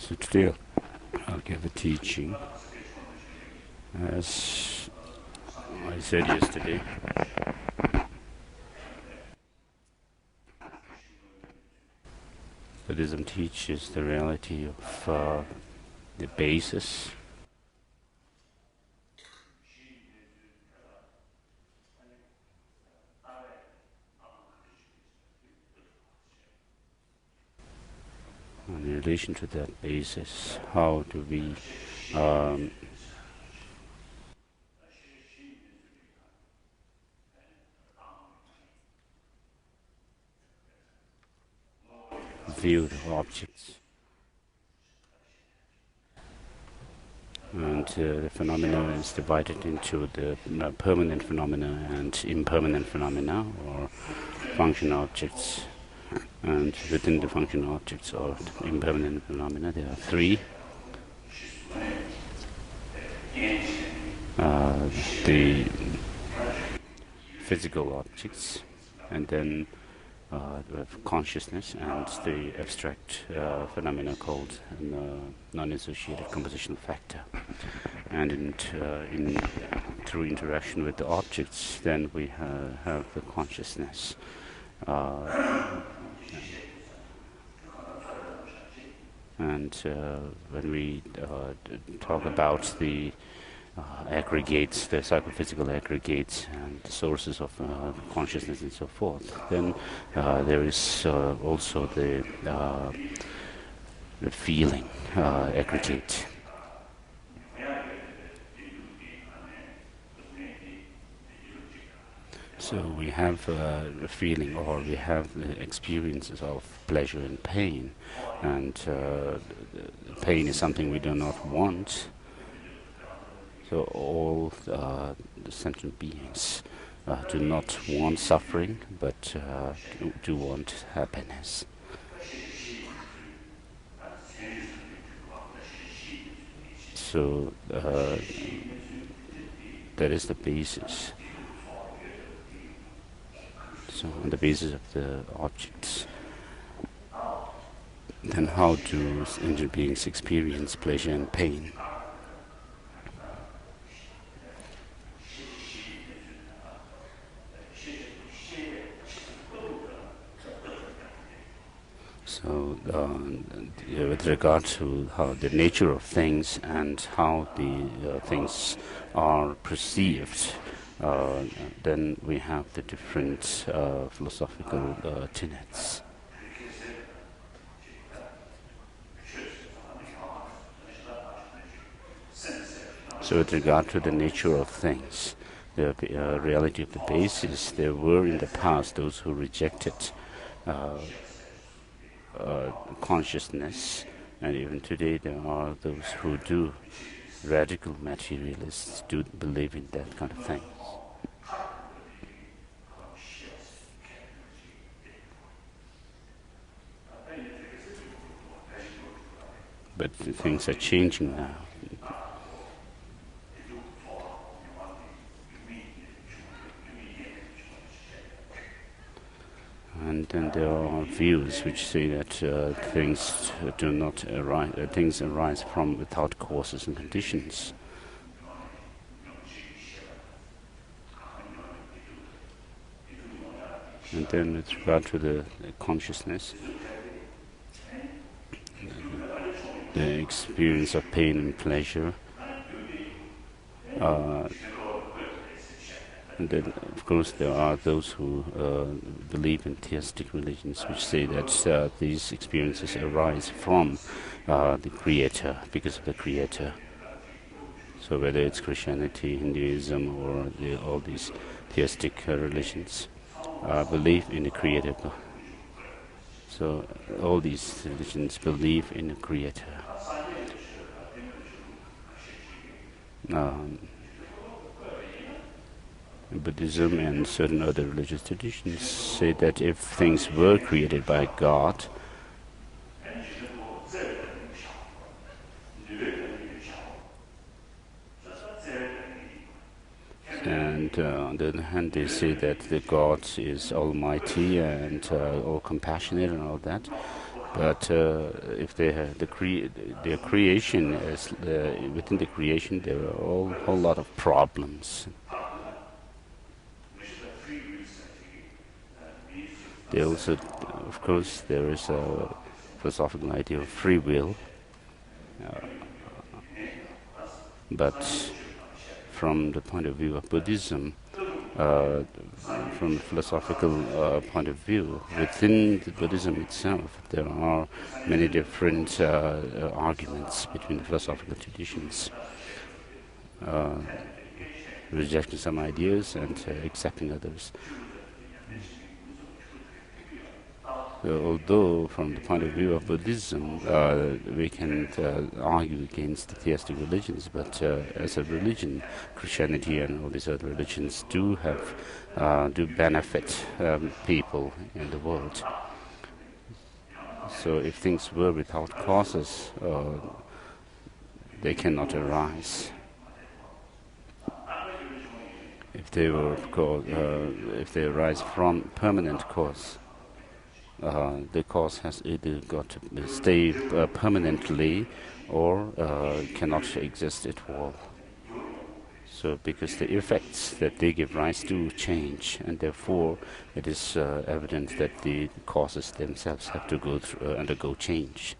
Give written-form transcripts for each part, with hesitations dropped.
So today I'll give a teaching. As I said yesterday, Buddhism teaches the reality of the basis and in relation to that basis, how do we view the objects, and the phenomena is divided into the permanent phenomena and impermanent phenomena, or function objects. And within the function objects or impermanent phenomena, there are three. The physical objects, and then we have consciousness and the abstract phenomena called non-associated compositional factor. And through interaction with the objects, then we have the consciousness. And when we talk about the aggregates, the psychophysical aggregates and the sources of consciousness and so forth, then there is also the feeling aggregate. So we have a feeling, or we have the experiences of pleasure and pain, and pain is something we do not want. So all the sentient beings do not want suffering, but do want happiness. So that is the basis. So on the basis of the objects, then how do sentient beings experience pleasure and pain? So with regard to how the nature of things and how the things are perceived, then we have the different philosophical tenets. So with regard to the nature of things, the reality of the basis, there were in the past those who rejected consciousness, and even today there are those who do. Radical materialists do believe in that kind of thing. But things are changing now. And then there are views which say that things do not arise. Things arise from without causes and conditions. And then with regard to the consciousness, the experience of pain and pleasure, and then, of course, there are those who believe in theistic religions, which say that these experiences arise from the Creator, because of the Creator. So whether it's Christianity, Hinduism, or all these theistic religions, believe in the Creator. So all these religions believe in the Creator. Buddhism and certain other religious traditions say that if things were created by God, and on the other hand they say that the God is almighty and all compassionate and all that, But if they have their creation is within the creation, there are a whole lot of problems. They also, of course, there is a philosophical idea of free will, but from the point of view of Buddhism, from a philosophical point of view, within the Buddhism itself, there are many different arguments between the philosophical traditions, rejecting some ideas and accepting others. Although from the point of view of Buddhism, we can argue against the theistic religions, but as a religion, Christianity and all these other religions do benefit people in the world. So if things were without causes, they cannot arise. If they were if they arise from permanent cause, the cause has either got to stay permanently or cannot exist at all. So because the effects that they give rise to change, and therefore it is evident that the causes themselves have to undergo change.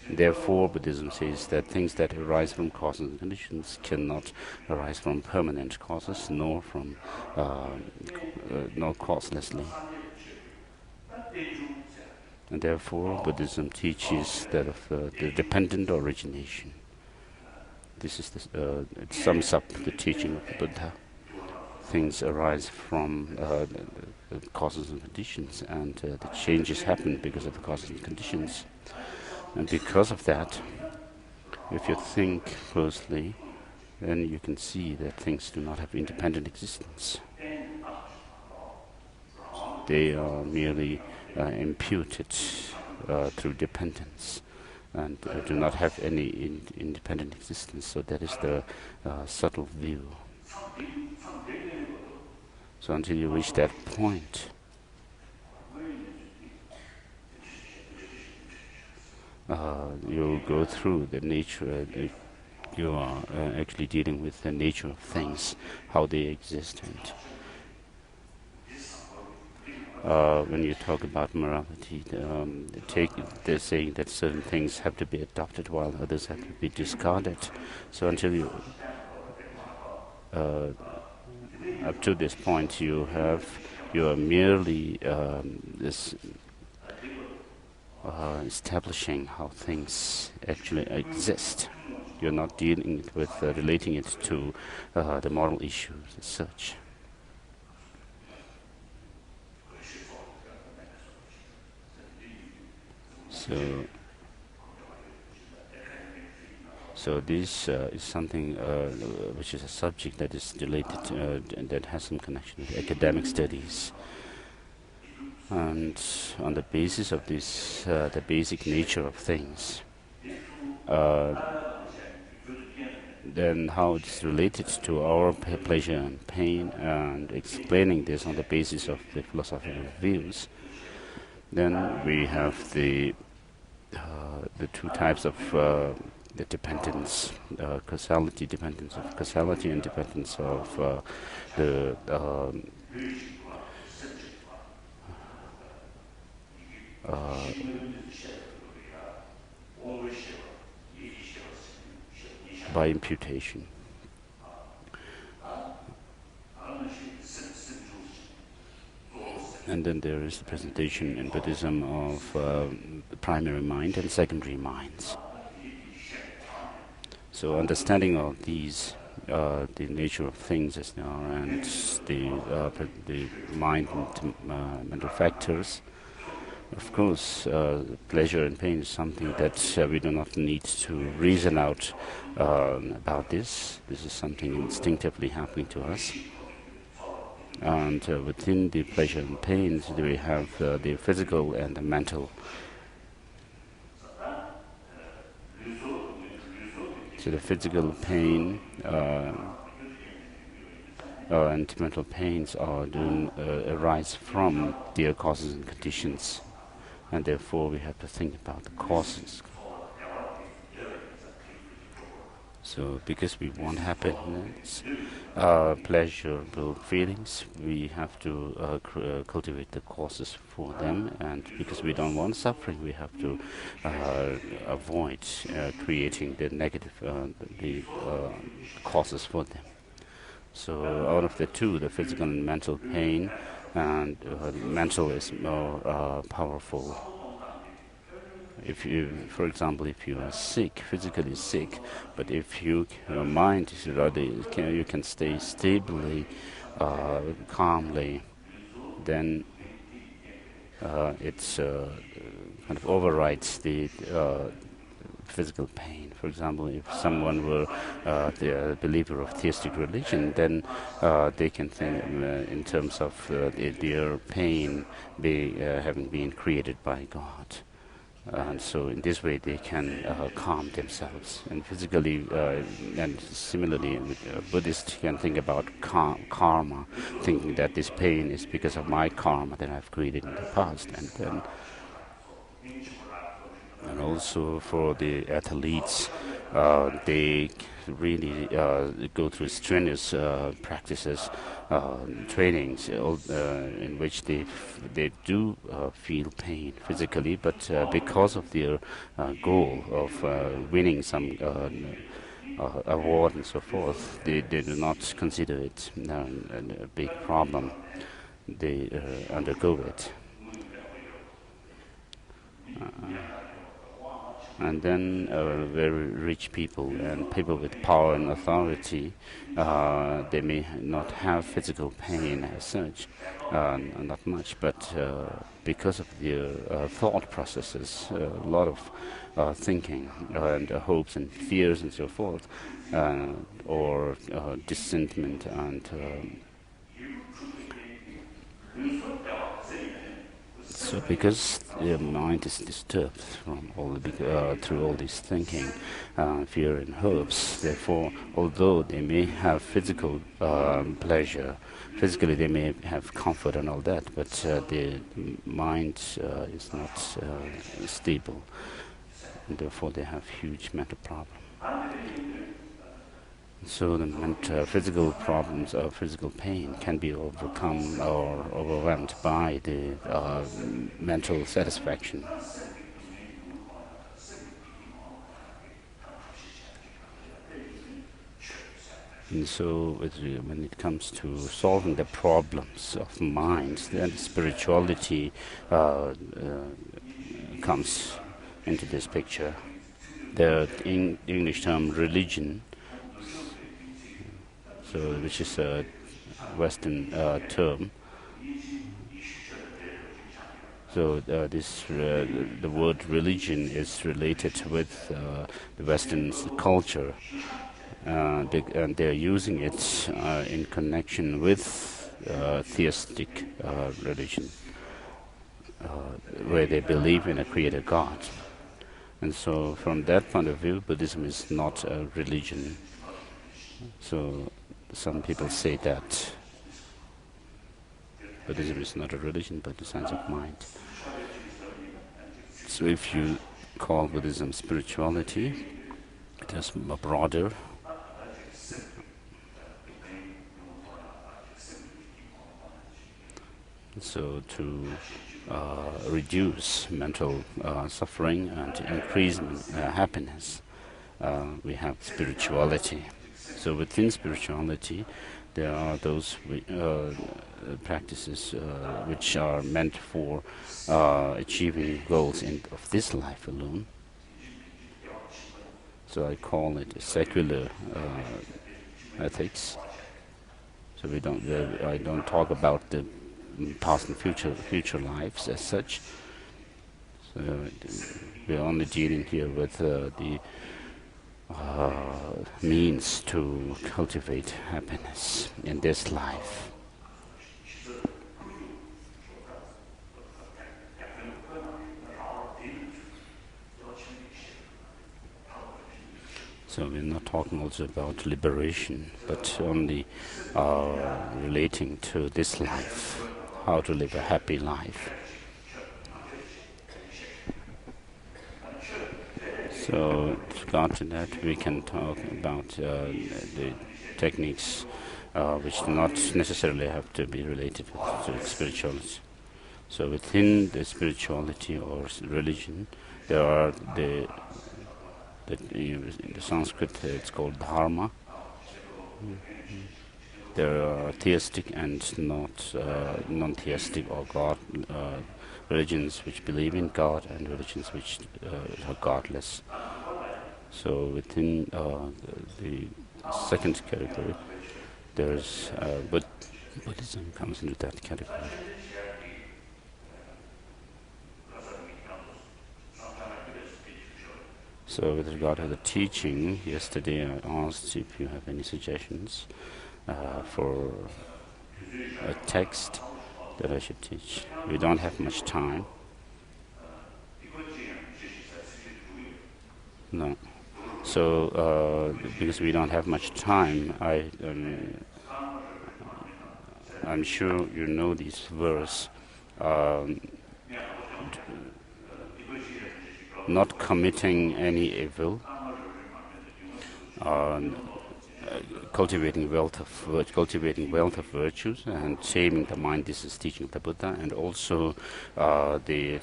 Therefore, Buddhism says that things that arise from causes and conditions cannot arise from permanent causes, nor causelessly. And therefore, Buddhism teaches that of the dependent origination. This is it sums up the teaching of the Buddha. Things arise from the causes and conditions, and the changes happen because of the causes and conditions. And because of that, if you think closely, then you can see that things do not have independent existence. They are merely imputed through dependence and do not have any independent existence. So that is the subtle view. So until you reach that point, you go through the nature. You are actually dealing with the nature of things, how they exist. And when you talk about morality, they're saying that certain things have to be adopted while others have to be discarded. So until you, up to this point, you are merely establishing how things actually exist. You're not dealing with relating it to the moral issues as such. So this is something which is a subject that is related and that has some connection with academic studies. And on the basis of this, the basic nature of things, then how it's related to our pleasure and pain, and explaining this on the basis of the philosophical views, then we have the two types of the dependence, causality, dependence of causality, and dependence of by imputation. And then there is the presentation in Buddhism of the primary mind and secondary minds. So understanding of these, the nature of things as they are, and the mind and mental factors. Of course, pleasure and pain is something that we do not need to reason out about this. This is something instinctively happening to us. And within the pleasure and pains, we have the physical and the mental. So the physical pain and mental pains arise from their causes and conditions. and therefore we have to think about the causes. So because we want happiness, pleasurable feelings, we have to cultivate the causes for them, and because we don't want suffering, we have to avoid creating the negative causes for them. So out of the two, the physical and mental pain, and mental is more powerful. If you, for example, if you are sick, physically sick, but if your mind is rather, you can stay stably, calmly, then it's kind of overrides the physical pain. For example, if someone were the believer of theistic religion, then they can think in terms of their pain having been created by God. And so in this way they can calm themselves. And physically, and similarly, Buddhists can think about karma, thinking that this pain is because of my karma that I've created in the past. And also for the athletes, they really go through strenuous practices, trainings, in which they do feel pain physically, but because of their goal of winning some award and so forth, they do not consider it a big problem. They undergo it. And then very rich people and people with power and authority, they may not have physical pain as such, not much, but because of their thought processes, a lot of thinking and hopes and fears and so forth, or dissentiment and so because the mind is disturbed from through all this thinking, fear and hopes, therefore, although they may have physical pleasure, physically they may have comfort and all that, but the mind is not stable, and therefore they have huge mental problems. So the physical problems or physical pain can be overcome or overwhelmed by the mental satisfaction. And so when it comes to solving the problems of minds, then spirituality comes into this picture. The English term religion, which is a Western term. So the word religion is related with the Western culture, and they're using it in connection with theistic religion, where they believe in a creator God. And so from that point of view, Buddhism is not a religion. So some people say that Buddhism is not a religion but a science of mind. So if you call Buddhism spirituality, it is broader. So to reduce mental suffering and increase happiness, we have spirituality. So within spirituality, there are those practices which are meant for achieving goals of this life alone. So I call it secular ethics. So I don't talk about the past and future lives as such. So we're only dealing here with the means to cultivate happiness in this life. So we're not talking also about liberation, but only relating to this life, how to live a happy life. So, with regard to that, we can talk about the techniques which do not necessarily have to be related to spirituality. So, within the spirituality or religion, there are in the Sanskrit it's called dharma. There are theistic and not non-theistic or God religions which believe in God, and religions which are godless. So within the second category, there's Buddhism comes into that category. So with regard to the teaching, yesterday I asked if you have any suggestions for a text that I should teach. We don't have much time. No. So because we don't have much time, I'm sure you know this verse. Not committing any evil, cultivating wealth of virtues, and taming the mind. This is teaching of the Buddha, and also the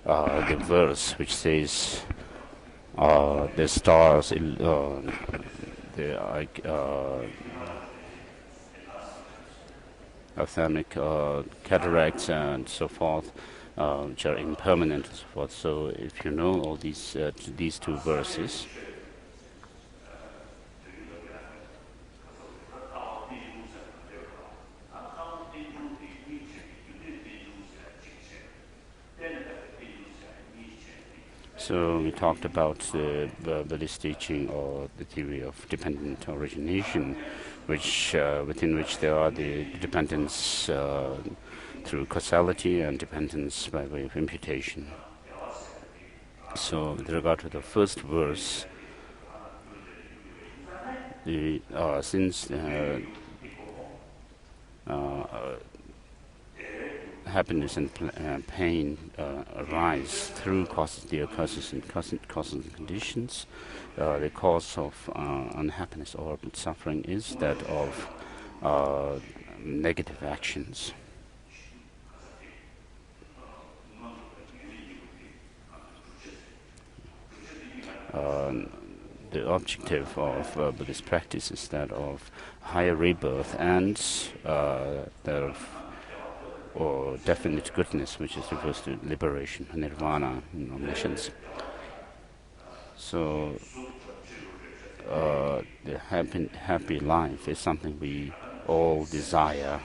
verse which says the stars, ophthalmic cataracts and so forth, which are impermanent and so forth. So if you know all these two verses, so we talked about the Buddhist teaching or the theory of dependent origination, within which there are the dependence through causality and dependence by way of imputation. So with regard to the first verse, since happiness and pain arise through causes and conditions, the cause of unhappiness or suffering is that of negative actions. The objective of Buddhist practice is that of higher rebirth and or definite goodness, which is refers to liberation, nirvana, omniscience. So the happy life is something we all desire,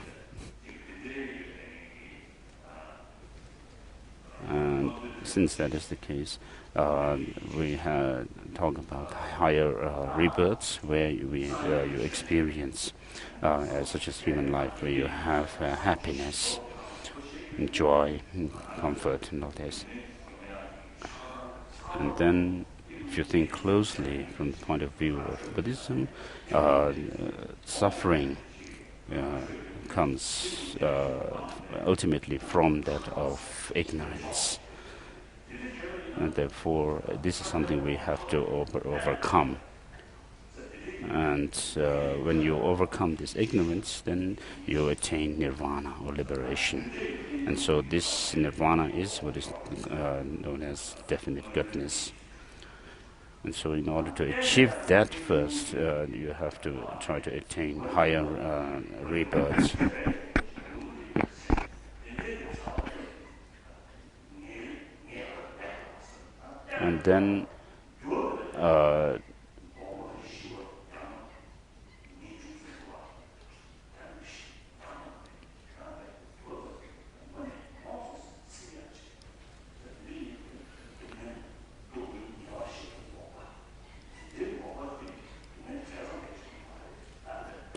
and since that is the case, we talk about higher rebirths where you experience such as human life, where you have happiness, and joy, and comfort, and all this. And then, if you think closely from the point of view of Buddhism, suffering comes ultimately from that of ignorance. And therefore, this is something we have to overcome. And when you overcome this ignorance, then you attain nirvana or liberation. And so this nirvana is what is known as definite goodness. And so in order to achieve that first, you have to try to attain higher rebirths. And then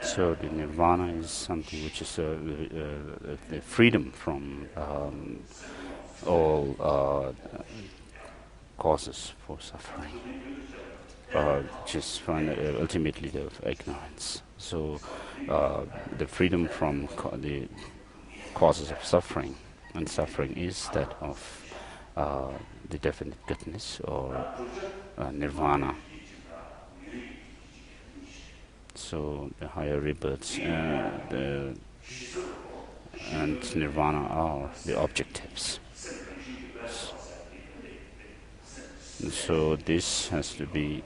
so the nirvana is something which is the freedom from all causes for suffering, which is ultimately the ignorance. So the freedom from the causes of suffering, and suffering is that of the definite goodness or nirvana. So the higher rebirths and nirvana are the objectives. So this has to be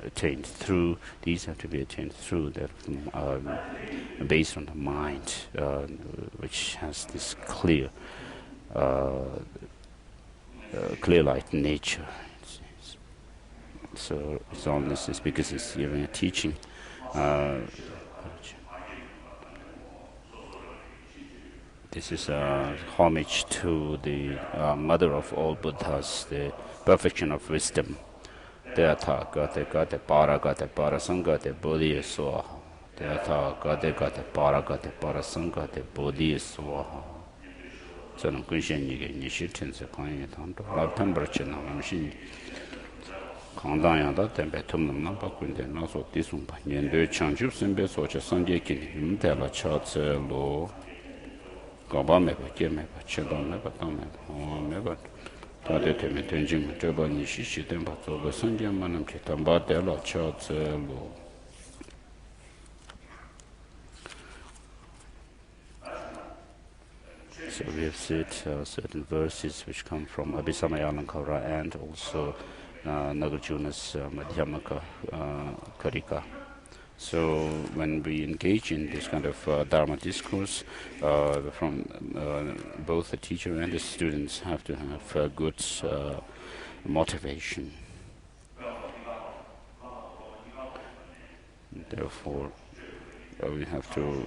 attained through. These have to be attained through that, based on the mind, which has this clear light nature. So it's all this is because it's giving a teaching. This is homage to the mother of all Buddhas, the perfection of wisdom. Deatha gate para sangate bodhi swaha. Deatha gate para sangate bodhi swaha. 저는 근신이게 니시텐스 강에 단도 라탐버치나 함신 강당야다 템베 tumnam 바꾼데 나서 디숨바 년도 창주 선배 소체 선제kin 힘대라 차츠로 가바메 바케메 바체도메 바타메 메바 다데테메 텐징 저번이 시시된 바토가 선제만은 기탄바데라 차츠로 So we have said certain verses which come from Abhisamayalankara and also Nagarjuna's Madhyamaka Karika. So when we engage in this kind of Dharma discourse, from both the teacher and the students have to have good motivation. Therefore, we have to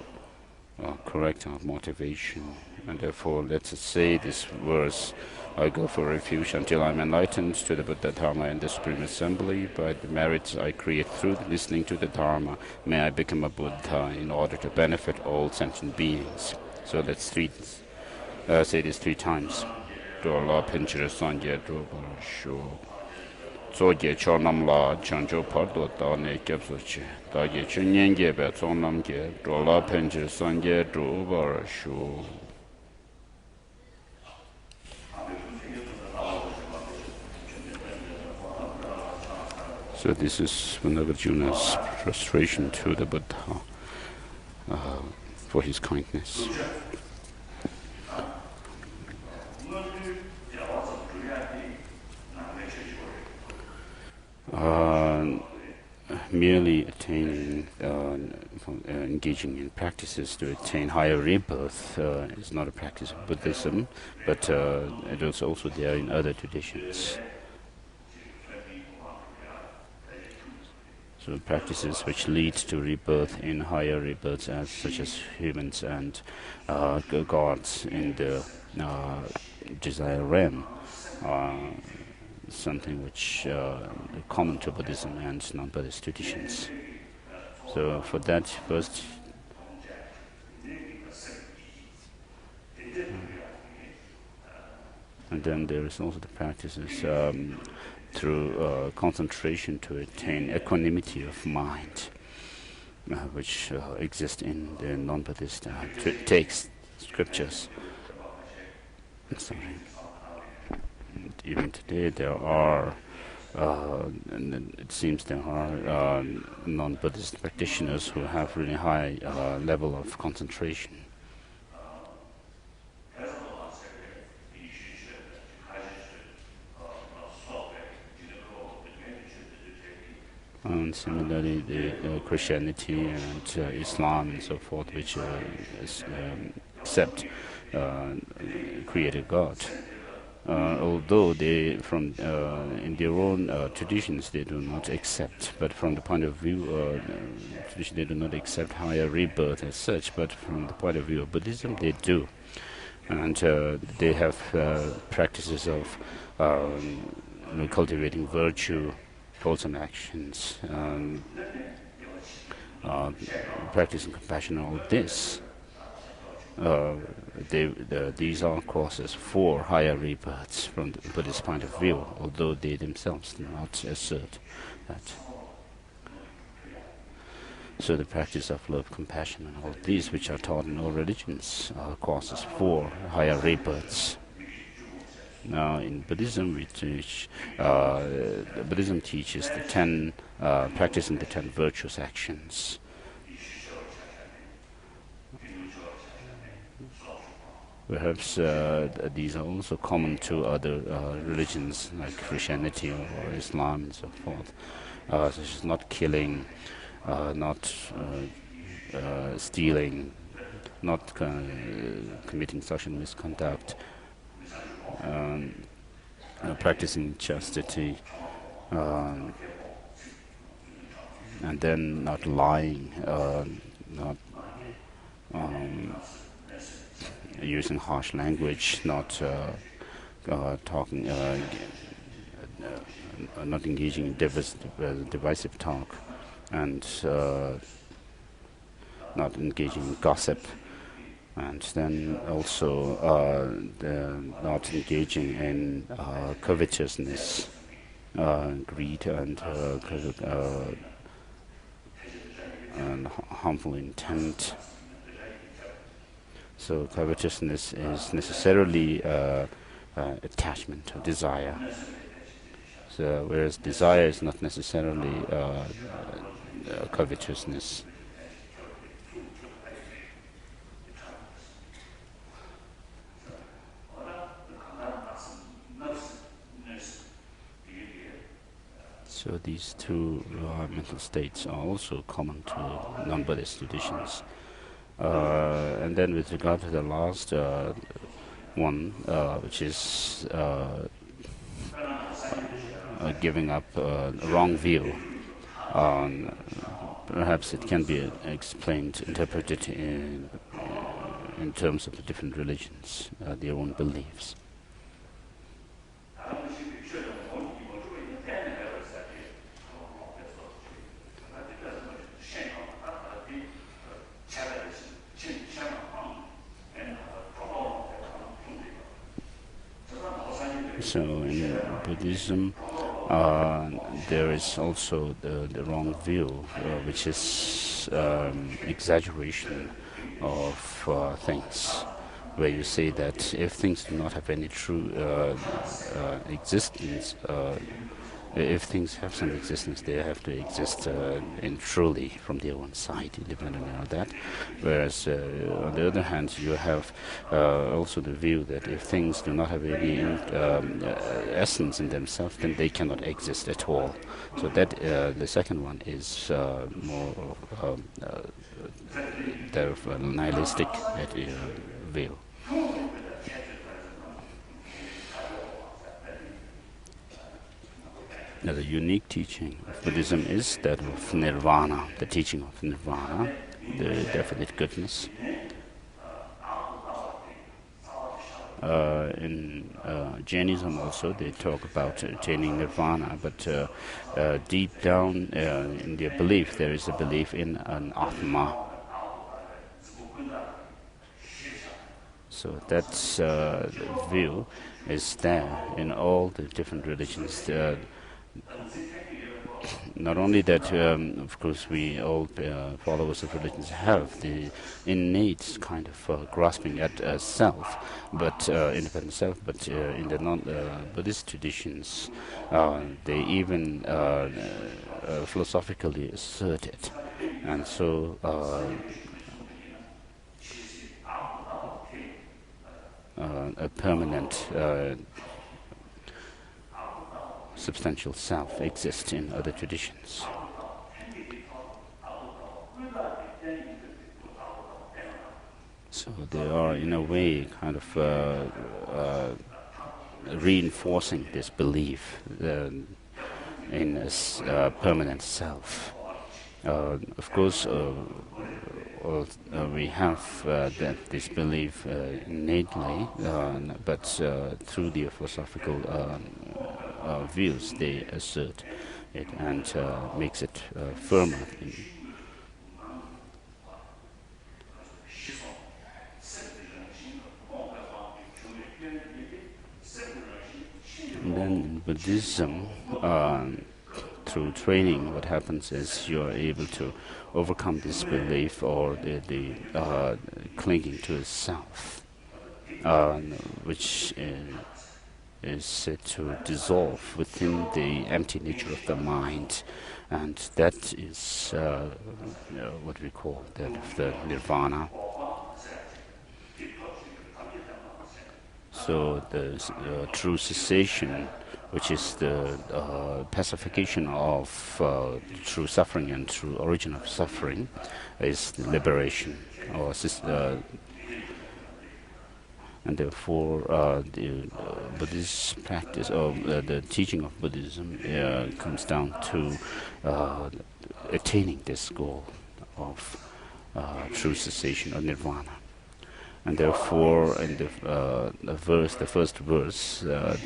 correct our motivation. And therefore, let's say this verse, I go for refuge until I'm enlightened to the Buddha Dharma and the Supreme Assembly. By the merits I create through listening to the Dharma, may I become a Buddha in order to benefit all sentient beings. So let's say this 3 times. Dola Pinchira Sangye Droba Sho. Zoge Chonamla Chanjo Pardo Dane Gyapsoche. Dage Chunyenge Be Zonamge. Dola Pinchira Sangye Droba Sho. So this is Nagarjuna's prostration to the Buddha for his kindness. Merely attaining, engaging in practices to attain higher rebirth is not a practice of Buddhism, but it is also there in other traditions. So practices which lead to rebirth in higher rebirths, such as humans and gods in the desire realm, something which common to Buddhism and non-Buddhist traditions. So for that first, and then there is also the practices through concentration to attain equanimity of mind, which exist in the non-Buddhist texts, scriptures. Even today there are, and it seems there are non-Buddhist practitioners who have really high level of concentration. And similarly, the Christianity and Islam and so forth, which accept created God. Although they, in their own traditions, they do not accept, but from the point of view, tradition, they do not accept higher rebirth as such, but from the point of view of Buddhism, they do. And they have practices of cultivating virtue, wholesome actions, practicing compassion, all this. These are causes for higher rebirths from the Buddhist point of view, although they themselves do not assert that. So the practice of love, compassion, and all these which are taught in all religions are causes for higher rebirths. Now, in Buddhism, Buddhism teaches the practicing the 10 virtuous actions. Perhaps these are also common to other religions like Christianity or Islam and so forth. Such as not killing, not stealing, not committing social misconduct, practicing chastity, and then not lying, not using harsh language, not talking, not engaging in divisive talk, and not engaging in gossip, and then also not engaging in covetousness, greed, and harmful intent. So covetousness is necessarily attachment or desire. So whereas desire is not necessarily covetousness. So these two mental states are also common to non-Buddhist traditions. And then with regard to the last one, which is giving up a wrong view, perhaps it can be interpreted in terms of the different religions, their own beliefs. So in Buddhism, there is also the wrong view, which is exaggeration of things, where you say that if things do not have any true existence, if things have some existence, they have to exist in truly from their own side, independently of that. Whereas on the other hand, you have also the view that if things do not have any essence in themselves, then they cannot exist at all. So that the second one is more of a nihilistic view. Now, the unique teaching of Buddhism is that of nirvana, the teaching of nirvana, the definite goodness. In Jainism also, they talk about attaining nirvana, but deep down in their belief, there is a belief in an Atma. So that's the view is there in all the different religions. Not only that, of course, we all followers of religions have the innate kind of grasping at self, but independent self. But in the non-Buddhist traditions, they even philosophically assert it, and so a permanent substantial self exists in other traditions. So they are, in a way, kind of reinforcing this belief in a permanent self. Of course, we have this belief innately, but through the philosophical views, they assert it and makes it firmer. And then in Buddhism, through training, what happens is you are able to overcome this belief or the clinging to a self, which is said to dissolve within the empty nature of the mind, and that is what we call that of the nirvana. So the true cessation, which is the pacification of true suffering and true origin of suffering, is the liberation, or and therefore the Buddhist practice, or the teaching of Buddhism, comes down to attaining this goal of true cessation or nirvana. And therefore, in the first verse, the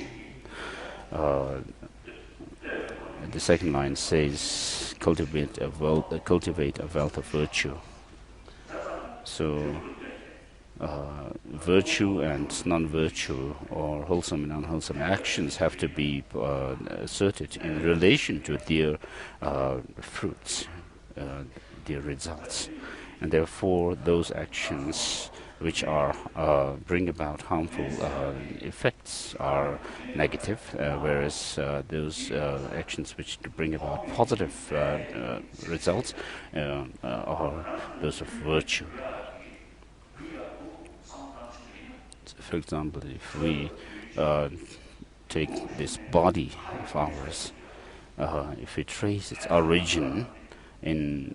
second line says, "Cultivate a wealth of virtue." So, virtue and non-virtue, or wholesome and unwholesome actions, have to be asserted in relation to their fruits, their results, and therefore those actions which are bring about harmful effects are negative, whereas those actions which bring about positive results are those of virtue. So for example, if we take this body of ours, if we trace its origin in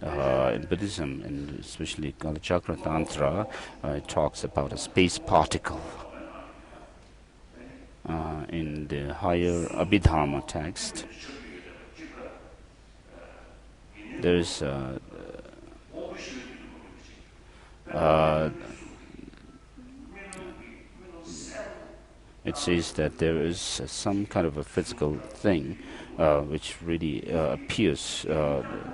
Buddhism, and especially Kala Chakra Tantra, it talks about a space particle. In the higher Abhidharma text, there is it says that there is some kind of a physical thing which really appears,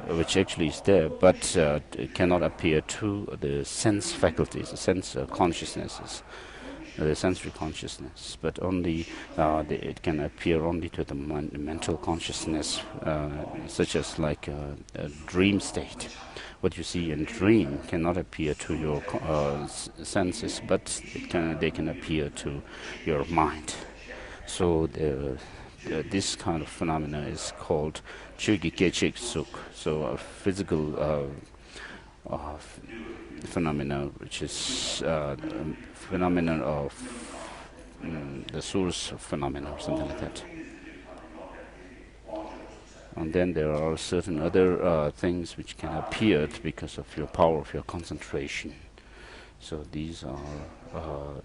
which actually is there, but it cannot appear to the sense faculties, the sense consciousnesses, the sensory consciousness, but only it can appear only to the mental consciousness, such as like a dream state. What you see in dream cannot appear to your senses, but they can appear to your mind. So this kind of phenomena is called Chugi Kechik Suk, so a physical phenomena, which is phenomenon of the source of phenomena, or something like that. And then there are certain other things which can appear because of your power of your concentration. So these are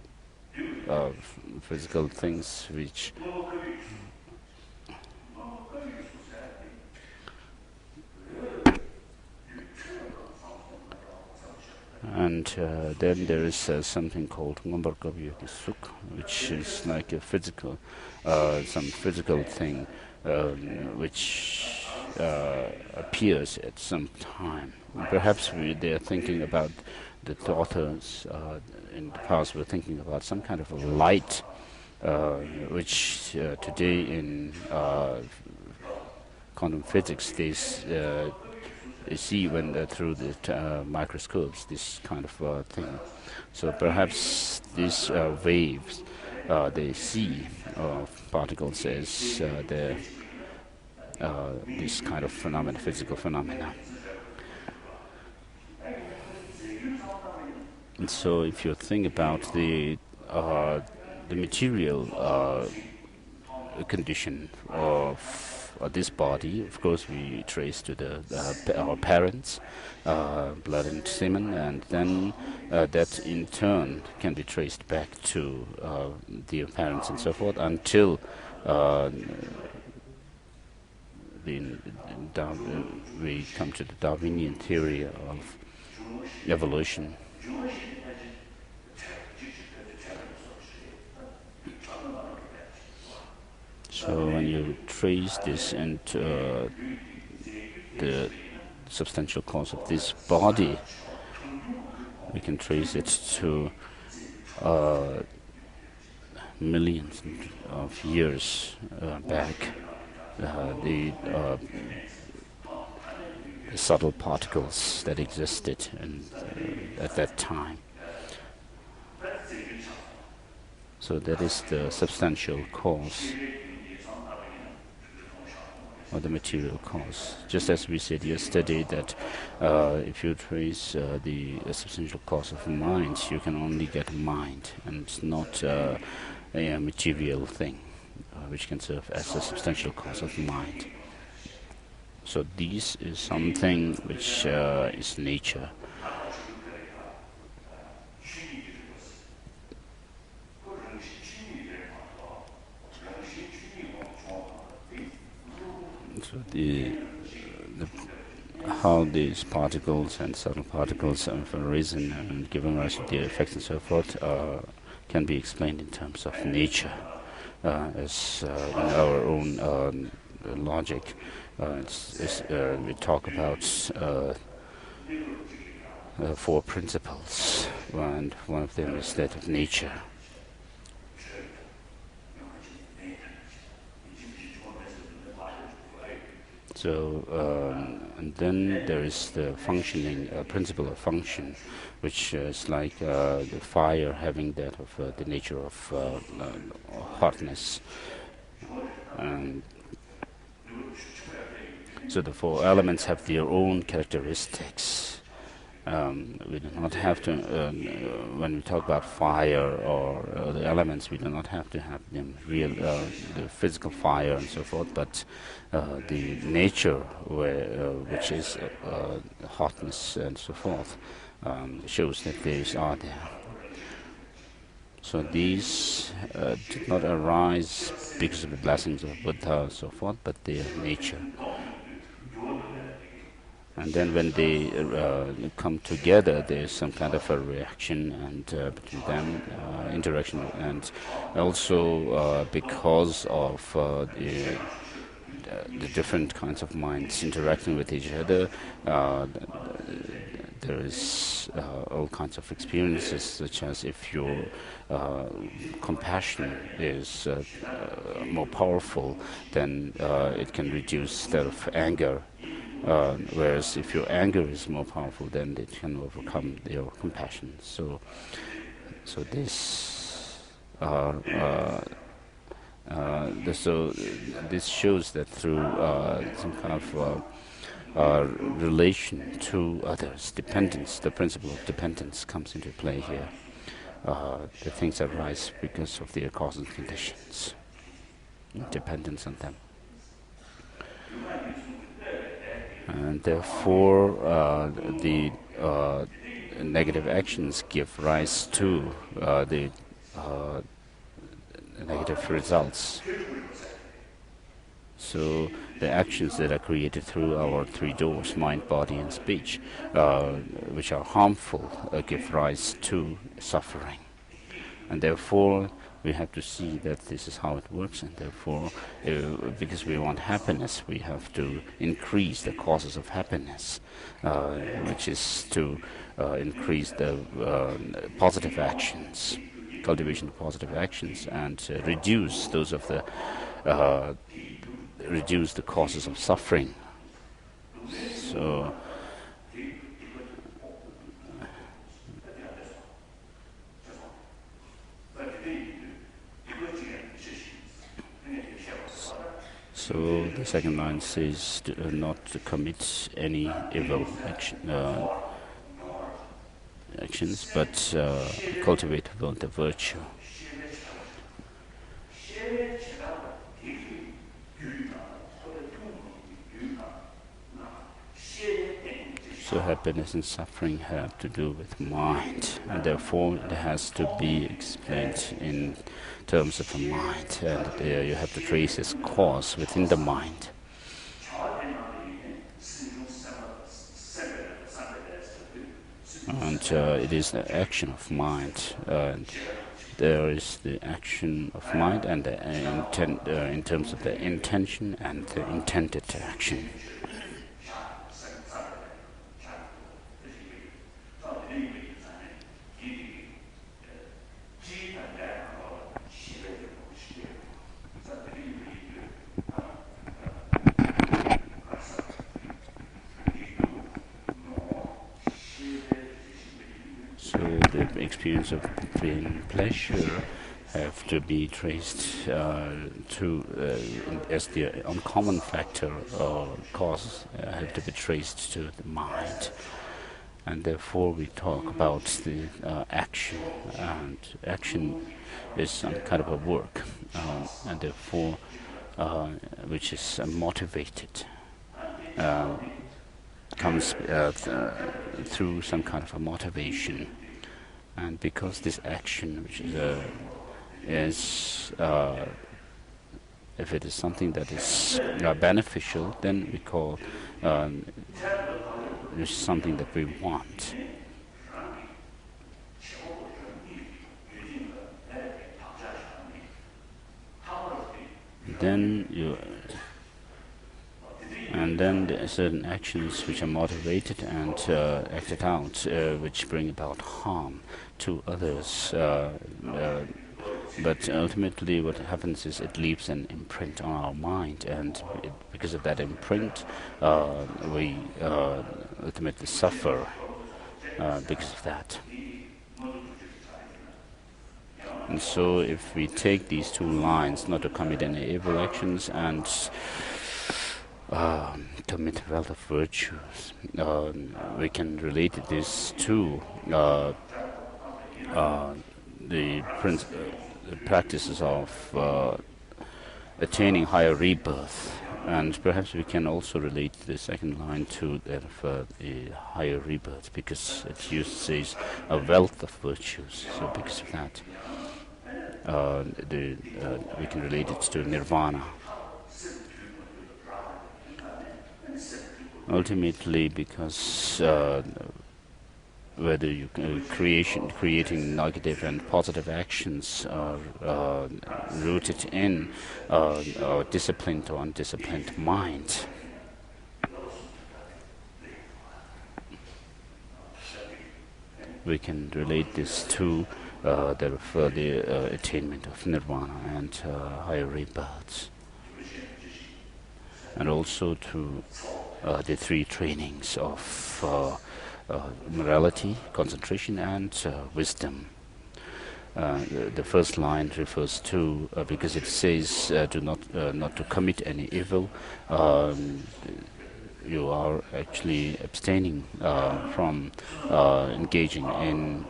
physical things which and then there is something called Ngombarkabhyaki Suk, which is like a physical, some physical thing which appears at some time. Perhaps they are thinking about, the authors in the past were thinking about some kind of a light, which today in quantum physics they see when through the microscopes, this kind of thing. So perhaps these waves they see particles as this kind of phenomena, physical phenomena. And so if you think about the material condition of this body, of course we trace to our parents, blood and semen, and then that in turn can be traced back to their parents and so forth, until we come to the Darwinian theory of evolution. So when you trace this into the substantial cause of this body, we can trace it to millions of years back. The subtle particles that existed at that time. So that is the substantial cause, or the material cause. Just as we said yesterday that if you trace the substantial cause of mind, you can only get mind and not a material thing, which can serve as a substantial cause of mind. So this is something which is nature. So how these particles and subtle particles have arisen and given rise to their effects and so forth can be explained in terms of nature, as in our own logic. We talk about 4 principles, and one of them is that of nature. So, and then there is the functioning principle of function, which is like the fire having that of the nature of hotness. And so the 4 elements have their own characteristics. We do not have to, when we talk about fire or the elements, we do not have to have them real, the physical fire and so forth, but the nature, which is hotness and so forth, shows that these are there. So these did not arise because of the blessings of Buddha and so forth, but their nature. And then when they come together, there's some kind of a reaction and between them, interaction, and also because of the different kinds of minds interacting with each other, there is all kinds of experiences, such as if your compassion is more powerful, then it can reduce that of anger. Whereas if your anger is more powerful, then it can overcome your compassion. So this this shows that through some kind of relation to others, dependence, the principle of dependence comes into play here. The things arise because of their causes and conditions, dependence on them. And therefore, the negative actions give rise to the negative results. So the actions that are created through our 3 doors, mind, body, and speech, which are harmful, give rise to suffering. And therefore, we have to see that this is how it works, and therefore, because we want happiness, we have to increase the causes of happiness, which is to increase the positive actions, cultivation of positive actions, and reduce those of the reduce the causes of suffering. So the second line says not to commit any evil actions, but cultivate the virtue. So happiness and suffering have to do with mind, and therefore it has to be explained in terms of the mind, and you have to trace its cause within the mind. And it is the action of mind. There is the action of mind and the intent, in terms of the intention and the intended action. So the experience of feeling pleasure have to be traced as the uncommon factor or cause have to be traced to the mind. And therefore we talk about the action, and action is some kind of a work, and therefore which is motivated, comes through some kind of a motivation. And because this action, which is if it is something that is beneficial, then we call it's something that we want. Then there are certain actions which are motivated and acted out, which bring about harm to others. But ultimately what happens is it leaves an imprint on our mind, and because of that imprint, we ultimately suffer because of that. And so if we take these two lines, not to commit any evil actions and commit wealth of virtues, we can relate this to the practices of attaining higher rebirth. And perhaps we can also relate the second line to that of a higher rebirth, because it says a wealth of virtues. So because of that, we can relate it to nirvana. Ultimately, because whether you creating negative and positive actions are rooted in a disciplined or undisciplined mind. We can relate this to the attainment of nirvana and higher rebirths, and also to the three trainings of morality, concentration, and wisdom. The first line refers to, because it says not to commit any evil, you are actually abstaining from engaging in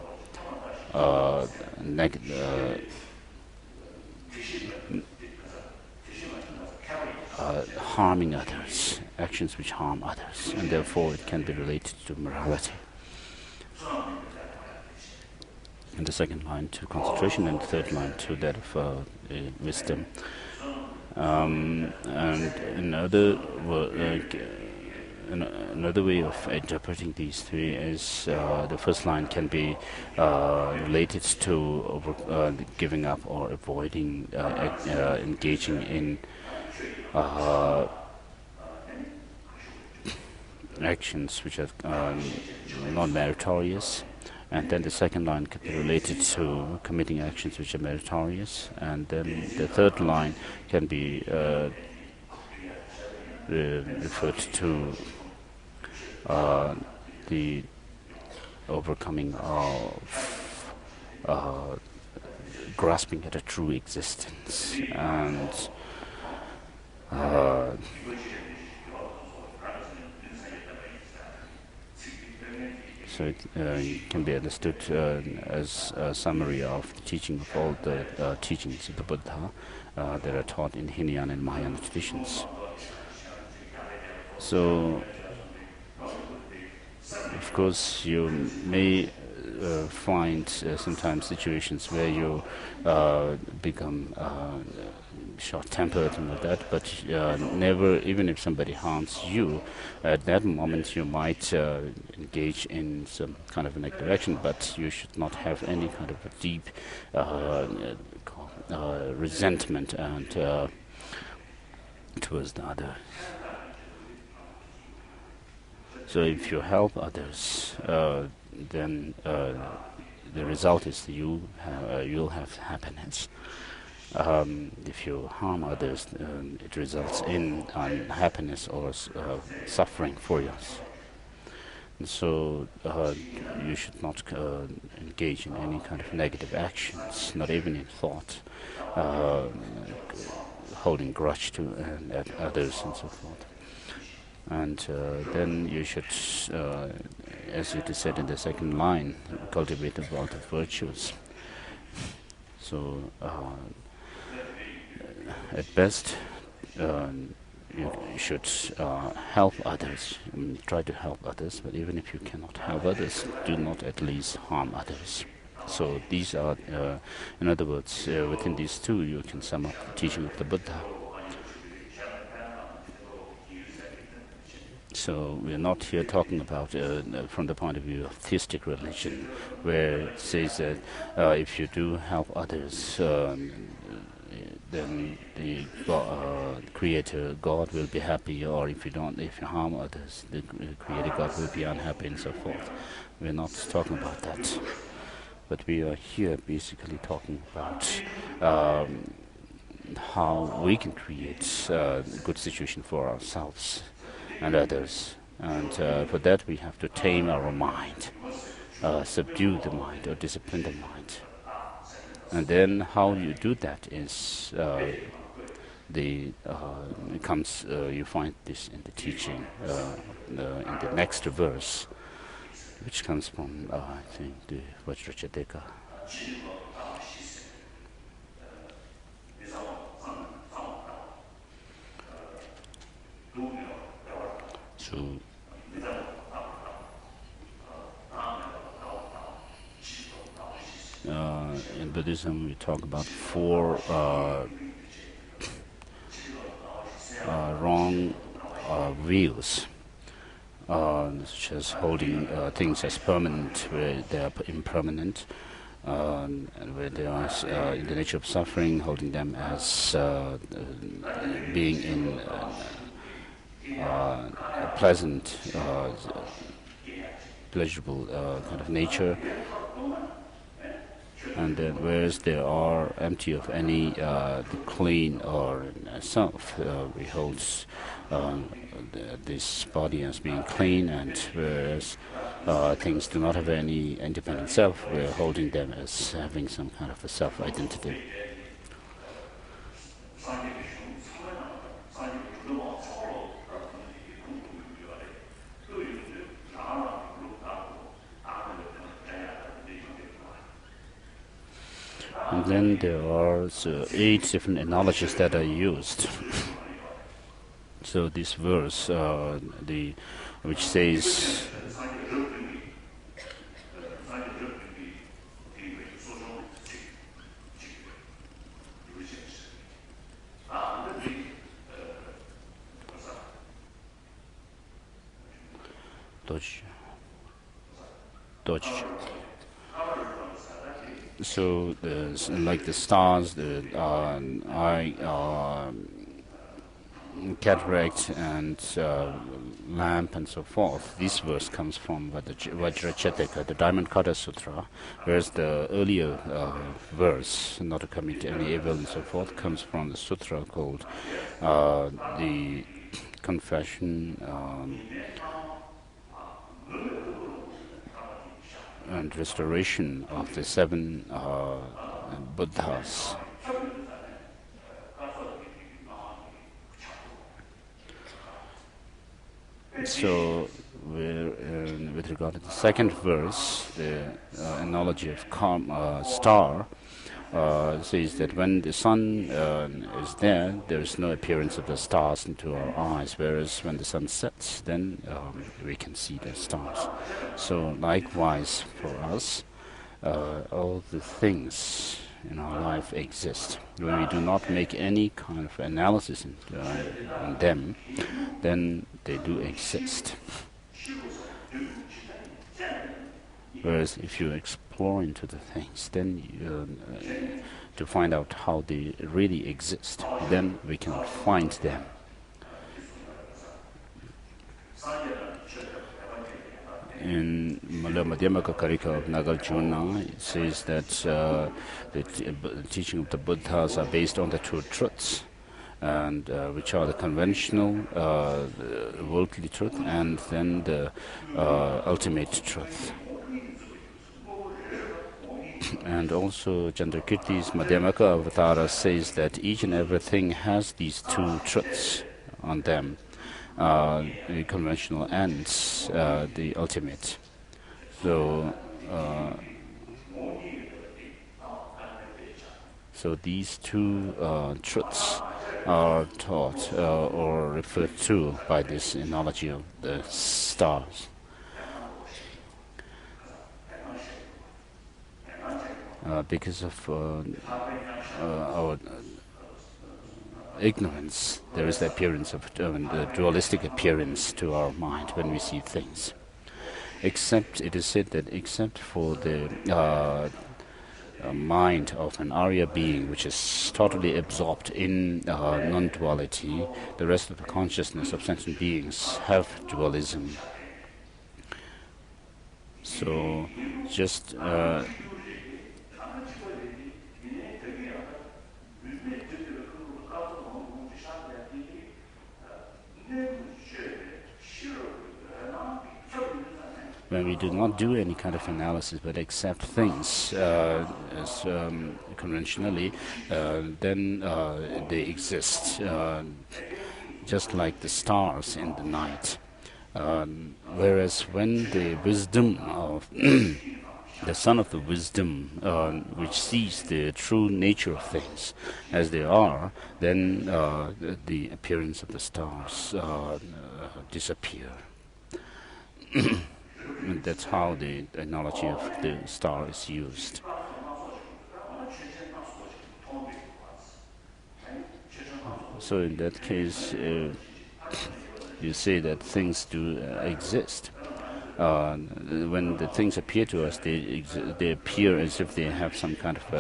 harming others, actions which harm others, and therefore it can be related to morality. And the second line to concentration, and the third line to that of wisdom. And another way of interpreting these three is the first line can be related to giving up or avoiding engaging in actions which are not meritorious, and then the second line can be related to committing actions which are meritorious, and then the third line can be referred to the overcoming of grasping at a true existence, and so it can be understood as a summary of the teaching of all the teachings of the Buddha that are taught in Hinayana and Mahayana traditions. So, of course, you may find sometimes situations where you become short-tempered and all that, but never, even if somebody harms you, at that moment you might engage in some kind of a negative action, but you should not have any kind of a deep resentment and towards the other. So if you help others, then the result is you'll have happiness. If you harm others, it results in unhappiness or suffering for you. And so you should not engage in any kind of negative actions, not even in thought, uh, holding grudge to at others and so forth. And then you should, as it is said in the second line, cultivate the wealth of virtues. So at best, you should help others, try to help others, but even if you cannot help others, do not at least harm others. So these are, in other words, within these two, you can sum up the teaching of the Buddha. So we're not here talking about from the point of view of theistic religion, where it says that if you do help others, then the Creator God will be happy, or if you harm others, the Creator God will be unhappy, and so forth. We're not talking about that, but we are here basically talking about how we can create a good situation for ourselves and others, and for that we have to tame our mind, subdue the mind, or discipline the mind. And then how you do that is you find this in the teaching in the next verse, which comes from I think the Vajrachateka. So in Buddhism we talk about four wrong views, such as holding things as permanent where they are impermanent, and where they are in the nature of suffering, holding them as being in a pleasant, pleasurable kind of nature, and then whereas they are empty of any clean or self, we hold this body as being clean, and whereas things do not have any independent self, we're holding them as having some kind of a self-identity. And then there are 8 different analogies that are used. So this verse, which says, so like the stars, the eye, cataract, and lamp, and so forth. This verse comes from Vajrachateka, the Diamond Cutter Sutra, whereas the earlier verse, not to commit any evil and so forth, comes from the sutra called the Confession and Restoration of the 7 Buddhas. So, with regard to the second verse, the analogy of star says that when the sun is there, there is no appearance of the stars into our eyes, whereas when the sun sets, then we can see the stars. So likewise for us, all the things in our life exist. When we do not make any kind of analysis on them, then they do exist. Whereas if you explore into the things, then to find out how they really exist, then we can find them. In Madhyamaka Karika of Nagarjuna, it says that the teaching of the Buddhas are based on the two truths. and which are the conventional worldly truth, and then the ultimate truth. And also Chandrakirti's Madhyamaka Avatara says that each and everything has these two truths on them, the conventional and the ultimate. So these two truths are taught or referred to by this analogy of the stars. Because of our ignorance, there is the appearance of the dualistic appearance to our mind when we see things. Except, it is said that except for the mind of an Arya being, which is totally absorbed in non-duality, the rest of the consciousness of sentient beings have dualism. So, just when we do not do any kind of analysis but accept things as conventionally, then they exist, just like the stars in the night. Whereas when the wisdom of the son of the wisdom, which sees the true nature of things as they are, then the appearance of the stars disappear. And that's how the analogy of the star is used. So in that case, you say that things do exist. When the things appear to us, they appear as if they have some kind of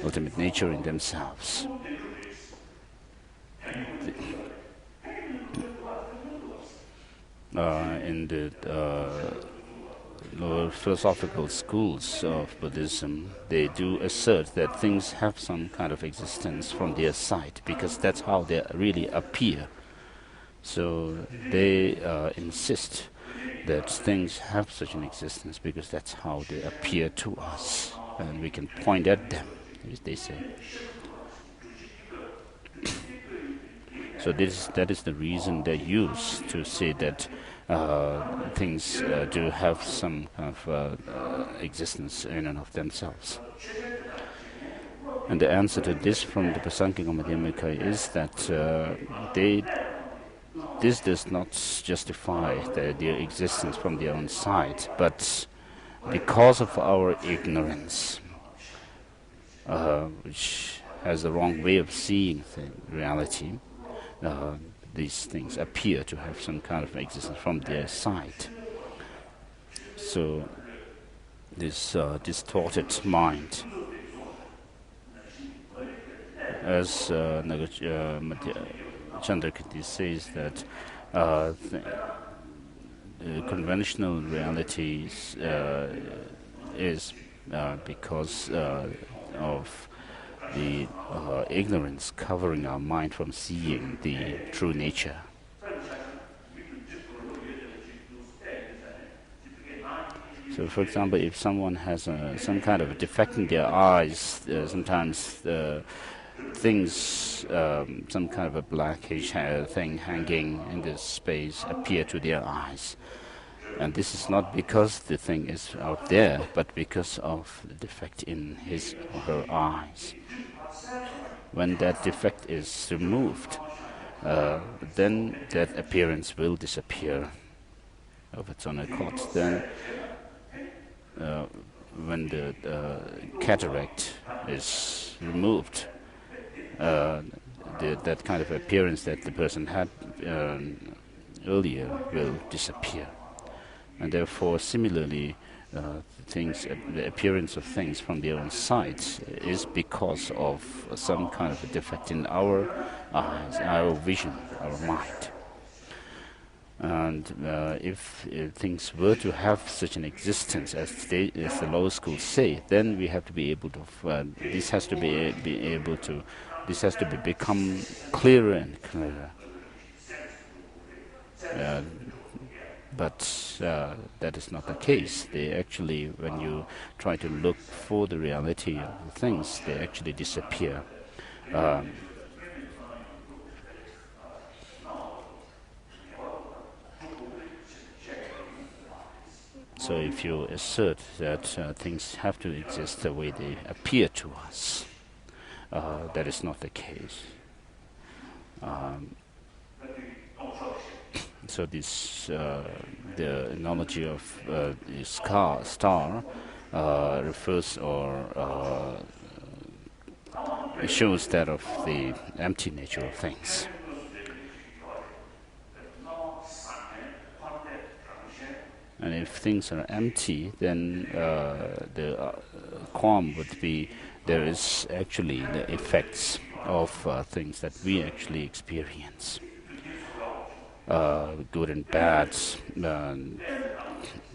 ultimate nature in themselves. In the lower philosophical schools of Buddhism, they do assert that things have some kind of existence from their side, because that's how they really appear. So they insist that things have such an existence because that's how they appear to us, and we can point at them, as they say. So that is the reason they use to say that things do have some kind of existence in and of themselves. And the answer to this from the Prasankhika Madhyamaka is that this does not justify their existence from their own side, but because of our ignorance, which has the wrong way of seeing reality, these things appear to have some kind of existence from their side. So this distorted mind, as Chandrakirti says, that the conventional reality is because of the ignorance covering our mind from seeing the true nature. So, for example, if someone has some kind of a defect in their eyes, sometimes things, some kind of a blackish thing hanging in this space appear to their eyes. And this is not because the thing is out there, but because of the defect in his or her eyes. When that defect is removed, then that appearance will disappear of its own accord. Then, when the cataract is removed, that kind of appearance that the person had earlier will disappear. And therefore, similarly, the appearance of things from their own side is because of some kind of a defect in our eyes, our vision, our mind. And if things were to have such an existence as the lower schools say, then we have to be able to. This has to be able to this has to become clearer and clearer. But that is not the case. They actually, when you try to look for the reality of the things, they actually disappear. So if you assert that things have to exist the way they appear to us, that is not the case. So this, the analogy of the star refers or shows that of the empty nature of things. And if things are empty, then the qualm would be there is actually the effects of things that we actually experience. Good and bad, and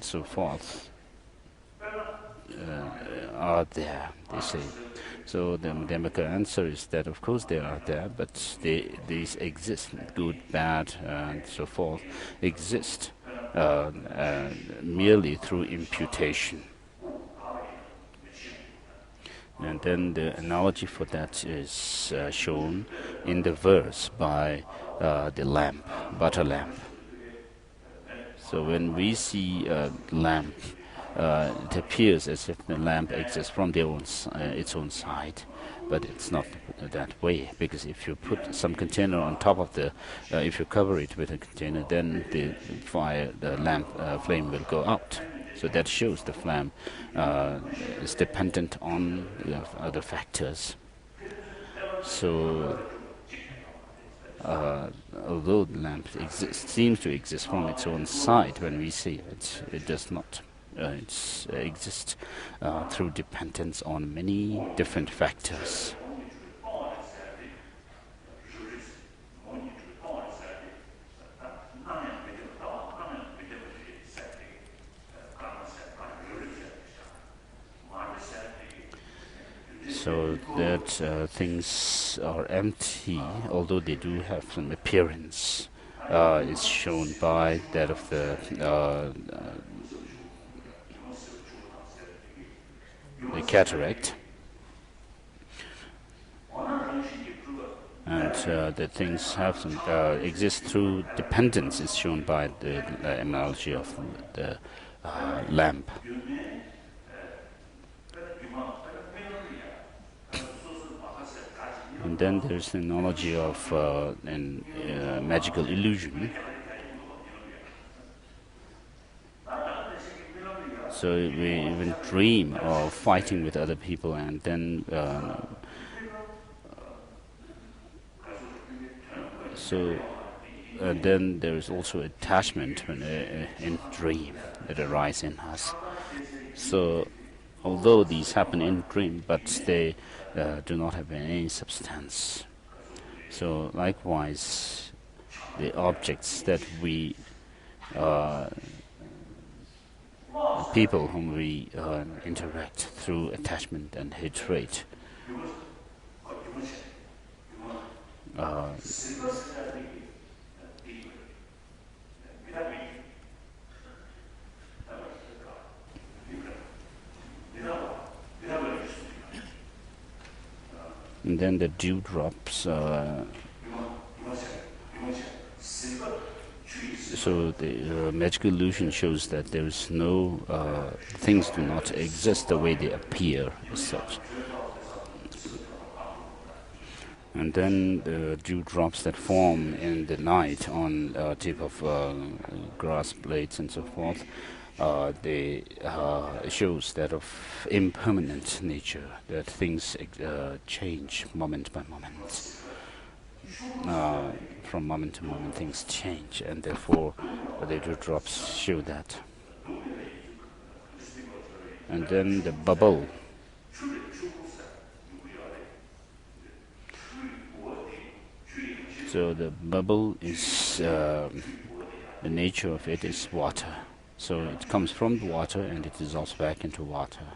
so forth, are there, they say. So the Madhyamaka answer is that of course they are there, but these exist. Good, bad, and so forth exist merely through imputation. And then the analogy for that is shown in the verse by the lamp, butter lamp. So when we see a lamp, it appears as if the lamp exists from its own side, but it's not that way, because if you put some container on top of the, if you cover it with a container, then the lamp flame will go out. So that shows the flame is dependent on other factors. So although the lamp seems to exist from its own side, when we see it, it does not. It exists through dependence on many different factors. So that things are empty, although they do have some appearance, is shown by that of the cataract, and the things have some exist through dependence is shown by the analogy of the lamp. And then there's the analogy of magical illusion. So we even dream of fighting with other people, and then then there is also attachment in dream that arises in us. So although these happen in dream, but they do not have any substance. So likewise, the objects that we people whom we interact through attachment and hatred, and then the dewdrops. So the magical illusion shows that there is no things do not exist the way they appear as such. And then the dewdrops that form in the night on tip of grass blades and so forth, they shows that of impermanent nature, that things change moment by moment. From moment to moment things change, and therefore the dewdrops show that. And then the bubble. So the bubble is the nature of it is water. So it comes from the water and it dissolves back into water.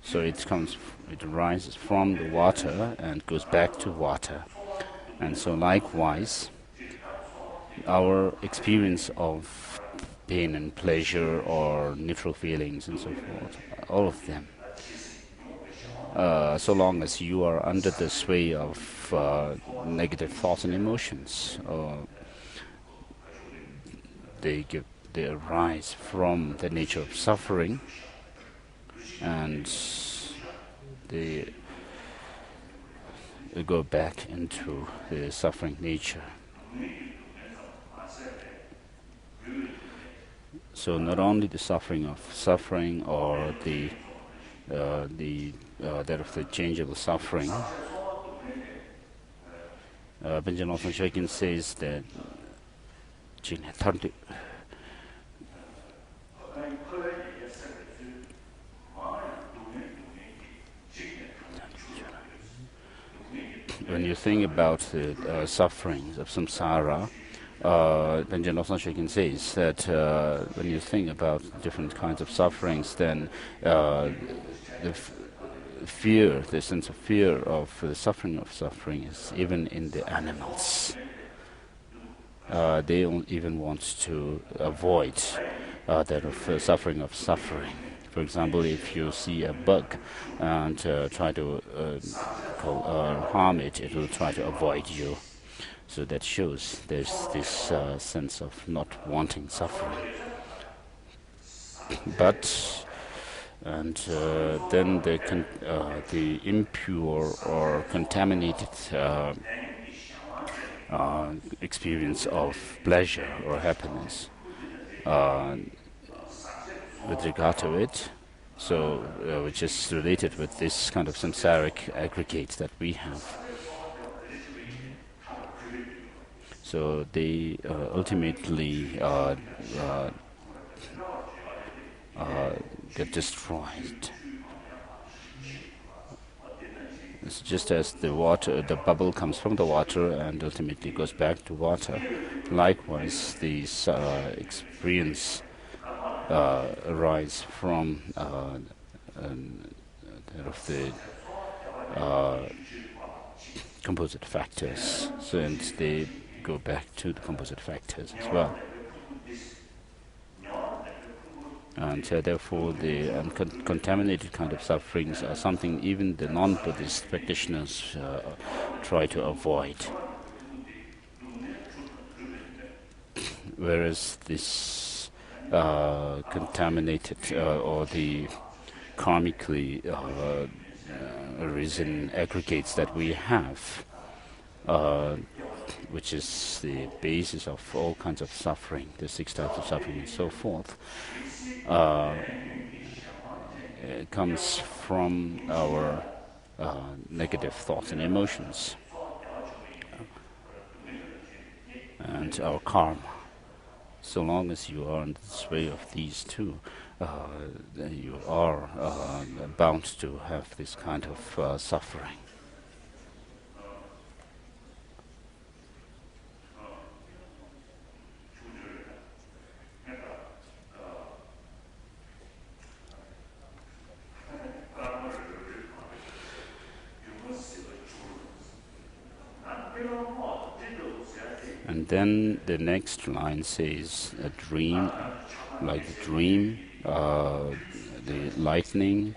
So it arises from the water and goes back to water. And so likewise, our experience of pain and pleasure or neutral feelings and so forth, all of them, so long as you are under the sway of negative thoughts and emotions, they arise from the nature of suffering, and they go back into the suffering nature. So not only the suffering of suffering or that of the changeable suffering. Benjamin Lawson Shakin says that when you think about the sufferings of samsara, Benjamin Lawson Shakin says that when you think about different kinds of sufferings, then the sense of fear of the suffering is even in the animals. They don't even want to avoid that of suffering of suffering. For example, if you see a bug and try to harm it, it will try to avoid you. So that shows there's this sense of not wanting suffering. But then the impure or contaminated experience of pleasure or happiness with regard to it, so which is related with this kind of samsaric aggregate that we have. So they ultimately get destroyed. It's just as the bubble comes from the water and ultimately goes back to water. Likewise, these experience arise from the composite factors, so and they go back to the composite factors as well. And therefore the contaminated kind of sufferings are something even the non-Buddhist practitioners try to avoid. Whereas this contaminated or the karmically arisen aggregates that we have, which is the basis of all kinds of suffering, the 6 types of suffering and so forth, it comes from our negative thoughts and emotions and our karma. So long as you are in the sway of these two, then you are bound to have this kind of suffering. And then the next line says a dream, like the dream, the lightning,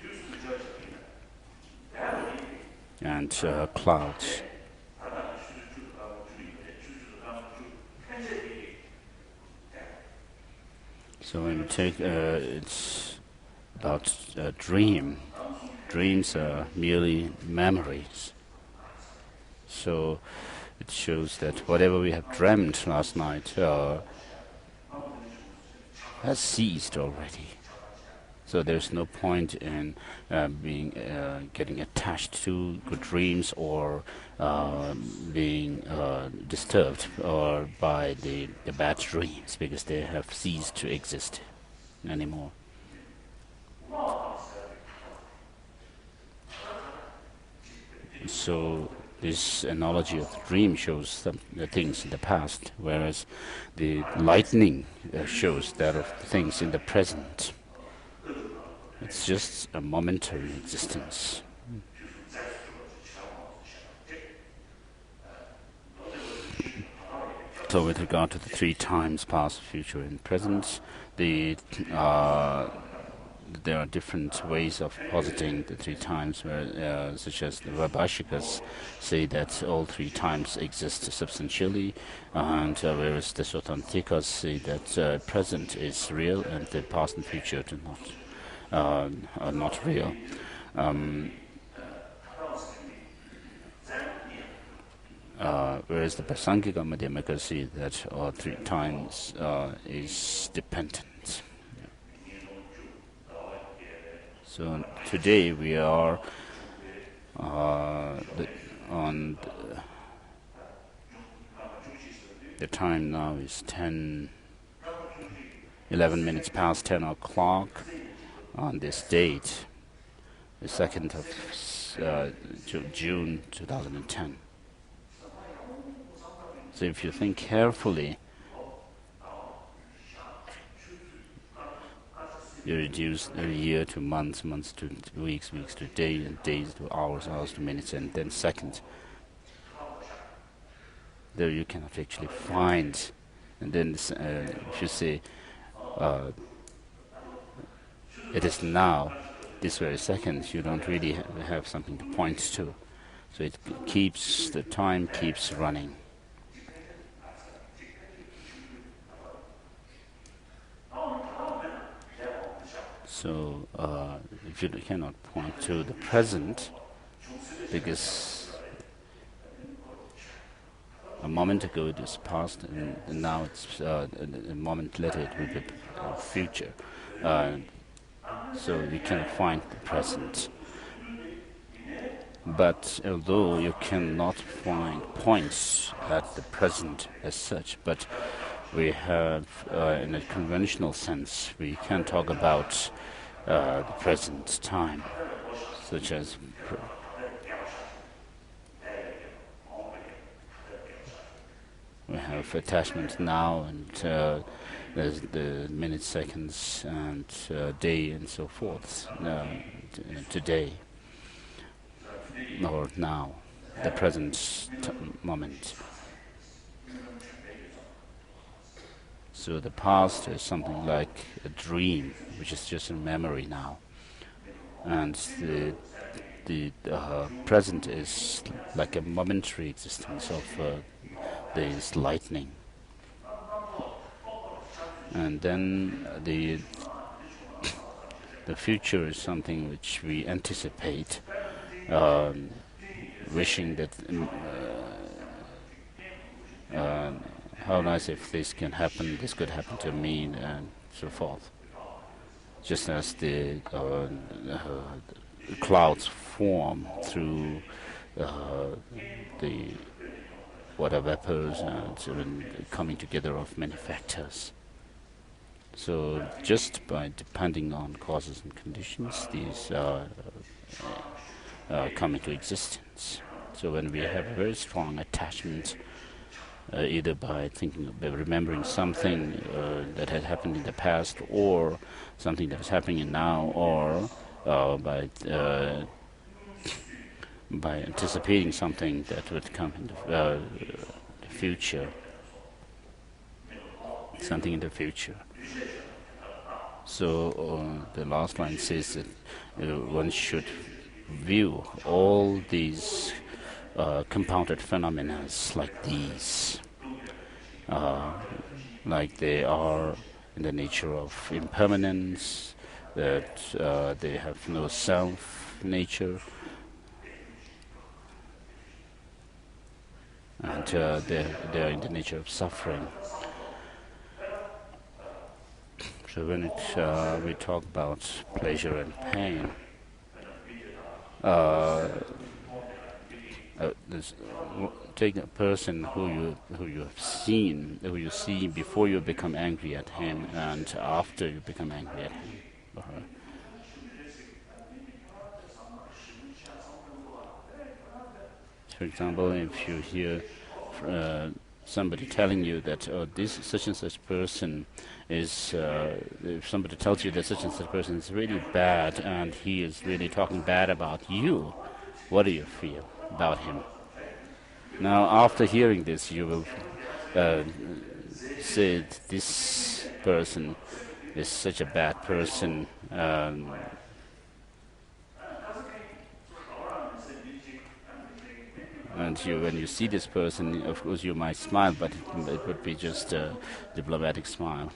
and clouds. So when we take, it's about a dream. Dreams are merely memories. So it shows that whatever we have dreamt last night has ceased already. So there's no point in getting attached to good dreams or being disturbed or by the bad dreams, because they have ceased to exist anymore. So this analogy of the dream shows the things in the past, whereas the lightning shows that of the things in the present. It's just a momentary existence. So with regard to the three times, past, future, and present, there are different ways of positing the three times, such as the Vaibhashikas say that all three times exist substantially, and whereas the Sotantikas say that present is real and the past and future are not real. Whereas the Prasangika Madhyamaka see that all three times is dependent. So today we are on the time now is 11 minutes past 10 o'clock on this date, the 2nd of June 2010. So if you think carefully, you reduce a year to months, months to weeks, weeks to days, and days to hours, hours to minutes, and then seconds. There you cannot actually find. And then if you say it is now, this very second, you don't really have something to point to. So it keeps, the time keeps running. So if you cannot point to the present, because a moment ago it is past, and now it's a moment later it will be future. So you cannot find the present. But although you cannot find points at the present as such, but we have, in a conventional sense, we can talk about the present time, such as we have attachment now, and there's the minutes, seconds, and day, and so forth. Today, or now, the present moment. So the past is something like a dream, which is just a memory now, and the present is like a momentary existence of this lightning, and then the future is something which we anticipate, wishing that. How nice if this can happen, this could happen to me, and so forth. Just as the clouds form through the water vapors and coming together of many factors. So just by depending on causes and conditions, these come into existence. So when we have a very strong attachment, either by remembering something that had happened in the past, or something that is happening now, or by anticipating something that would come in the future, something in the future. So the last line says that one should view all these compounded phenomena like these, like they are in the nature of impermanence, that they have no self-nature, and they are in the nature of suffering. So when we talk about pleasure and pain, take a person who you have seen, who you see before you become angry at him, and after you become angry at him or her. For example, if you hear somebody telling you that this such and such person is, if somebody tells you that such and such person is really bad and he is really talking bad about you, what do you feel about him? Now, after hearing this, you will say this person is such a bad person. And when you see this person, of course you might smile, but it would be just a diplomatic smile.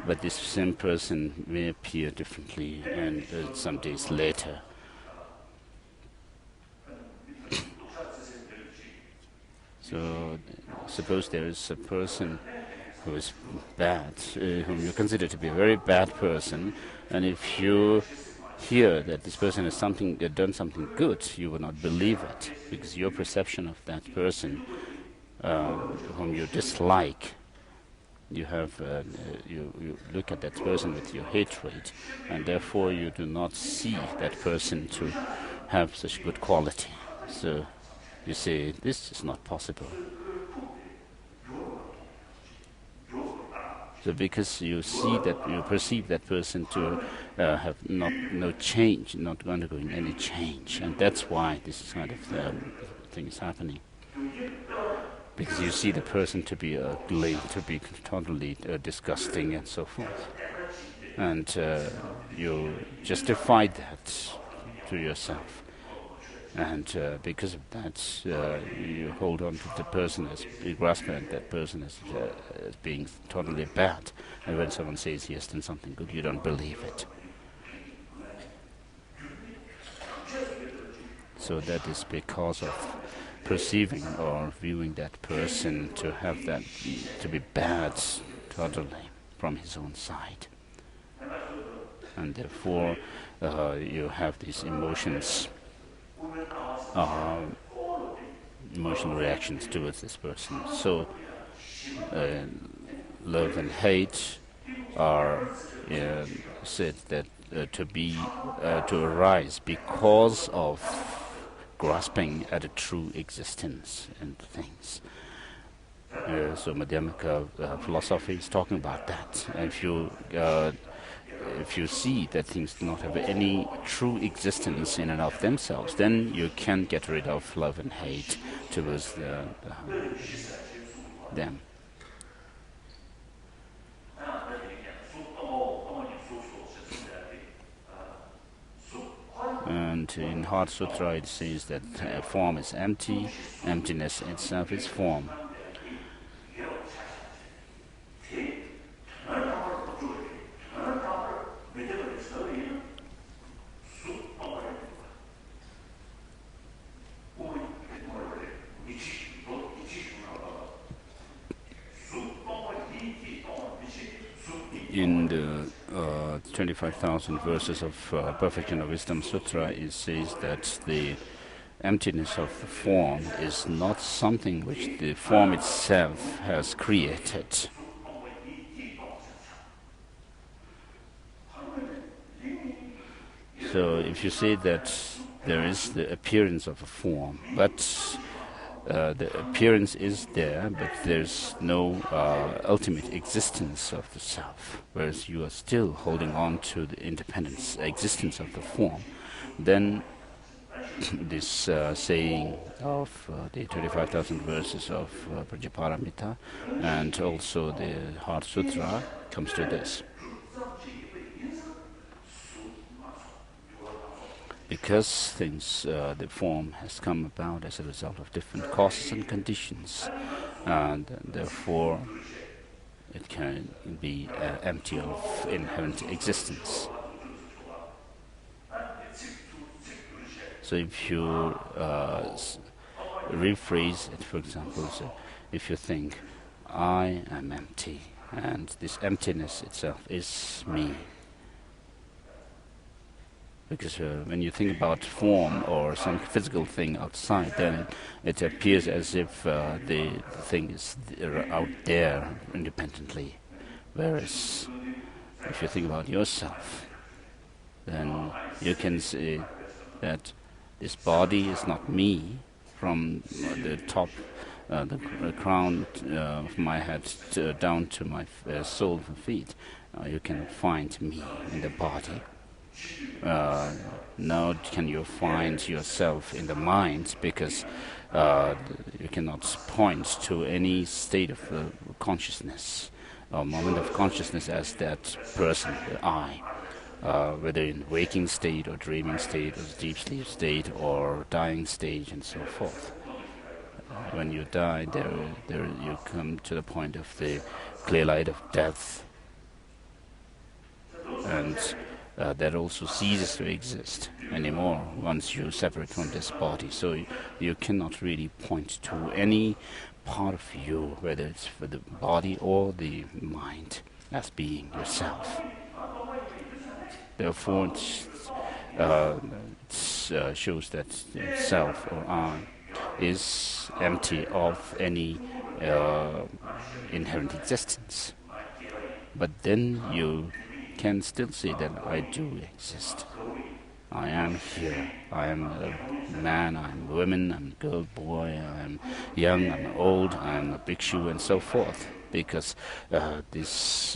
But this same person may appear differently, and some days later. So, suppose there is a person who is bad, whom you consider to be a very bad person, and if you hear that this person has done something good, you will not believe it, because your perception of that person, whom you dislike, you look at that person with your hatred, and therefore you do not see that person to have such good quality. So you say, this is not possible. So because you perceive that person to have no change, not undergoing any change, and that's why this kind of thing is happening. Because you see the person to be ugly, to be totally disgusting, and so forth, and you justify that to yourself. And because of that, you hold on to the person you grasp at that person as being totally bad. And when someone says he has done something good, you don't believe it. So that is because of perceiving or viewing that person to have that to be bad totally from his own side. And therefore you have these emotions. Emotional reactions towards this person. So love and hate are said that to arise because of grasping at a true existence in things. So Madhyamaka philosophy is talking about that. If you see that things do not have any true existence in and of themselves, then you can get rid of love and hate towards them. And in Heart Sutra it says that form is empty, emptiness itself is form. In the 25,000 verses of Perfection of Wisdom Sutra, it says that the emptiness of the form is not something which the form itself has created. So if you say that there is the appearance of a form, but the appearance is there, but there's no ultimate existence of the self, whereas you are still holding on to the independent existence of the form, then this saying of the 25,000 verses of Prajaparamita and also the Heart Sutra comes to this. Because things, the form has come about as a result of different causes and conditions, and therefore it can be empty of inherent existence. So if you rephrase it, for example, so if you think, I am empty, and this emptiness itself is me. Because when you think about form or some physical thing outside, then it appears as if the thing is out there independently. Whereas if you think about yourself, then you can say that This body is not me. From the top, the crown of my head down to my sole of feet, you can find me in the body. Now can you find yourself in the mind, because you cannot point to any state of consciousness or moment of consciousness as that person, the I, whether in waking state or dreaming state or deep sleep state or dying stage and so forth. When you die, there you come to the point of the clear light of death, and that also ceases to exist anymore once you separate from this body. So you cannot really point to any part of you, whether it's for the body or the mind, as being yourself. Therefore, it shows that self or I is empty of any inherent existence. But then you can still say that I do exist. I am here. I am a man, I am a woman, I am a girl, boy, I am young, I am old, I am a bhikshu, and so forth. Because this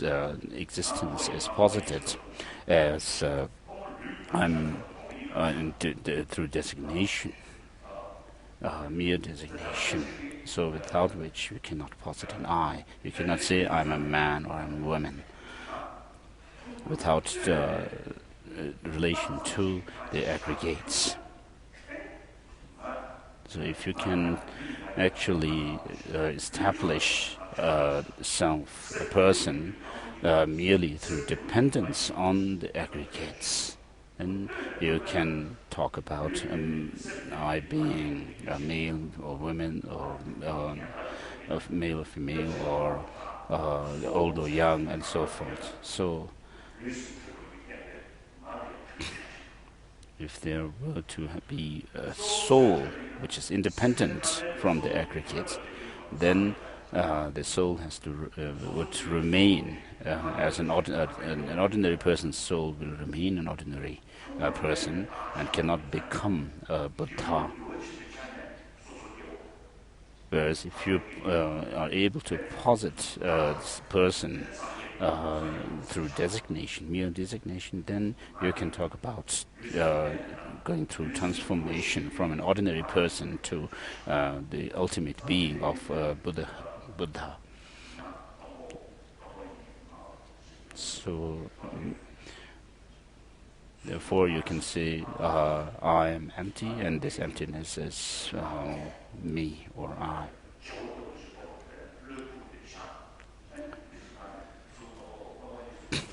existence is posited as I'm through designation, mere designation. So without which you cannot posit an I. You cannot say I'm a man or I'm a woman without relation to the aggregates. So if you can actually establish self, a person, merely through dependence on the aggregates, then you can talk about I being a male or woman, or a male or female, or old or young, and so forth. So if there were to be a soul which is independent from the aggregates, then the soul has to would remain as an ordinary person's soul will remain an ordinary person and cannot become a Buddha. Whereas if you are able to posit this person through designation, mere designation, then you can talk about going through transformation from an ordinary person to the ultimate being of Buddha. So therefore you can say I am empty, and this emptiness is me or I.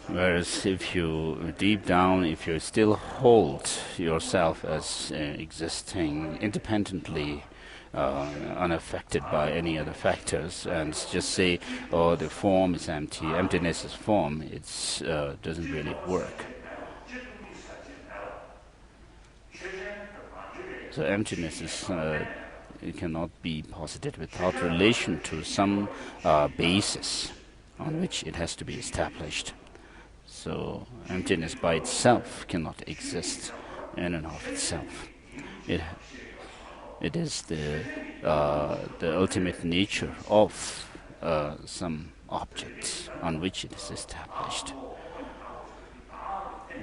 Whereas if you deep down, if you still hold yourself as existing independently, unaffected by any other factors, and just say, oh, the form is empty, emptiness is form, it doesn't really work. So emptiness is it cannot be posited without relation to some basis on which it has to be established. So emptiness by itself cannot exist in and of itself. It is the ultimate nature of some object on which it is established.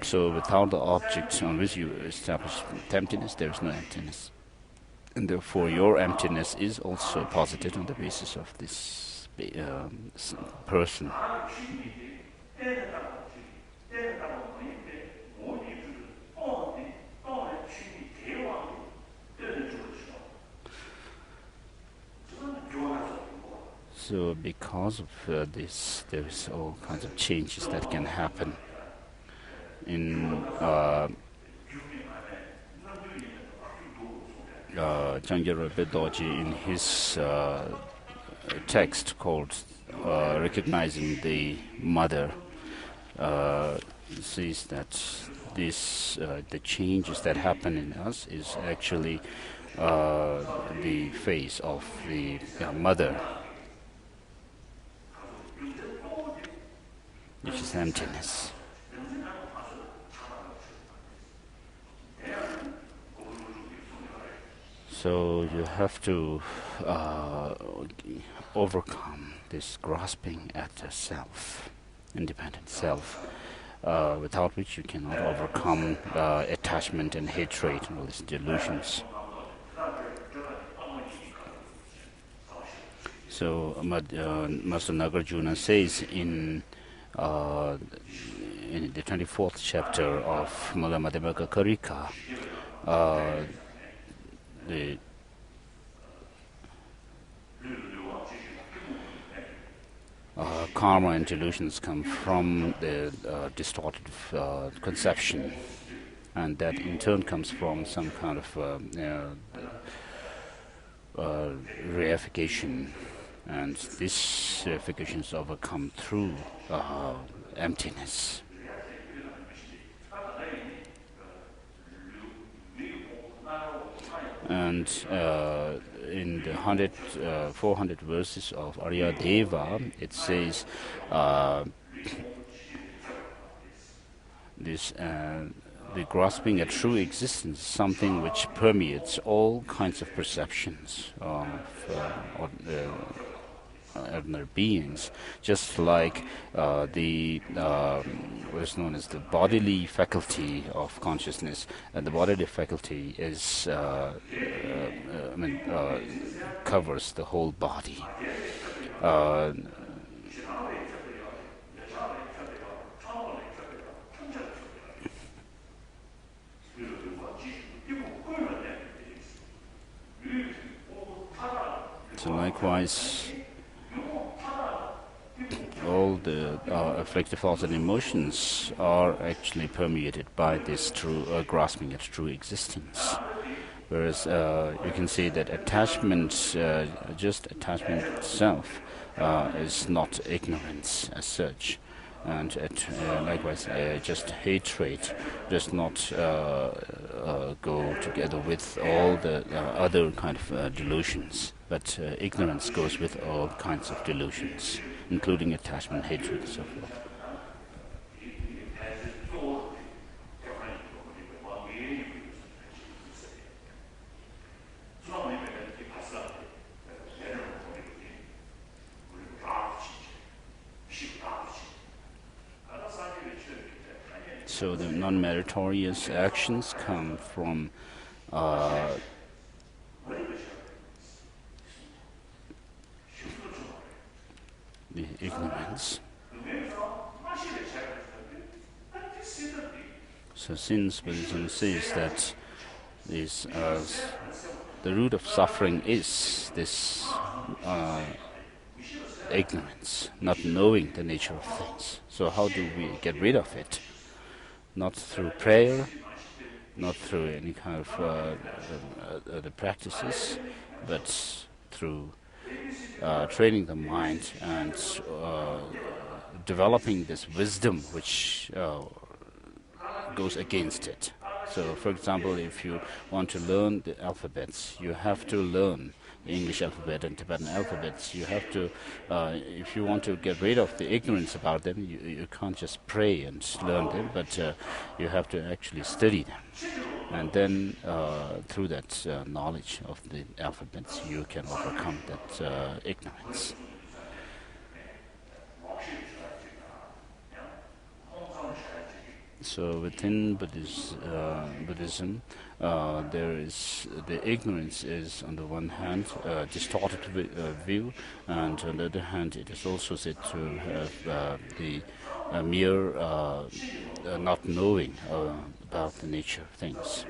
So without the object on which you establish emptiness, there is no emptiness. And therefore your emptiness is also posited on the basis of this person. So because of this, there is all kinds of changes that can happen. In Changyaro Bedoji, in his text called Recognizing the Mother, says that this the changes that happen in us is actually the face of the mother, which is emptiness. So you have to overcome this grasping at the self, independent self, without which you cannot overcome attachment and hatred and all these delusions. So Master Nagarjuna says in the 24th chapter of Mula Madhyamaka Karika, the karma and delusions come from the distorted conception, and that in turn comes from some kind of reification, and this reification is overcome through emptiness. And in the 400 verses of Arya Deva, it says the grasping at true existence is something which permeates all kinds of perceptions of ordinary beings, just like what is known as the bodily faculty of consciousness, and the bodily faculty is covers the whole body. So likewise, all the afflictive thoughts and emotions are actually permeated by this true grasping at true existence. Whereas you can see that attachment, just attachment itself, is not ignorance as such, and likewise, just hatred does not go together with all the other kind of delusions. But ignorance goes with all kinds of delusions, including attachment, hatred, and so forth. So the non-meritorious actions come from the ignorance. So since Buddhism says that this, the root of suffering is this ignorance, not knowing the nature of things. So how do we get rid of it? Not through prayer, not through any kind of other practices, but through training the mind and developing this wisdom which goes against it. So, for example, if you want to learn the alphabets, you have to learn the English alphabet and Tibetan alphabets. You have to, if you want to get rid of the ignorance about them, you can't just pray and learn them, but you have to actually study them. And then through that knowledge of the alphabets, you can overcome that ignorance. So within Buddhism, there is the ignorance is on the one hand distorted view, and on the other hand, it is also said to have the mere not knowing about the nature of things.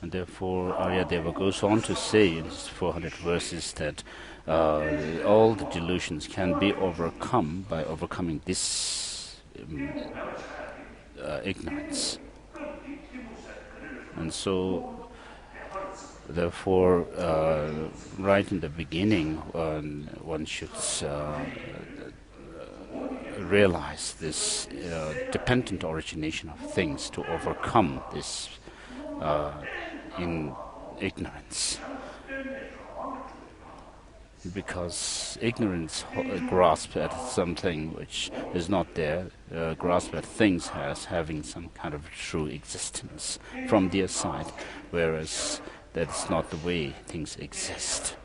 And therefore, Aryadeva goes on to say in his 400 verses that all the delusions can be overcome by overcoming this ignorance. And so, therefore, right in the beginning, one should realize this dependent origination of things to overcome this in ignorance. because ignorance grasps at something which is not there, grasp at things as having some kind of true existence from their side, whereas that's not the way things exist.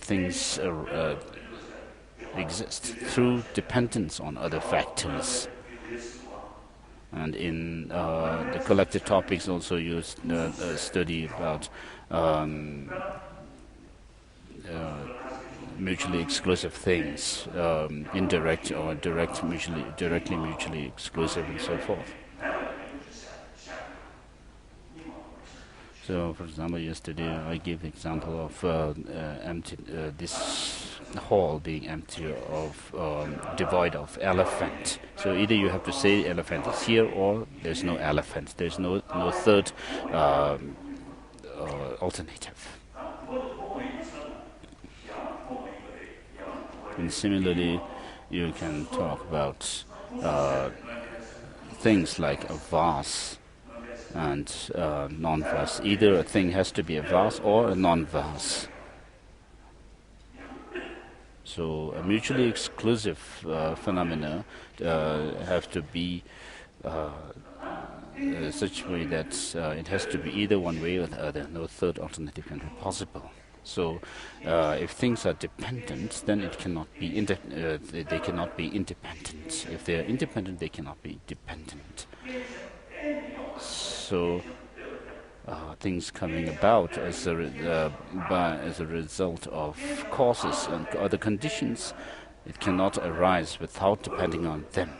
Things exist through dependence on other factors. And in the collective topics also you study about mutually exclusive things, indirect or directly mutually exclusive, and so forth. So, for example, yesterday I gave the example of this hall being empty of devoid of elephant. So either you have to say elephant is here, or there's no elephant. There's no third alternative. And similarly, you can talk about things like a vase and non-vase. Either a thing has to be a vase or a non-vase. So a mutually exclusive phenomena have to be such a way that it has to be either one way or the other. No third alternative can be possible. So, if things are dependent, then it cannot be they cannot be independent. If they are independent, they cannot be dependent. So, things coming about as a result of causes and other conditions, it cannot arise without depending on them.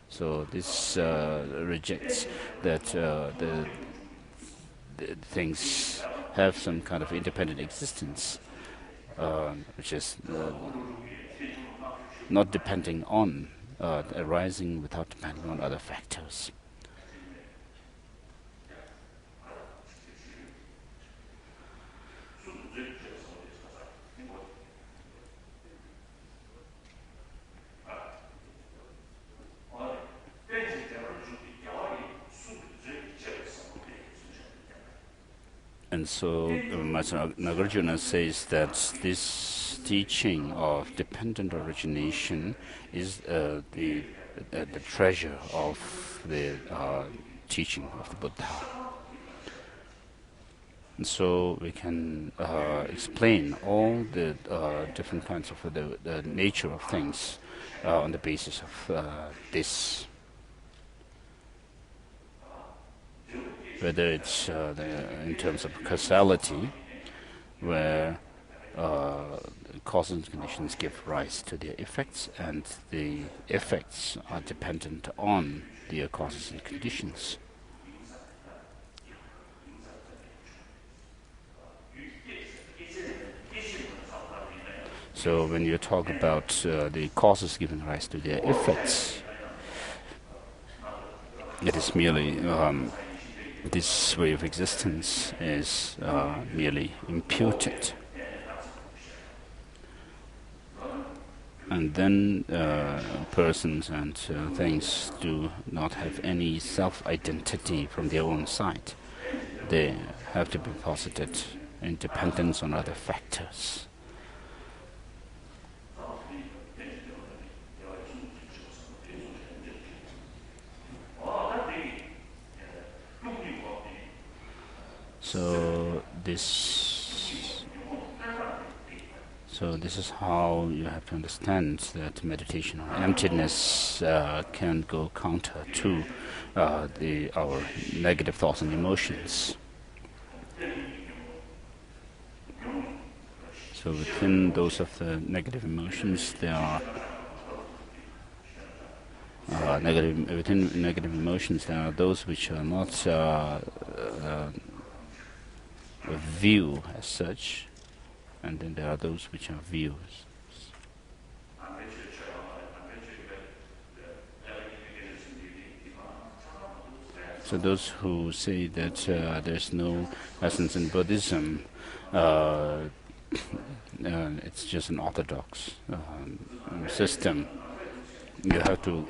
So this rejects that the things have some kind of independent existence, which is not depending on, arising without depending on other factors. And so Master Nagarjuna says that this teaching of dependent origination is the treasure of the teaching of the Buddha. And so we can explain all the different kinds of the nature of things on the basis of this. Whether it's in terms of causality, where causes and conditions give rise to their effects, and the effects are dependent on their causes and conditions. So when you talk about the causes giving rise to their effects, it is merely this way of existence is merely imputed. And then persons and things do not have any self-identity from their own side. They have to be posited in dependence on other factors. So this is how you have to understand that meditation on emptiness can go counter to our negative thoughts and emotions. So within those of the negative emotions, there are within negative emotions there are those which are not a view as such, and then there are those which are views. So those who say that there's no essence in Buddhism, it's just an orthodox system. You have to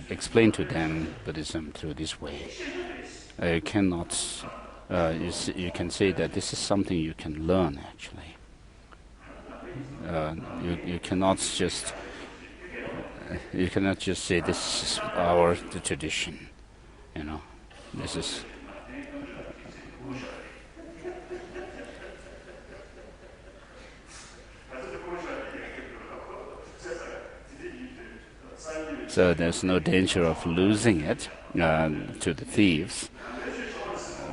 explain to them Buddhism through this way. You cannot. You can say that this is something you can learn, actually. You cannot just say this is the tradition. This is. So there's no danger of losing it to the thieves.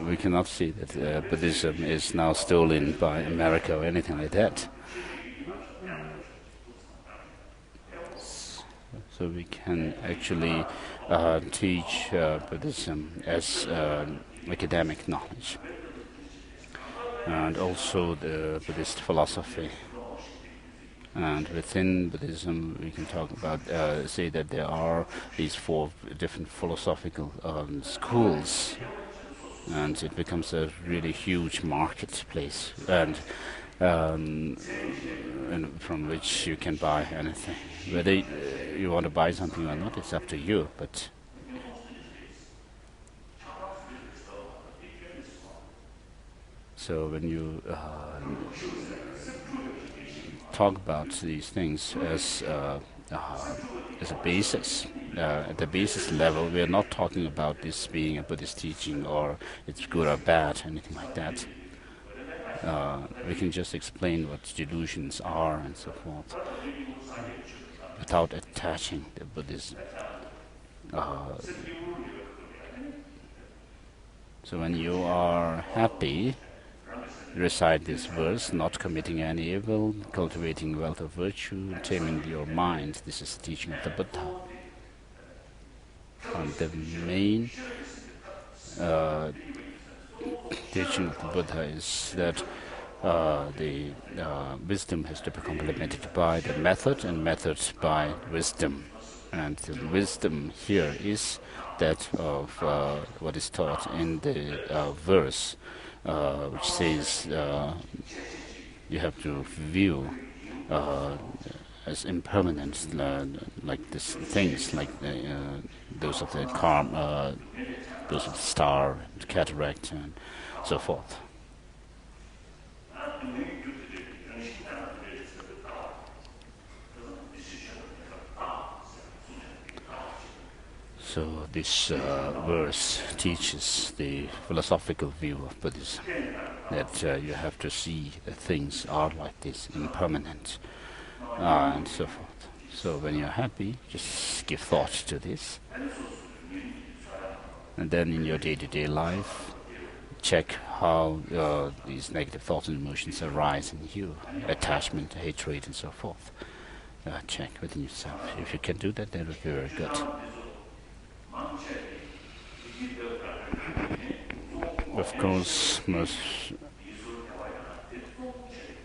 We cannot see that Buddhism is now stolen by America or anything like that. So we can actually teach Buddhism as academic knowledge, and also the Buddhist philosophy. And within Buddhism, we can talk about, say that there are these 4 different philosophical schools, and it becomes a really huge marketplace, and from which you can buy anything. Whether you want to buy something or not, it's up to you. But so when you talk about these things as a basis, at the basis level, we are not talking about this being a Buddhist teaching or it's good or bad, anything like that. We can just explain what delusions are and so forth, without attaching the Buddhism. So when you are happy, recite this verse: not committing any evil, cultivating wealth of virtue, taming your mind. This is the teaching of the Buddha. And the main teaching of the Buddha is that the wisdom has to be complemented by the method, and method by wisdom. And the wisdom here is that of what is taught in the verse, which says you have to view as impermanent, like these things, like those of the those of the star, and cataract, and so forth. So this verse teaches the philosophical view of Buddhism, that you have to see that things are like this, impermanent, and so forth. So when you're happy, just give thought to this. And then in your day-to-day life, check how these negative thoughts and emotions arise in you, attachment, hatred, and so forth. Check within yourself. If you can do that, that would be very good. Of course,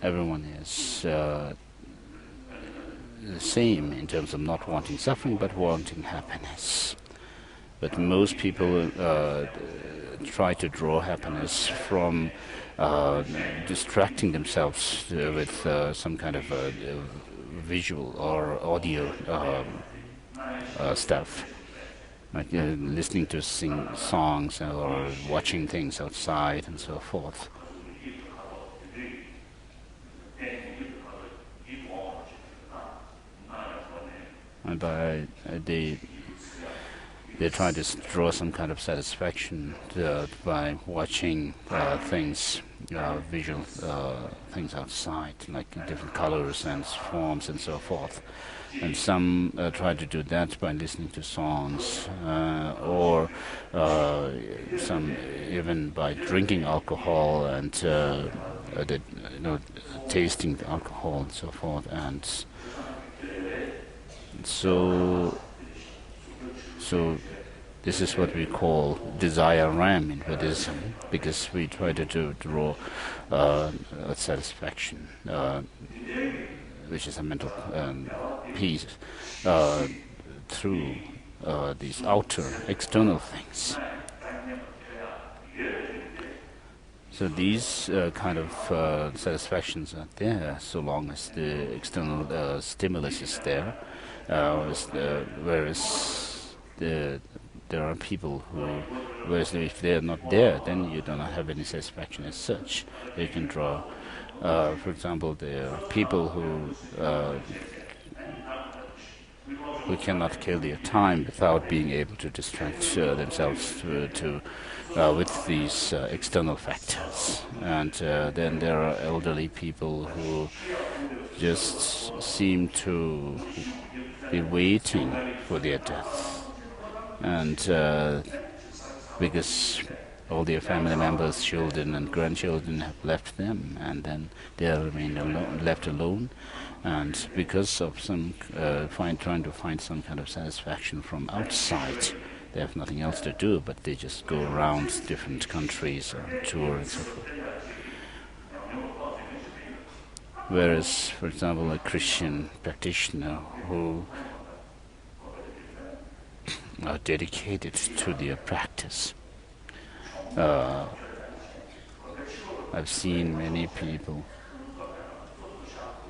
everyone is the same in terms of not wanting suffering but wanting happiness. But most people try to draw happiness from distracting themselves with some kind of visual or audio stuff. Like listening to sing songs or watching things outside and so forth. And they try to draw some kind of satisfaction by watching things, visual things outside, like different colors and forms and so forth. And some try to do that by listening to songs, or some even by drinking alcohol and tasting the alcohol and so forth. And so this is what we call desire ram in Buddhism, because we try to draw satisfaction, which is a mental peace, through these outer, external things. So these kind of satisfactions are there so long as the external stimulus is there, whereas there are people who, whereas if they're not there, then you do not have any satisfaction as such. You can draw For example, there are people who cannot kill their time without being able to distract themselves with these external factors. And then there are elderly people who just seem to be waiting for their death. And because all their family members, children and grandchildren have left them, and then they remain left alone. And because of some trying to find some kind of satisfaction from outside, they have nothing else to do, but they just go around different countries on tour and so forth. Whereas, for example, a Christian practitioner who are dedicated to their practice. I've seen many people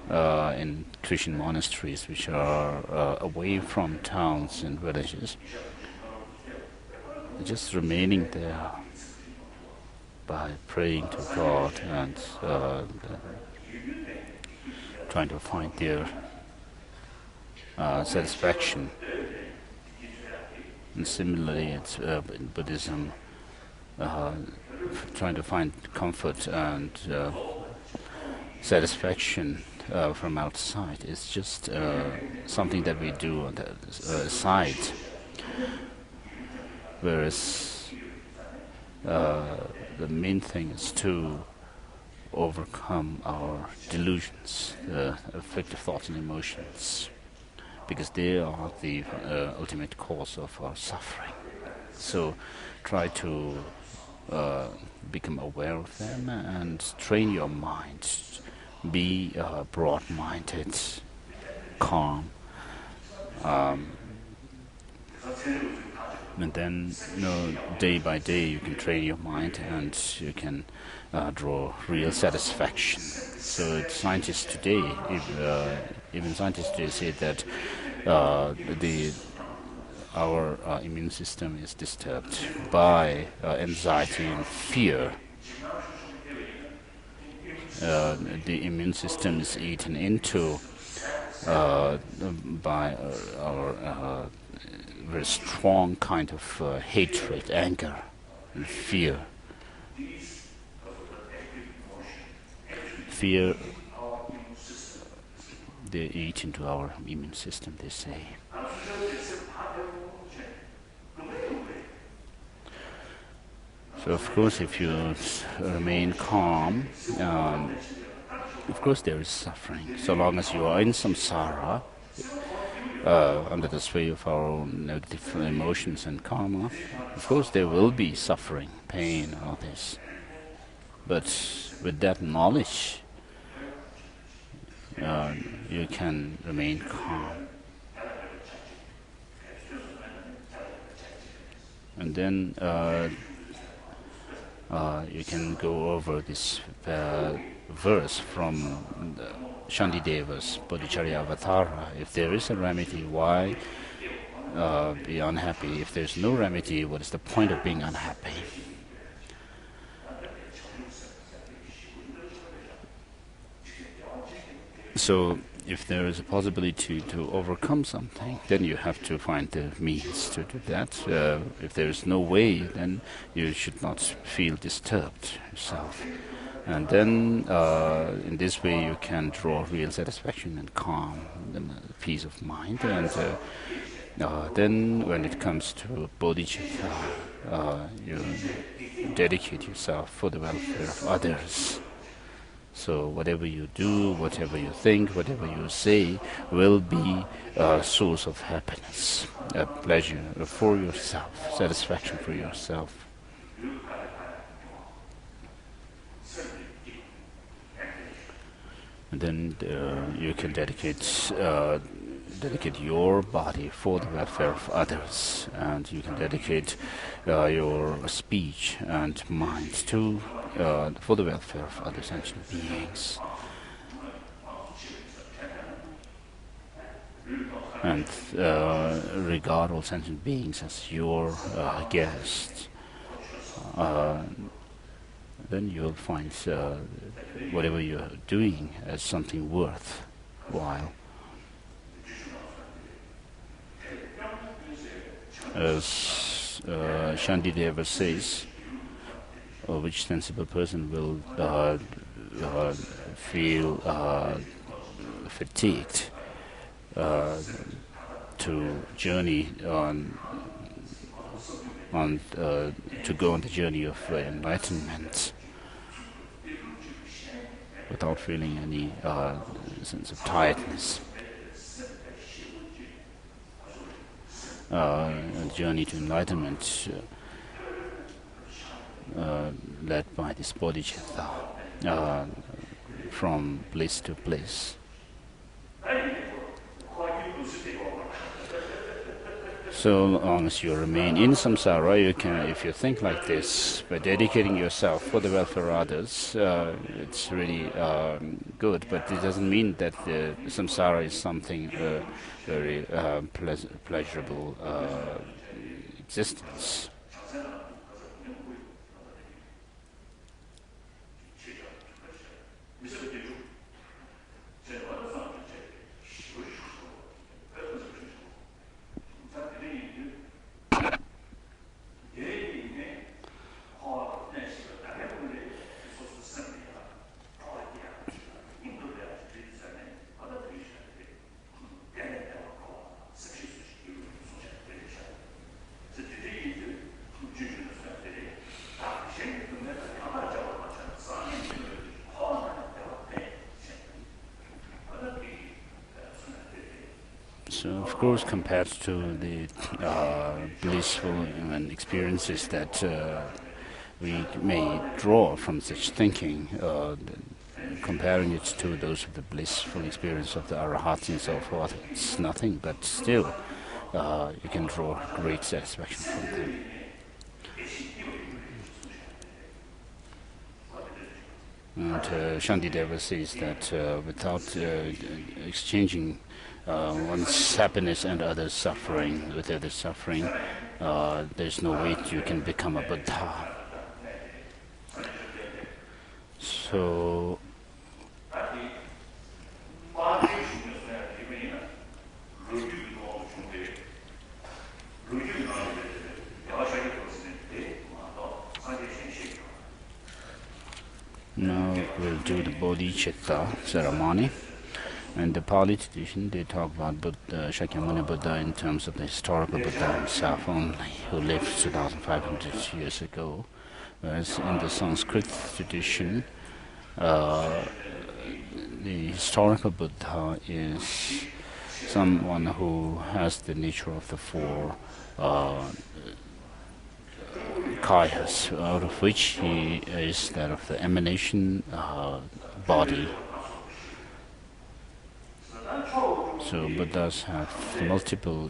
in Christian monasteries which are away from towns and villages, just remaining there by praying to God and trying to find their satisfaction. And similarly, it's in Buddhism, trying to find comfort and satisfaction from outside. It's just something that we do on the side. Whereas the main thing is to overcome our delusions, afflictive thoughts and emotions, because they are the ultimate cause of our suffering. So try to become aware of them and train your mind. Be broad-minded, calm, and then day by day you can train your mind and you can draw real satisfaction. So scientists today, even scientists today say that our immune system is disturbed by anxiety and fear. The immune system is eaten into by our very strong kind of hatred, anger, and fear. Fear, they eat into our immune system, they say. So of course, if you remain calm, of course there is suffering. So long as you are in samsara, under the sway of our own negative emotions and karma, of course there will be suffering, pain, all this. But with that knowledge, you can remain calm. And then you can go over this verse from Shantideva's Bodhicharya Avatara. If there is a remedy, why be unhappy? If there's no remedy, what is the point of being unhappy? So if there is a possibility to overcome something, then you have to find the means to do that. If there is no way, then you should not feel disturbed yourself. And then in this way you can draw real satisfaction and calm and peace of mind. And then when it comes to bodhicitta, you dedicate yourself for the welfare of others. So whatever you do, whatever you think, whatever you say will be a source of happiness, a pleasure for yourself, satisfaction for yourself. And then you can dedicate your body for the welfare of others, and you can dedicate your speech and mind to for the welfare of other sentient beings. And regard all sentient beings as your guests. then you'll find whatever you're doing as something worthwhile. As Shantideva says, which sensible person will feel fatigued to journey to go on the journey of enlightenment without feeling any sense of tiredness. A journey to enlightenment led by this bodhicitta from place to place. So long as you remain in samsara, you can, if you think like this, by dedicating yourself for the welfare of others, it's really good. But it doesn't mean that the samsara is something very pleasurable existence. So, of course, compared to the blissful experiences that we may draw from such thinking, comparing it to those of the blissful experience of the arahats and so forth, it's nothing, but still you can draw great satisfaction from them. And Shantideva says that without exchanging one's happiness and others' suffering, with others' suffering, there's no way you can become a Buddha. So, now we'll do the bodhicitta ceremony. In the Pali tradition, they talk about Shakyamuni Buddha in terms of the historical Buddha himself only, who lived 2,500 years ago. Whereas in the Sanskrit tradition, the historical Buddha is someone who has the nature of the four kayas, out of which he is that of the emanation body. So Buddhas have multiple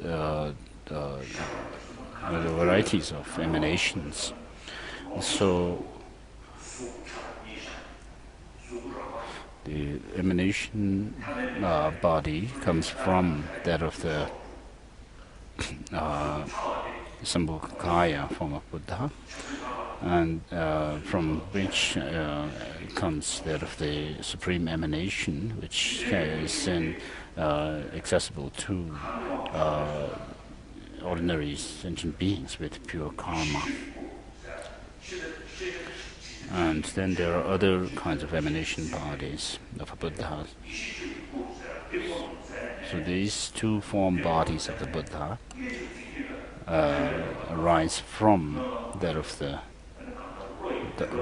varieties of emanations. So the emanation body comes from that of the Sambhogakaya form of Buddha, and from which comes that of the supreme emanation, which is then accessible to ordinary sentient beings with pure karma. And then there are other kinds of emanation bodies of a Buddha. So these two form bodies of the Buddha arise from that of the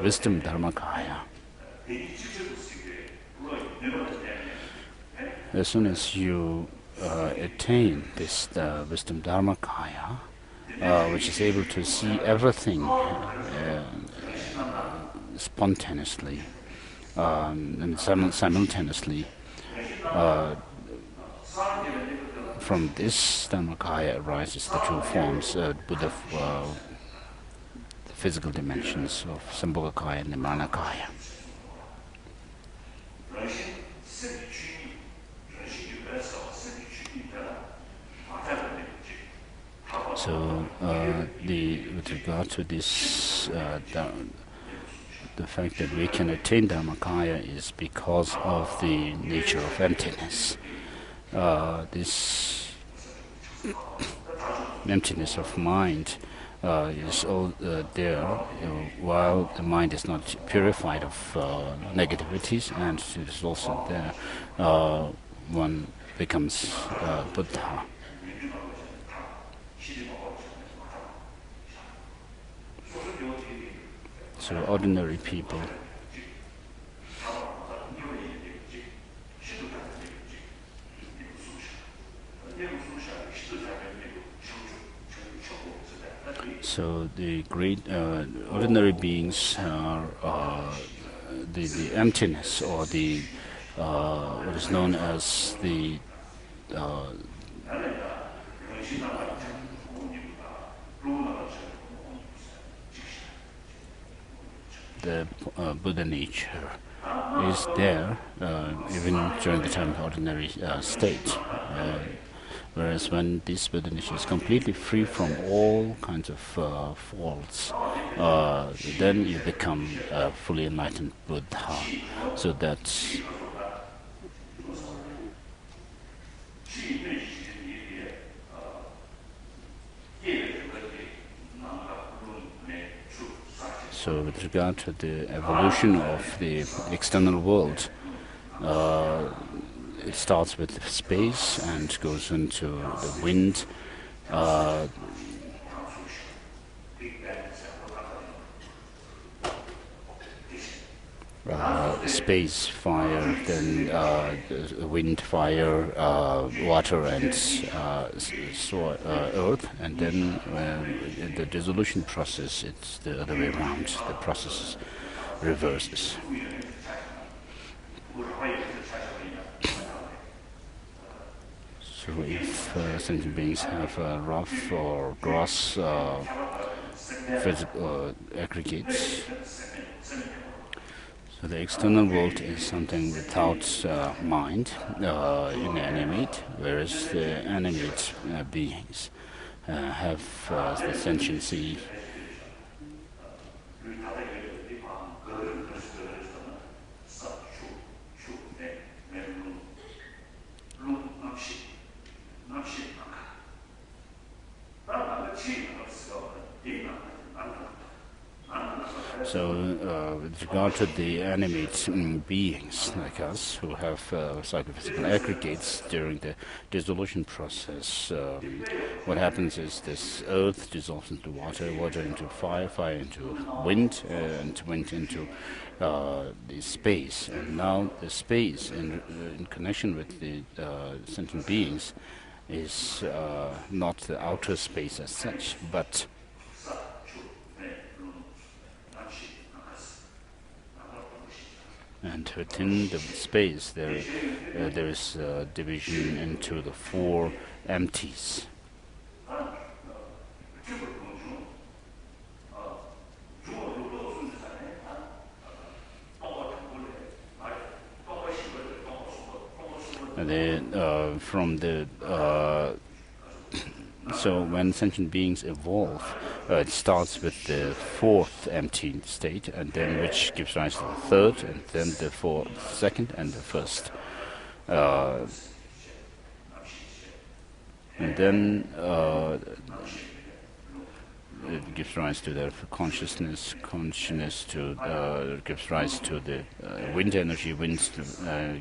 wisdom Dharmakaya. As soon as you attain this wisdom Dharmakaya, which is able to see everything spontaneously and simultaneously, from this Dharmakaya arises the two forms, Buddha, the physical dimensions of Sambhogakaya and Nirmanakaya. So, with regard to this the fact that we can attain Dharmakaya is because of the nature of emptiness. This emptiness of mind is all there, while the mind is not purified of negativities, and it is also there. One becomes Buddha. So ordinary people so the great ordinary beings are the emptiness, or the what is known as the Buddha nature is there even during the time of ordinary state. Whereas when this Buddha nature is completely free from all kinds of faults, then you become a fully enlightened Buddha. So that's so with regard to the evolution of the external world, it starts with space and goes into the wind, space, fire, then wind, fire, water, and earth, and then in the dissolution process, it's the other way around. The process reverses. So if sentient beings have rough or gross physical aggregates, so the external world is something without mind, inanimate, whereas the animate beings have the sentiency. So, with regard to the animate beings like us who have psychophysical aggregates during the dissolution process, what happens is this earth dissolves into water, water into fire, fire into wind, and wind into the space. And now the space, in connection with the sentient beings, is not the outer space as such, but and within the space there is division into the four empties. So when sentient beings evolve, it starts with the fourth empty state, and then which gives rise to the third, and then the second, and the first. And then it gives rise to the consciousness to gives rise to the wind energy, winds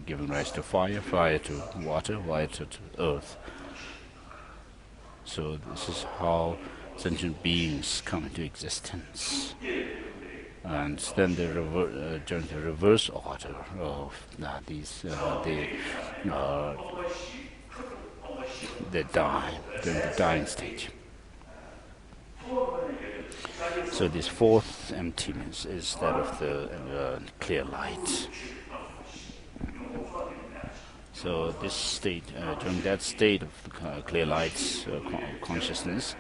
giving rise to fire, fire to water, water to earth. So this is how sentient beings come into existence. And then during the reverse order of they die during the dying stage. So this fourth emptiness is that of the clear light. So this state, during that state of clear light consciousness,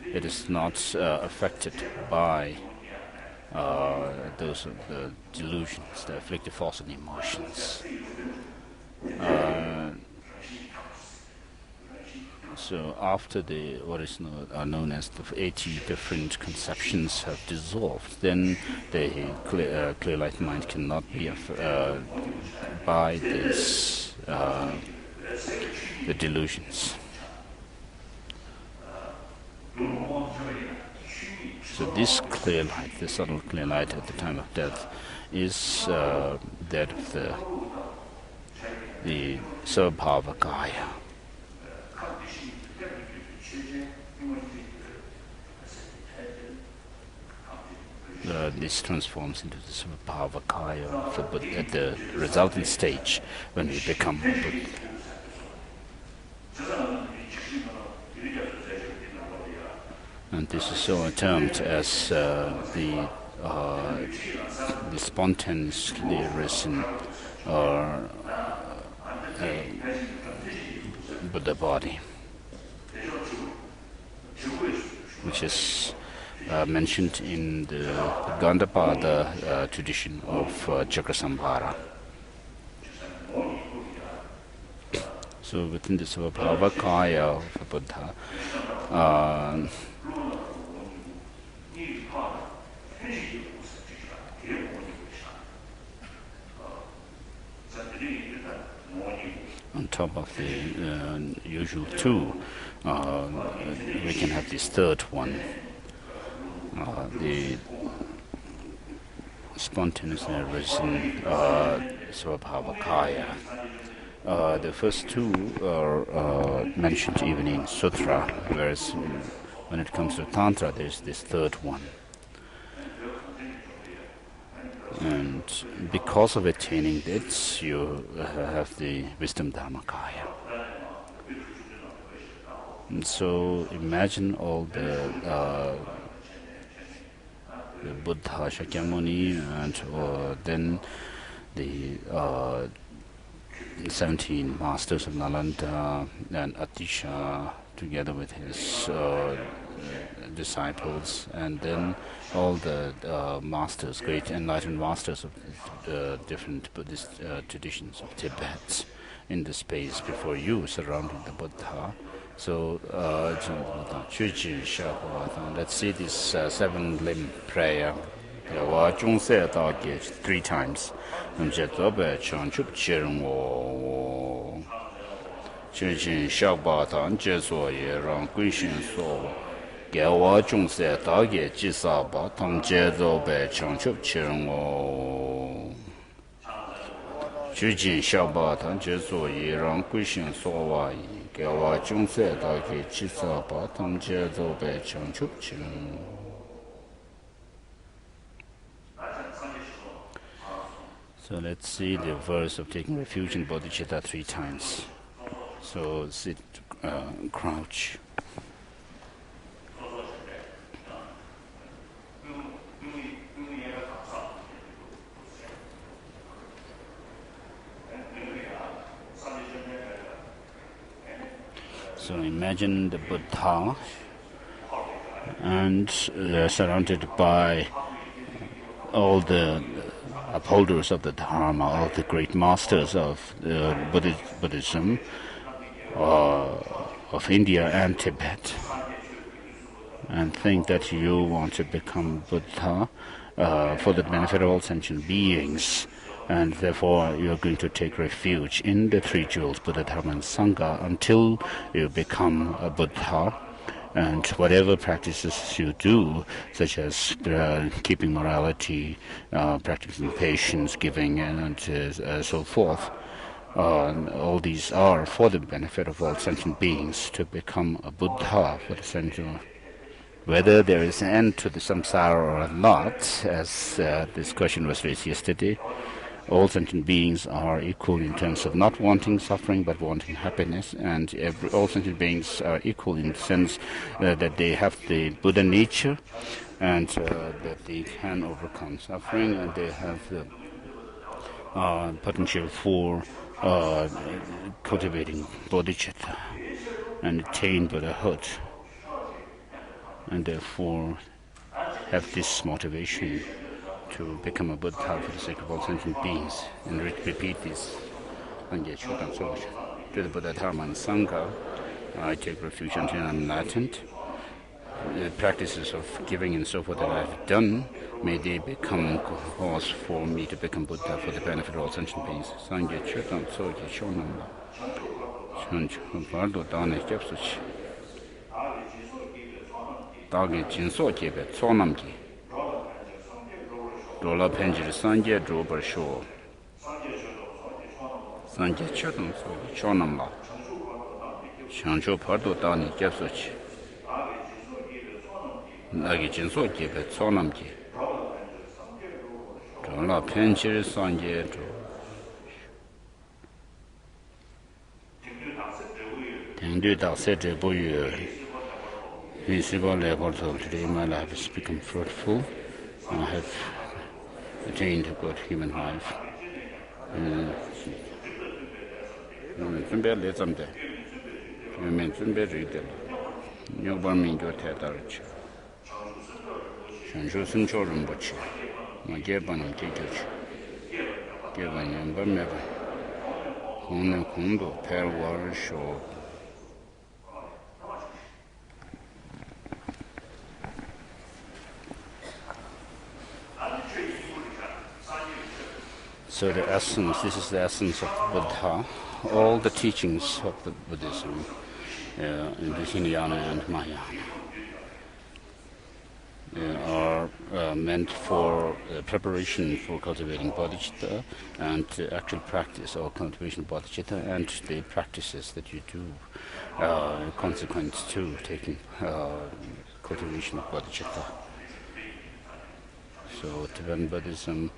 it is not affected by those delusions, the afflictive thoughts and emotions. So after what is known as the 80 different conceptions have dissolved, then the clear light mind cannot be by this the delusions. So this clear light, the subtle clear light at the time of death, is that of the Svabhavakaya. This transforms into the Svabhavakaya of the Buddha at the resultant stage when we become Buddha. And this is so termed as the spontaneously risen Buddha body, which is mentioned in the Gandhapada tradition of Chakrasambhara. So within the Svabhavakaya of a Buddha, on top of the usual two, we can have this third one, the spontaneously risen Svabhavakaya. The first two are mentioned even in Sutra, whereas when it comes to Tantra, there's this third one. And because of attaining it, you have the wisdom Dharmakaya. And so imagine all the Buddha, Shakyamuni, and then the 17 masters of Nalanda and Atisha, together with his disciples, and then all the masters, great enlightened masters of different Buddhist traditions of Tibet, in the space before you, surrounding the Buddha. So let's see this 7-limb prayer. 3 times. So let's see the verse of taking refuge in bodhicitta 3 times. So sit, crouch. So imagine the Buddha and surrounded by all the upholders of the Dharma, all the great masters of Buddhism, of India and Tibet, and think that you want to become Buddha for the benefit of all sentient beings, and therefore you are going to take refuge in the 3 jewels, Buddha, Dharma, and Sangha, until you become a Buddha. And whatever practices you do, such as keeping morality, practicing patience, giving, and so forth, all these are for the benefit of all sentient beings, to become a Buddha for the sentient. Whether there is an end to the samsara or not, as this question was raised yesterday, all sentient beings are equal in terms of not wanting suffering but wanting happiness, and all sentient beings are equal in the sense that they have the Buddha nature, and that they can overcome suffering, and they have the potential for cultivating bodhicitta and attain Buddhahood, and therefore have this motivation to become a Buddha for the sake of all sentient beings, and repeat this to the Buddha, Dharma, and Sangha, I take refuge until I'm enlightened. The practices of giving and so forth that I've done, may they become cause for me to become Buddha for the benefit of all sentient beings. Sangye Chötam Tsoge Shonam Chanchu Bardo Dane Jepsuchi Dage Jinso Jebe Tsonamgi Dola Penjiri Sangye Drobar Sho Sangye Chötam Tsoge Shonam La Chanchu Bardo Dane Jepsuchi Dage Jinso Jebe Tsonamgi Dola Penjiri Sangye Drobar Today my life has become fruitful. I have attained a good human life. So the essence, this is the essence of the Buddha. All the teachings of the Buddhism, in the Hinayana and Mahayana, are meant for preparation for cultivating bodhicitta and actual practice or cultivation of bodhicitta, and the practices that you do consequent to taking cultivation of bodhicitta. So Tibetan Buddhism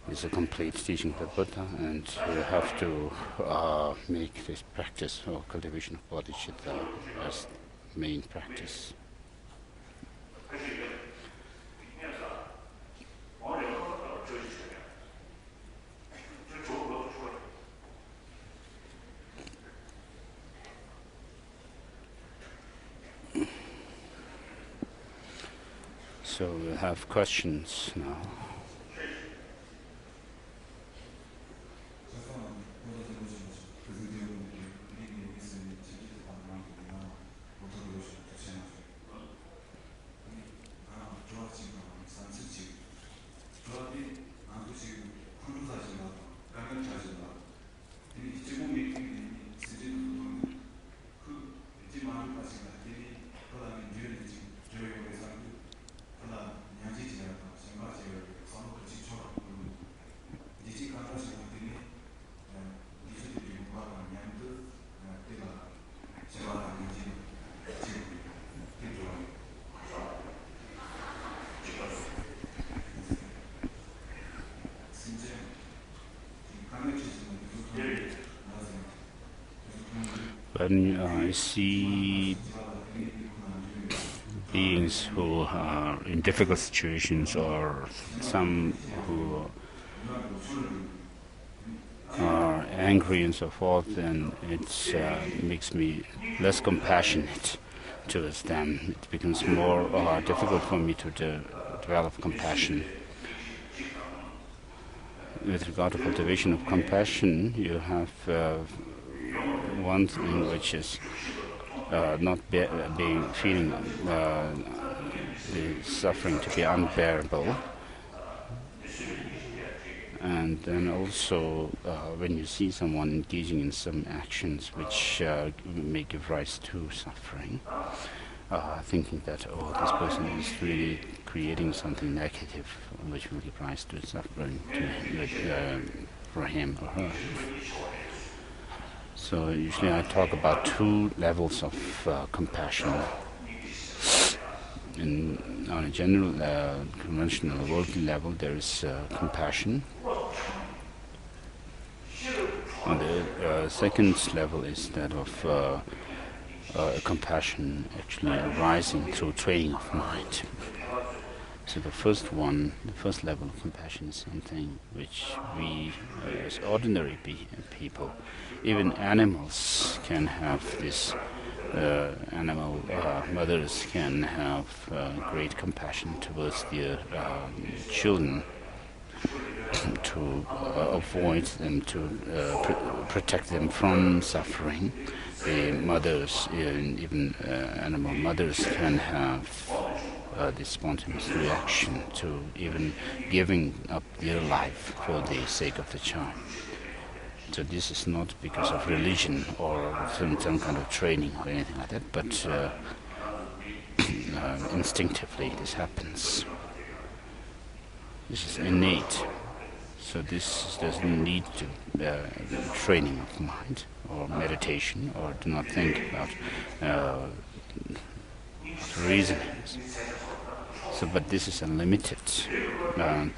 is a complete teaching of the Buddha, and you have to make this practice or cultivation of bodhicitta as main practice. So we'll have questions now. When I see beings who are in difficult situations, or some who are angry and so forth, then it makes me less compassionate towards them. It becomes more difficult for me to develop compassion. With regard to cultivation of compassion, you have one thing which is not feeling the suffering to be unbearable, and then also when you see someone engaging in some actions which may give rise to suffering, thinking that this person is really creating something negative which will give rise to suffering for him or her. So usually I talk about two levels of compassion. On a general, conventional, worldly level, there is compassion. On the second level is that of compassion actually arising through training of mind. So the first level of compassion is something which we, as ordinary people, even animals can have this. Animal mothers can have great compassion towards their children. to avoid them, to protect them from suffering. The mothers, even animal mothers, can have this spontaneous reaction to even giving up their life for the sake of the child. So this is not because of religion or some kind of training or anything like that, but instinctively this happens. This is innate. So this doesn't need to training of mind or meditation, or do not think about reasonings. So, but this is a limited,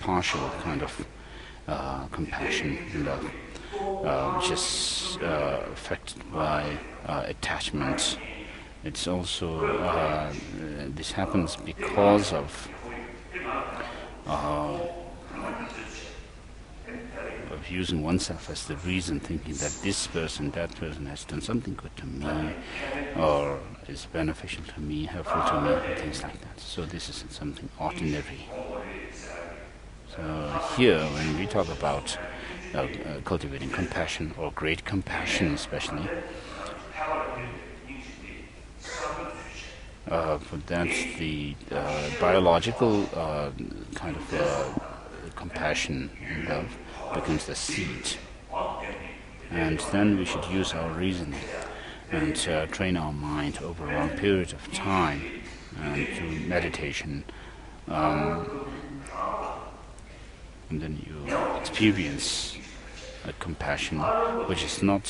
partial kind of compassion and love, which is affected by attachment. It's also this happens because of using oneself as the reason, thinking that this person, that person has done something good to me, or is beneficial to me, helpful to me, and things like that. So this isn't something ordinary. So here, when we talk about cultivating compassion, or great compassion especially, for that the biological kind of compassion and love becomes the seed, and then we should use our reasoning and train our mind over a long period of time and through meditation, and then you experience a compassion which is not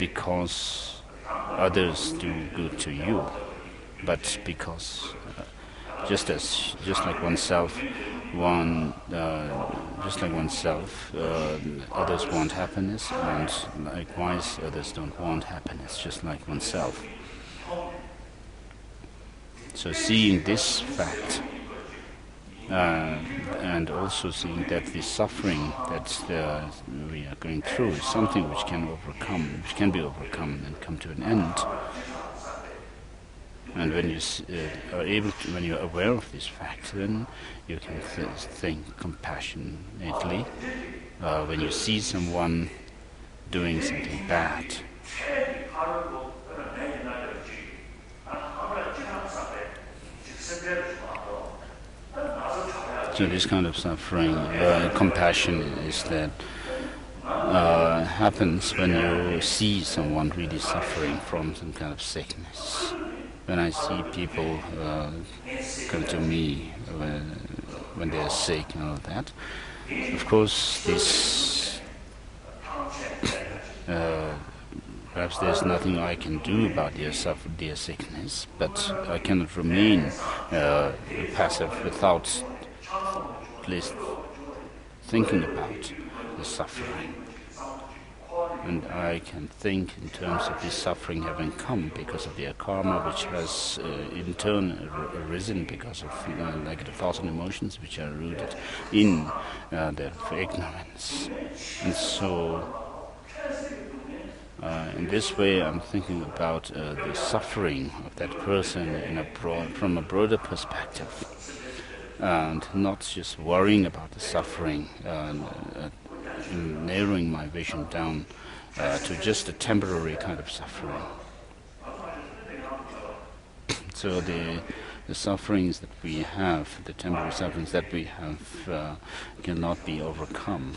because others do good to you, but because just like oneself, others want happiness, and likewise others don't want happiness, just like oneself. So seeing this fact, and also seeing that the suffering that we are going through is something which can be overcome and come to an end. And when you when you're aware of this fact, then you can think compassionately. When you see someone doing something bad, so this kind of suffering, compassion is that happens when you see someone really suffering from some kind of sickness. When I see people come to me when they are sick and all that, of course this perhaps there's nothing I can do about their sickness, but I cannot remain passive without at least thinking about the suffering. And I can think in terms of this suffering having come because of their karma, which has in turn arisen because of negative thoughts and emotions which are rooted in their ignorance. And so in this way I'm thinking about the suffering of that person from a broader perspective, and not just worrying about the suffering, narrowing my vision down to just a temporary kind of suffering. So the sufferings that we have, the temporary sufferings that we have, cannot be overcome,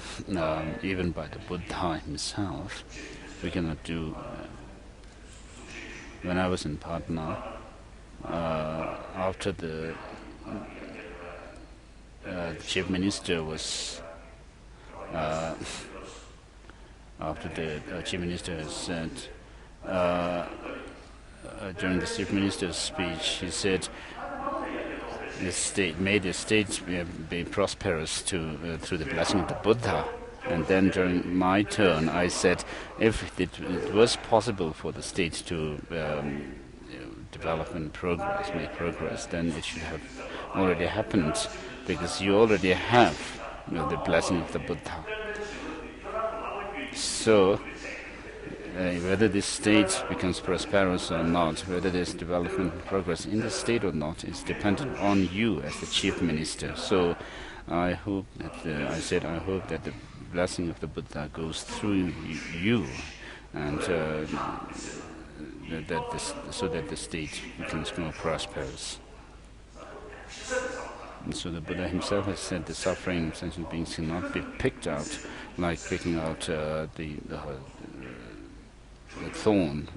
even by the Buddha himself. We cannot do. When I was in Patna, after the chief minister was. After the chief minister has said, during the chief minister's speech, he said, may the state be prosperous through the blessing of the Buddha. And then during my turn, I said, if it was possible for the state to develop and make progress, then it should have already happened, because you already have the blessing of the Buddha. So, whether this state becomes prosperous or not, whether there's development and progress in the state or not, is dependent on you as the chief minister. So, I hope that I said I hope that the blessing of the Buddha goes through you, and so that the state becomes more prosperous. And so the Buddha himself has said the suffering of sentient beings cannot be picked out like picking out the thorn,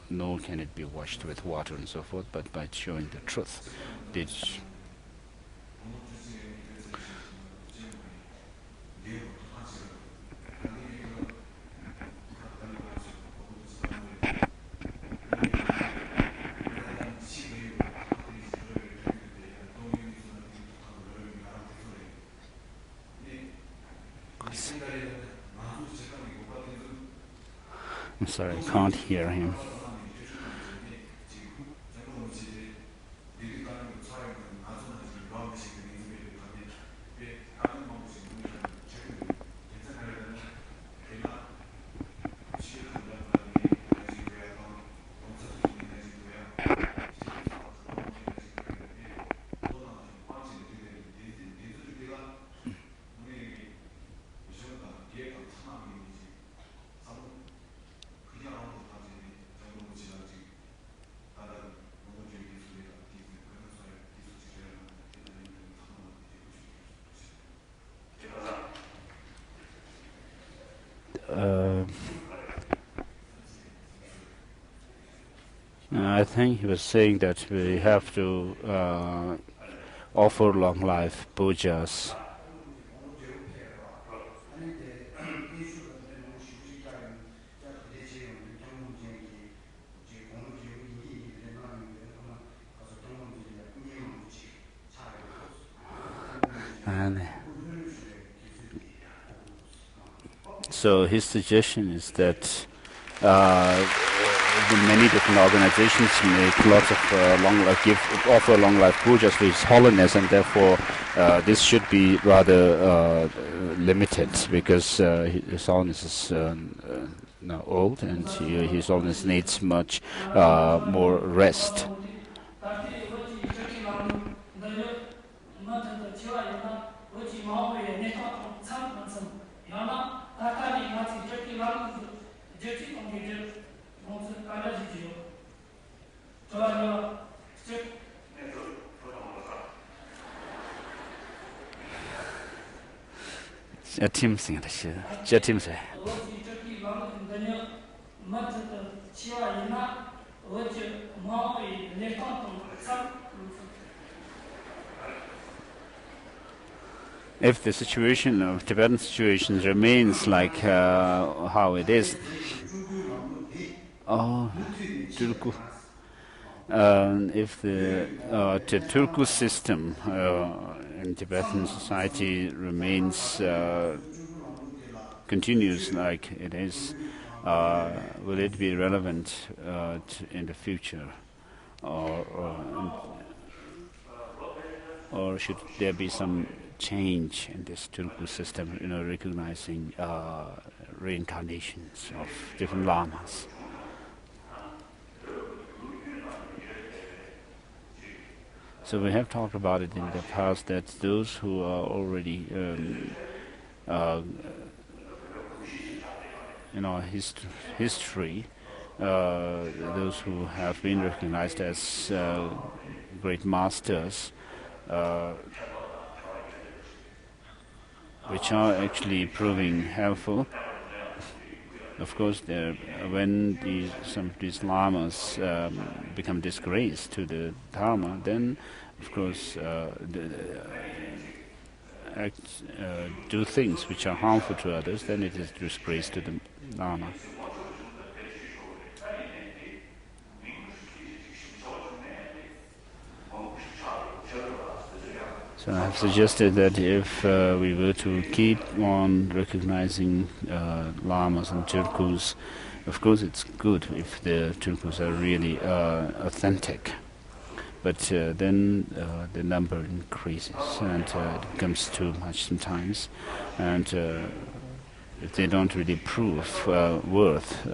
nor can it be washed with water and so forth, but by showing the truth. I'm sorry, I can't hear him. I think he was saying that we have to offer long life pujas. And so his suggestion is that many different organizations make lots of offer long life pujas to His Holiness, and therefore this should be rather limited, because His Holiness is now old, and His Holiness needs much more rest. If the situation of Tibetan situations remains like how it is, if the Turku system in Tibetan society remains continues like it is, will it be relevant in the future, or should there be some change in this Turku system, recognizing reincarnations of different lamas? So we have talked about it in the past, that those who are already history, those who have been recognized as great masters, which are actually proving helpful. Of course, when some of these lamas become disgrace to the Dharma, then of course do things which are harmful to others, then it is disgrace to the Lama. So I have suggested that if we were to keep on recognizing lamas and Turkus, of course it's good if the Turkus are really authentic, but then the number increases, and it becomes too much sometimes, and if they don't really prove worth,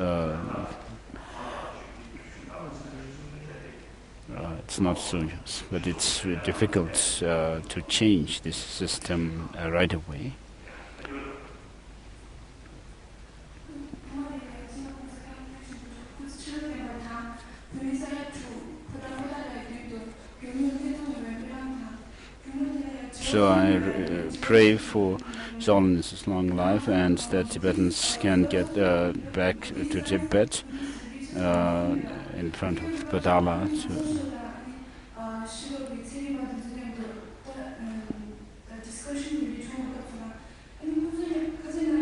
it's not so useful, but it's difficult to change this system right away. So I pray for His Holiness's long life, and that Tibetans can get back to Tibet in front of Buddha.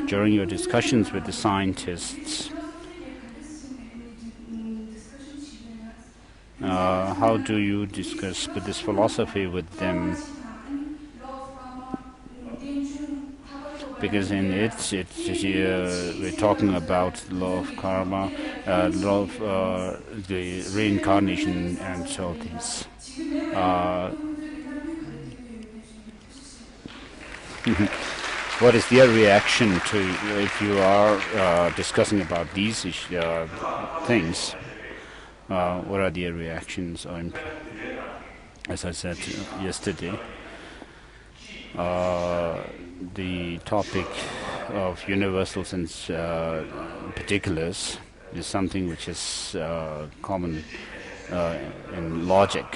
During your discussions with the scientists, how do you discuss Buddhist philosophy with them? Because in it we're talking about law of karma, law of the reincarnation, and all these. What is their reaction to if you are discussing about these things? What are their reactions? As I said yesterday, the topic of universals and particulars is something which is common in logic.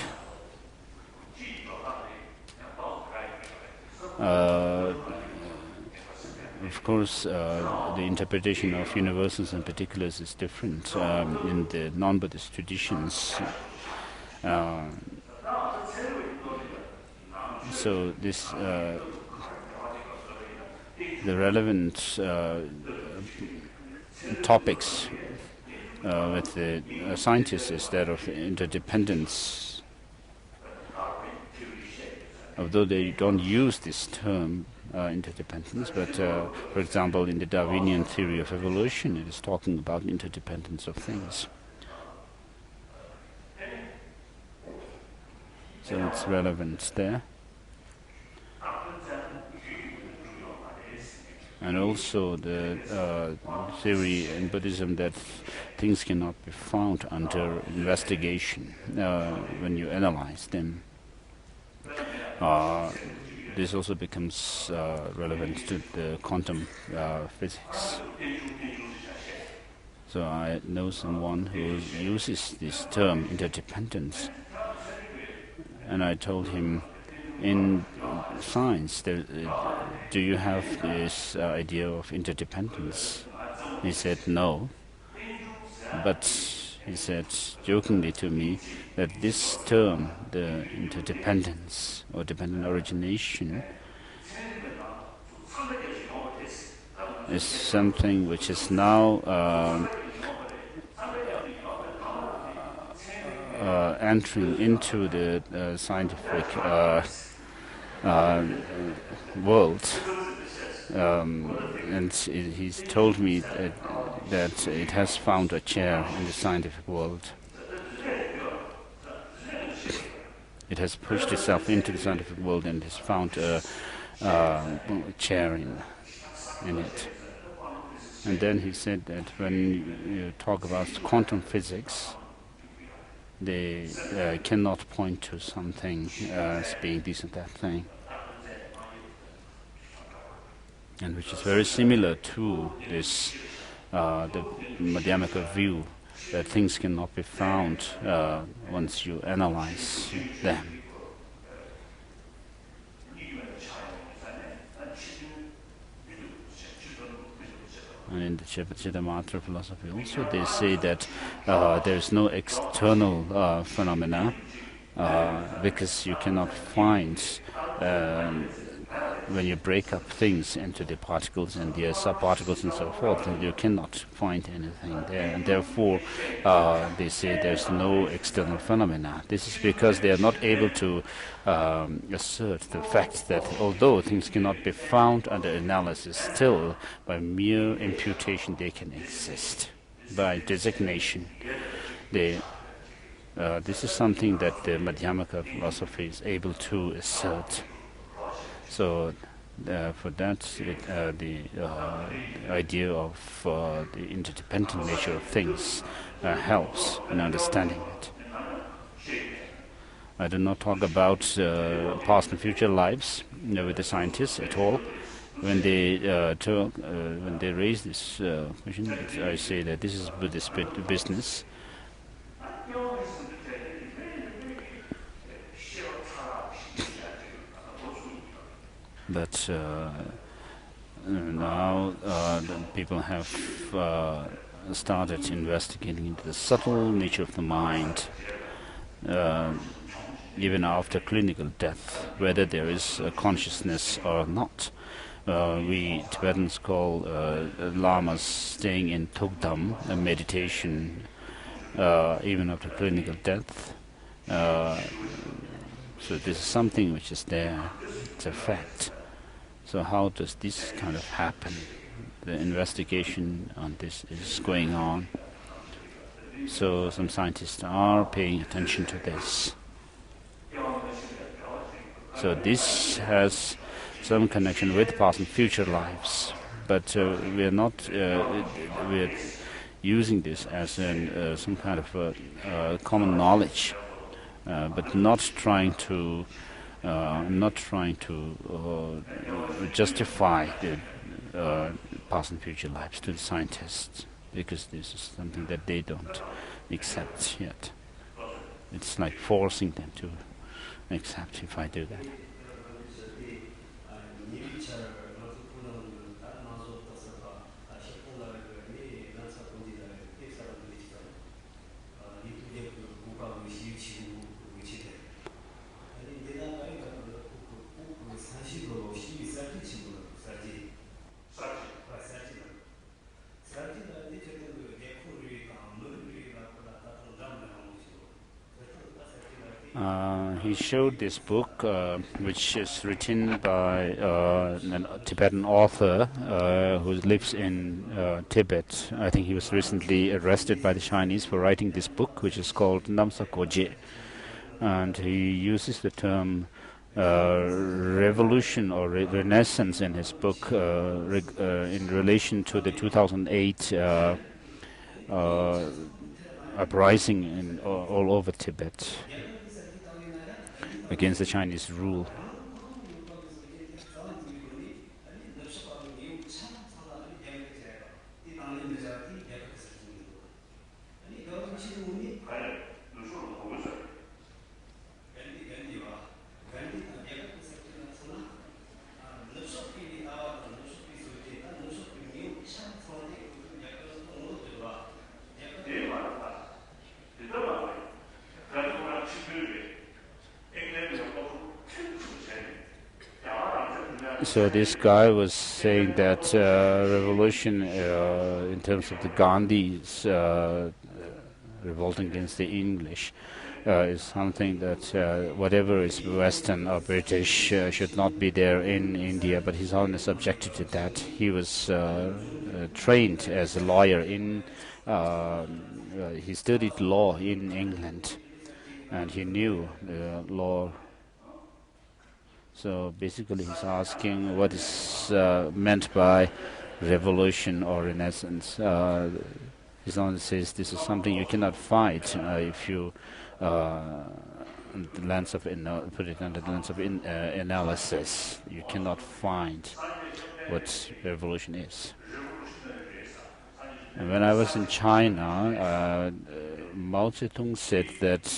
Of course, the interpretation of universals and particulars is different in the non-Buddhist traditions. So this the relevant topics with the scientists is that of interdependence. Although they don't use this term, interdependence, but for example, in the Darwinian theory of evolution, it is talking about interdependence of things. So it's relevant there. And also the theory in Buddhism that things cannot be found under investigation when you analyze them. This also becomes relevant to the quantum physics. So I know someone who uses this term interdependence, and I told him, in science, do you have this idea of interdependence? He said no, but he said jokingly to me that this term, the interdependence or dependent origination, is something which is now entering into the scientific world, and he's told me that it has found a chair in the scientific world. It has pushed itself into the scientific world and has found a chair in it. And then he said that when you talk about quantum physics, they cannot point to something as being this and that thing, and which is very similar to this the Madhyamaka view that things cannot be found once you analyze them. And in the Chitamatra philosophy also they say that there is no external phenomena because you cannot find when you break up things into the particles and the subparticles and so forth, and you cannot find anything there, and therefore they say there's no external phenomena. This is because they are not able to assert the fact that although things cannot be found under analysis, still by mere imputation they can exist. By designation, this is something that the Madhyamaka philosophy is able to assert. So for that, the idea of the interdependent nature of things helps in understanding it. I do not talk about past and future lives with the scientists at all. When they when they raise this question, I say that this is Buddhist business. But now people have started investigating into the subtle nature of the mind, even after clinical death, whether there is a consciousness or not. We Tibetans call lamas staying in Togdam, a meditation, even after clinical death. So this is something which is there. It's a fact. So how does this kind of happen? The investigation on this is going on. So some scientists are paying attention to this. So this has some connection with past and future lives, but we are not. We are using this as some kind of common knowledge, but not trying to justify the past and future lives to the scientists, because this is something that they don't accept yet. It's like forcing them to accept if I do that. He showed this book, which is written by a Tibetan author who lives in Tibet. I think he was recently arrested by the Chinese for writing this book, which is called Namsa Koje. And he uses the term revolution or renaissance in his book in relation to the 2008 uprising all over Tibet against the Chinese rule. So this guy was saying that revolution, in terms of the Gandhi's revolting against the English, is something that whatever is Western or British should not be there in India. But His Holiness objected to that. He was trained as a lawyer in. He studied law in England, and he knew law. So basically he's asking what is meant by revolution or renaissance. His Honor says this is something you cannot fight if you put it under the lens of analysis. You cannot find what revolution is. And when I was in China, Mao Zedong said that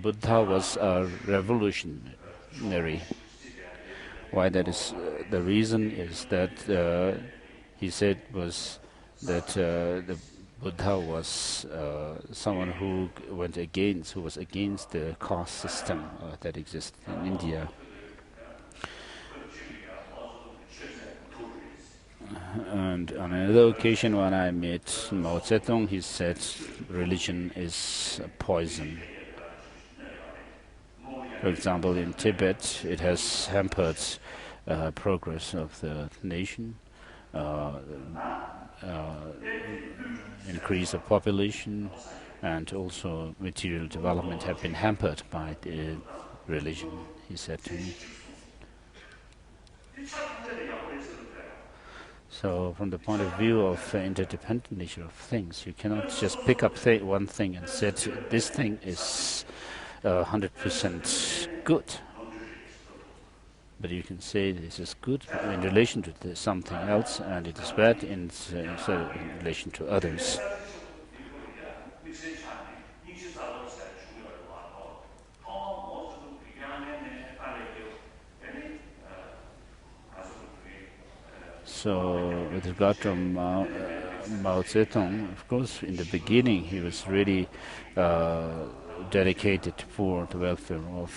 Buddha was a revolutionary. Why that is? The reason is that he said was that the Buddha was someone who was against the caste system that existed in India. And on another occasion, when I met Mao Zedong, he said religion is a poison. For example, in Tibet, it has hampered progress of the nation, increase of population, and also material development have been hampered by the religion, he said to me. So from the point of view of interdependent nature of things, you cannot just pick up one thing and say this thing is 100% good. But you can say this is good in relation to something else, and it is bad in relation to others. So, with regard to Mao Zedong, of course, in the beginning he was really dedicated for the welfare of.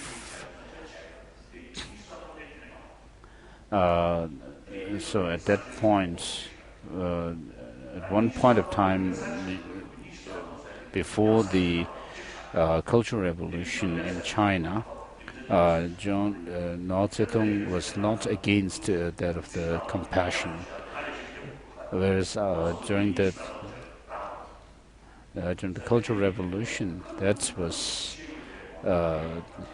So at that point, at one point of time, before the Cultural Revolution in China, Mao Zedong was not against that of the compassion, whereas during the Cultural Revolution,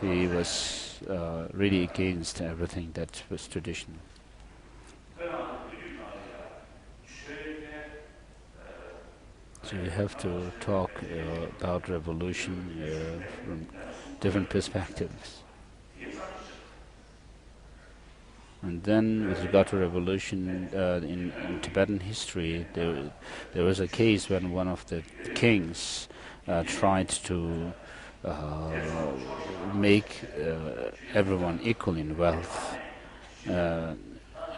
he was really against everything that was traditional. So you have to talk about revolution from different perspectives. And then, with regard to revolution in Tibetan history, there was a case when one of the kings tried to make everyone equal in wealth,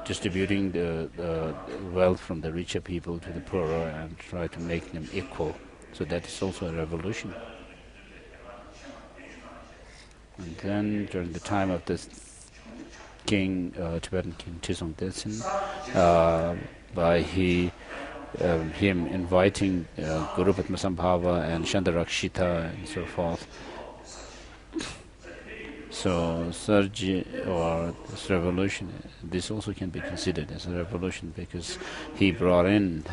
distributing the wealth from the richer people to the poorer and try to make them equal. So that is also a revolution. And then, during the time of the Tibetan king Tizong Detsen, by him inviting Guru Padmasambhava and Chandarakshita and so forth. So Sarji, or this revolution, this also can be considered as a revolution because he brought in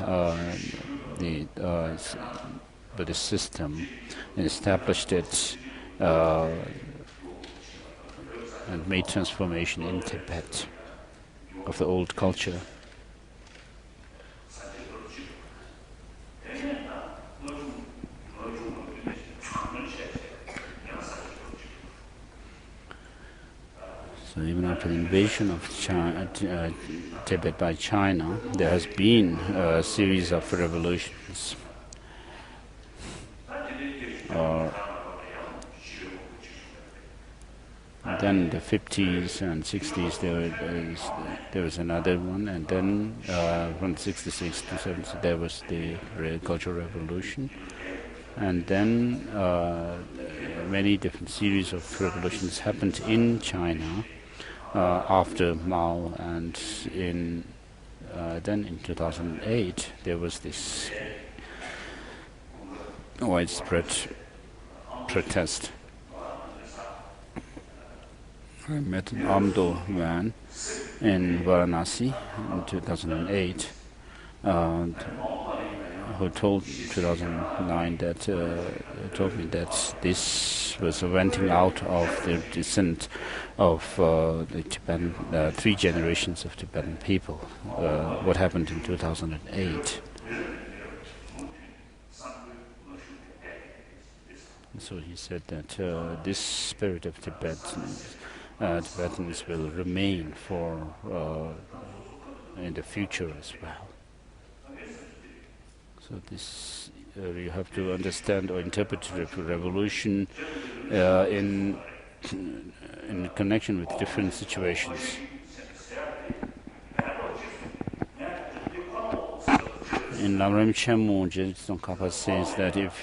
the Buddhist system and established it and made transformation in Tibet of the old culture. So even after the invasion of Tibet by China, there has been a series of revolutions. Then the 50s and 60s there was another one, and then from 66 to 70 there was the Cultural Revolution, and then many different series of revolutions happened in China after Mao, and then in 2008 there was this widespread protest. I met an Amdo man in Varanasi in 2008 who told 2009 that told me that this was a venting out of the descent of the Tibetan 3 generations of Tibetan people. What happened in 2008? So he said that this spirit of Tibetans will remain for in the future as well. So this you have to understand or interpret revolution in connection with different situations. In Lamrim Chemu, Tsongkhapa says that if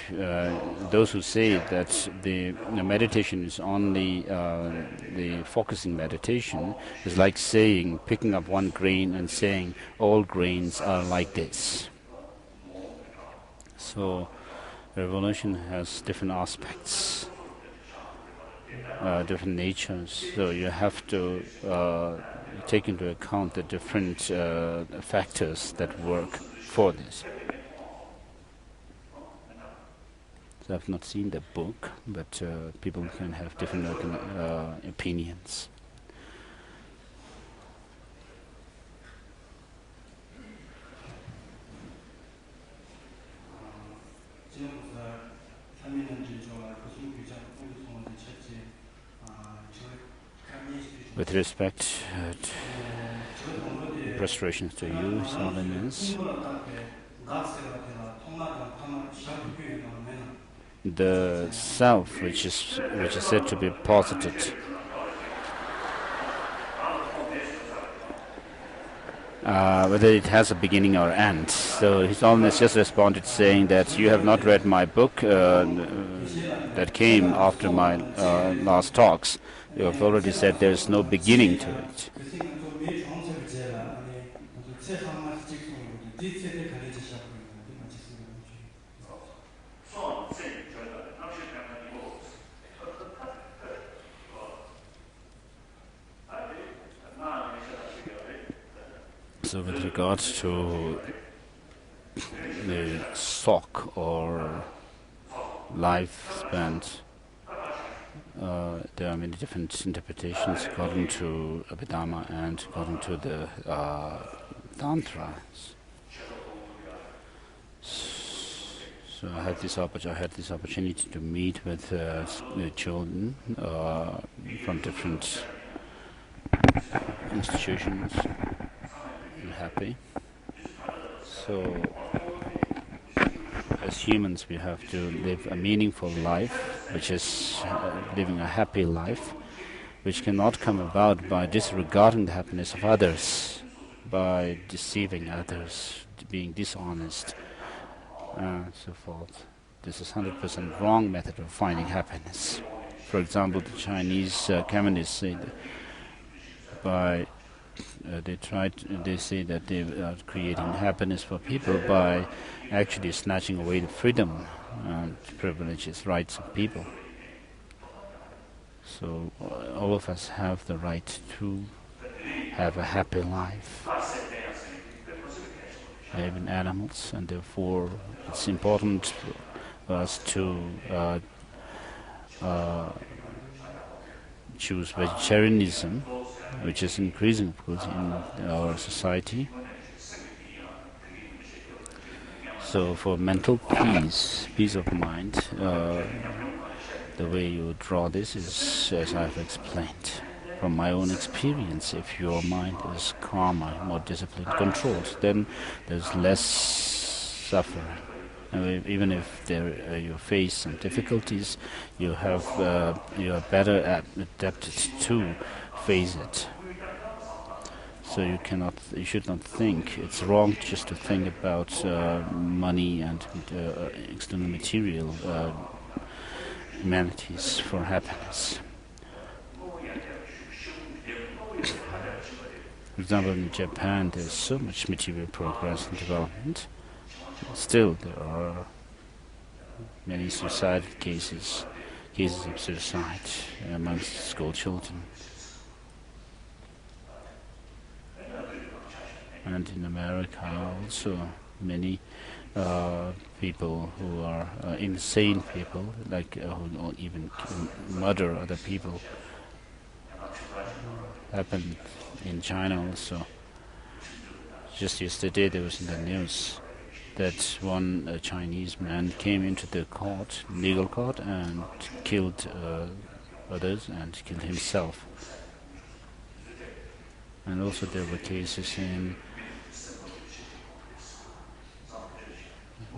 those who say that the meditation is only the focusing meditation is like saying, picking up one grain and saying all grains are like this. So revolution has different aspects, different natures. So you have to take into account the different factors that work for this. So I've not seen the book, but people can have different opinions. With respect restorations to you, His Holiness, the self, which is said to be posited, whether it has a beginning or end. So His Holiness just responded saying that you have not read my book that came after my last talks. You have already said there is no beginning to it. So with regard to the sock or lifespan, there are many different interpretations according to Abhidharma and according to the Tantras. So I had this opportunity to meet with children from different institutions. I'm happy. So as humans we have to live a meaningful life, which is living a happy life, which cannot come about by disregarding the happiness of others, by deceiving others, being dishonest, and so forth. This is 100% wrong method of finding happiness. For example, the Chinese communists say that they say that they are creating happiness for people by actually snatching away the freedom and privileges, rights of people. So all of us have the right to have a happy life, even animals, and therefore it's important for us to choose vegetarianism, which is increasing, of course, in our society. So for mental peace of mind, the way you draw this is as I've explained. From my own experience, if your mind is calmer, more disciplined, controlled, then there's less suffering. And even if you face some difficulties, you are better adapted to face it. So you should not think. It's wrong just to think about money and external material humanities for happiness. For example, in Japan, there's so much material progress and development. Still, there are many suicide cases of suicide amongst school children. And in America also many people who are insane people, like who even murder other people. Happened in China also. Just yesterday there was in the news that one Chinese man came into the legal court, and killed others and killed himself. And also there were cases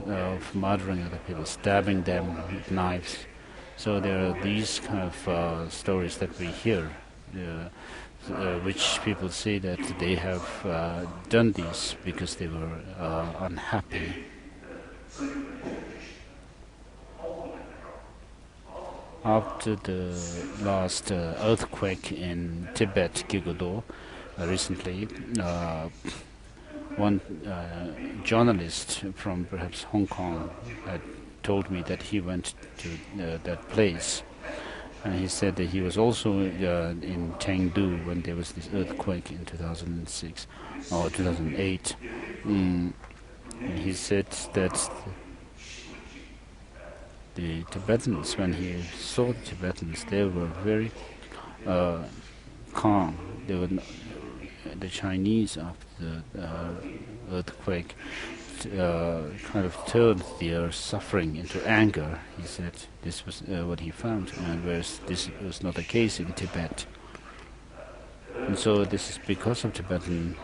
of murdering other people, stabbing them with knives. So there are these kind of stories that we hear, which people say that they have done this because they were unhappy. After the last earthquake in Tibet, Gyugodo, recently, one journalist from perhaps Hong Kong had told me that he went to that place. And he said that he was also in Chengdu when there was this earthquake in 2006 or 2008. And he said that the Tibetans, when he saw the Tibetans, they were very calm. They were the Chinese after the earthquake kind of turned their suffering into anger. He said this was what he found, and whereas this was not the case in Tibet. And so this is because of Tibetan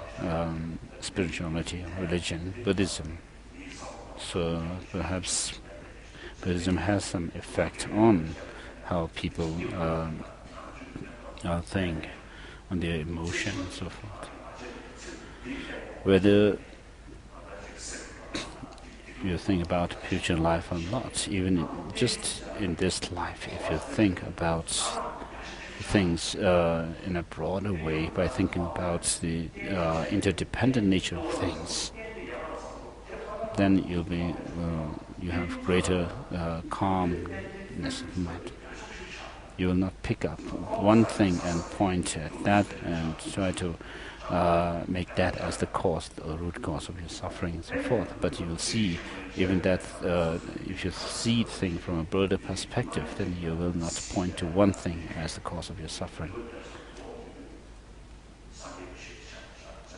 spirituality, religion, Buddhism. So perhaps Buddhism has some effect on how people think, on their emotion and so forth. Whether you think about future life or not, even just in this life, if you think about things in a broader way by thinking about the interdependent nature of things, then you have greater calmness of mind. You will not pick up one thing and point at that and try to make that as the cause or root cause of your suffering and so forth. But you will see even that if you see things from a broader perspective, then you will not point to one thing as the cause of your suffering.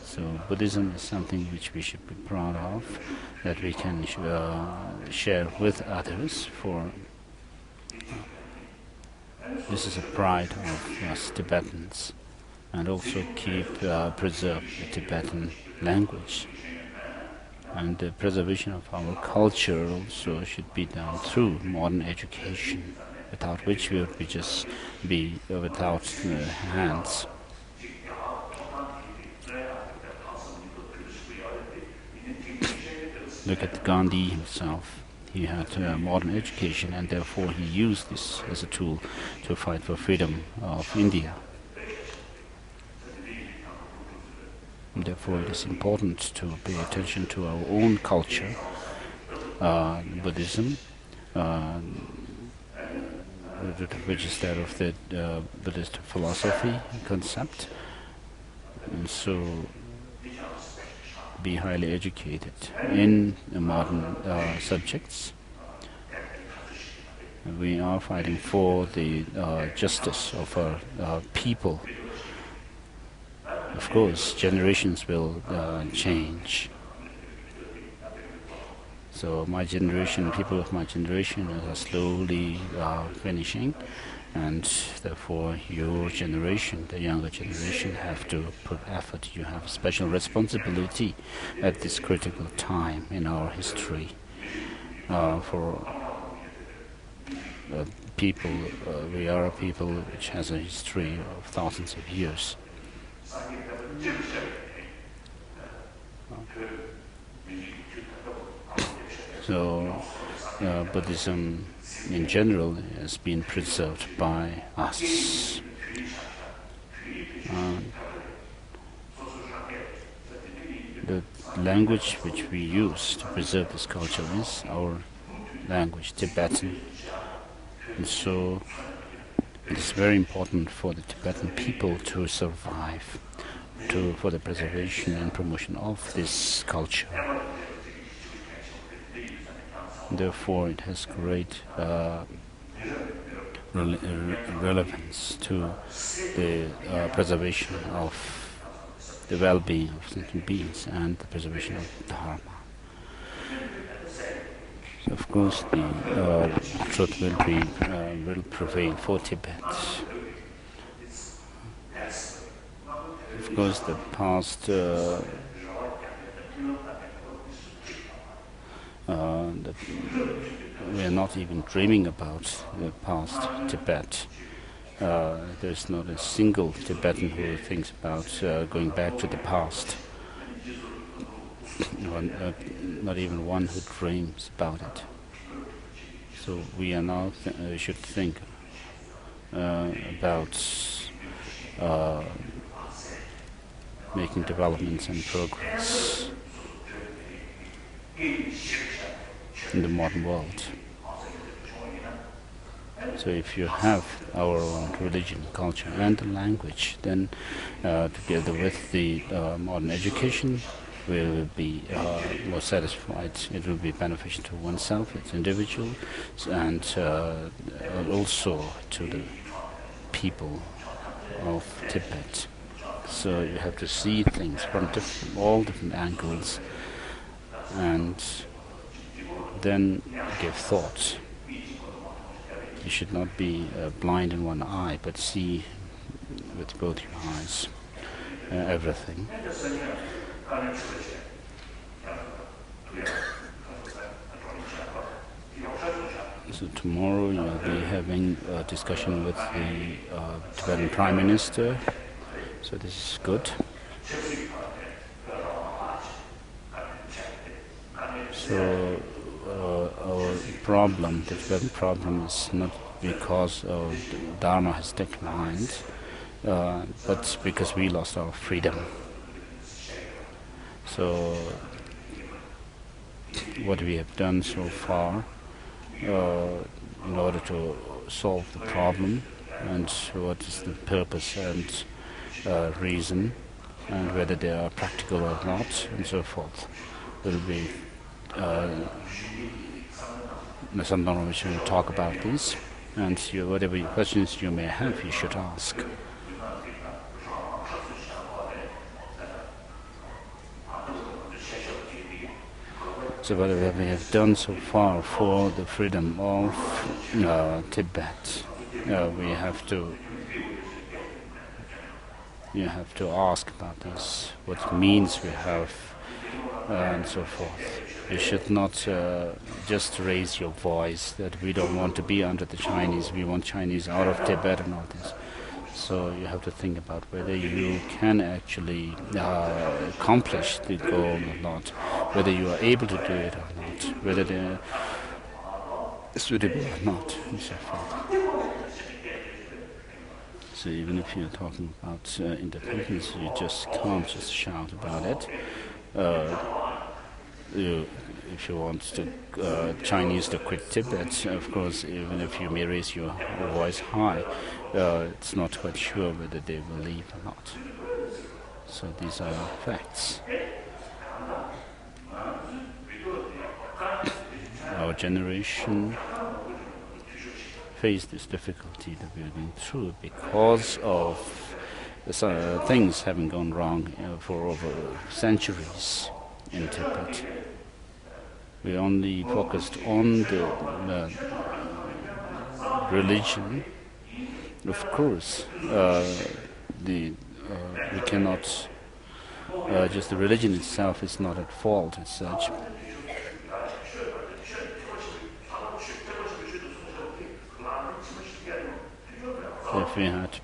So Buddhism is something which we should be proud of, that we can share with others. For this is a pride of us Tibetans, and also preserve the Tibetan language. And the preservation of our culture also should be done through modern education, without which we would just be without hands. Look at Gandhi himself. He had modern education, and therefore he used this as a tool to fight for freedom of India. And therefore it is important to pay attention to our own culture, Buddhism, which is that of the Buddhist philosophy concept, and so be highly educated in modern subjects. We are fighting for the justice of our people. Of course, generations will change. So my generation, people of my generation are slowly finishing, and therefore your generation, the younger generation, have to put effort. You have a special responsibility at this critical time in our history for people. We are a people which has a history of thousands of years. So Buddhism in general has been preserved by us. The language which we use to preserve this culture is our language, Tibetan. And so it is very important for the Tibetan people to survive, for the preservation and promotion of this culture. Therefore, it has great relevance to the preservation of the well-being of sentient beings and the preservation of Dharma. So of course, the truth will prevail for Tibet. Of course, the past. We are not even dreaming about the past Tibet. There's not a single Tibetan who thinks about going back to the past. Not even one who dreams about it. So we are now should think about making developments and progress in the modern world. So if you have our own religion, culture and the language, then together with the modern education, we will be more satisfied. It will be beneficial to oneself, its individual, and also to the people of Tibet. So you have to see things from all different angles, and then give thoughts. You should not be blind in one eye, but see with both your eyes. everything. So tomorrow you'll be having a discussion with the Tibetan Prime Minister. So this is good. So our problem, the Tibetan problem, is not because Dharma has declined, but because we lost our freedom. So what we have done so far in order to solve the problem, and what is the purpose and reason, and whether they are practical or not, and so forth, will be sometime we should talk about this, and whatever questions you may have, you should ask. So what we have done so far for the freedom of Tibet, you have to ask about this, what means we have, and so forth. You should not just raise your voice that we don't want to be under the Chinese, we want Chinese out of Tibet and all this. So you have to think about whether you can actually accomplish the goal or not, whether you are able to do it or not, whether they are suitable or not, and so forth. So even if you're talking about independence, you just can't just shout about it. If you want the Chinese to quit Tibet, of course, even if you may raise your voice high, it's not quite sure whether they will leave or not. So these are facts. Our generation faced this difficulty that we are going through because of things having gone wrong for over centuries in Tibet. We only focused on the religion. Of course, we cannot just the religion itself is not at fault as such. If we had to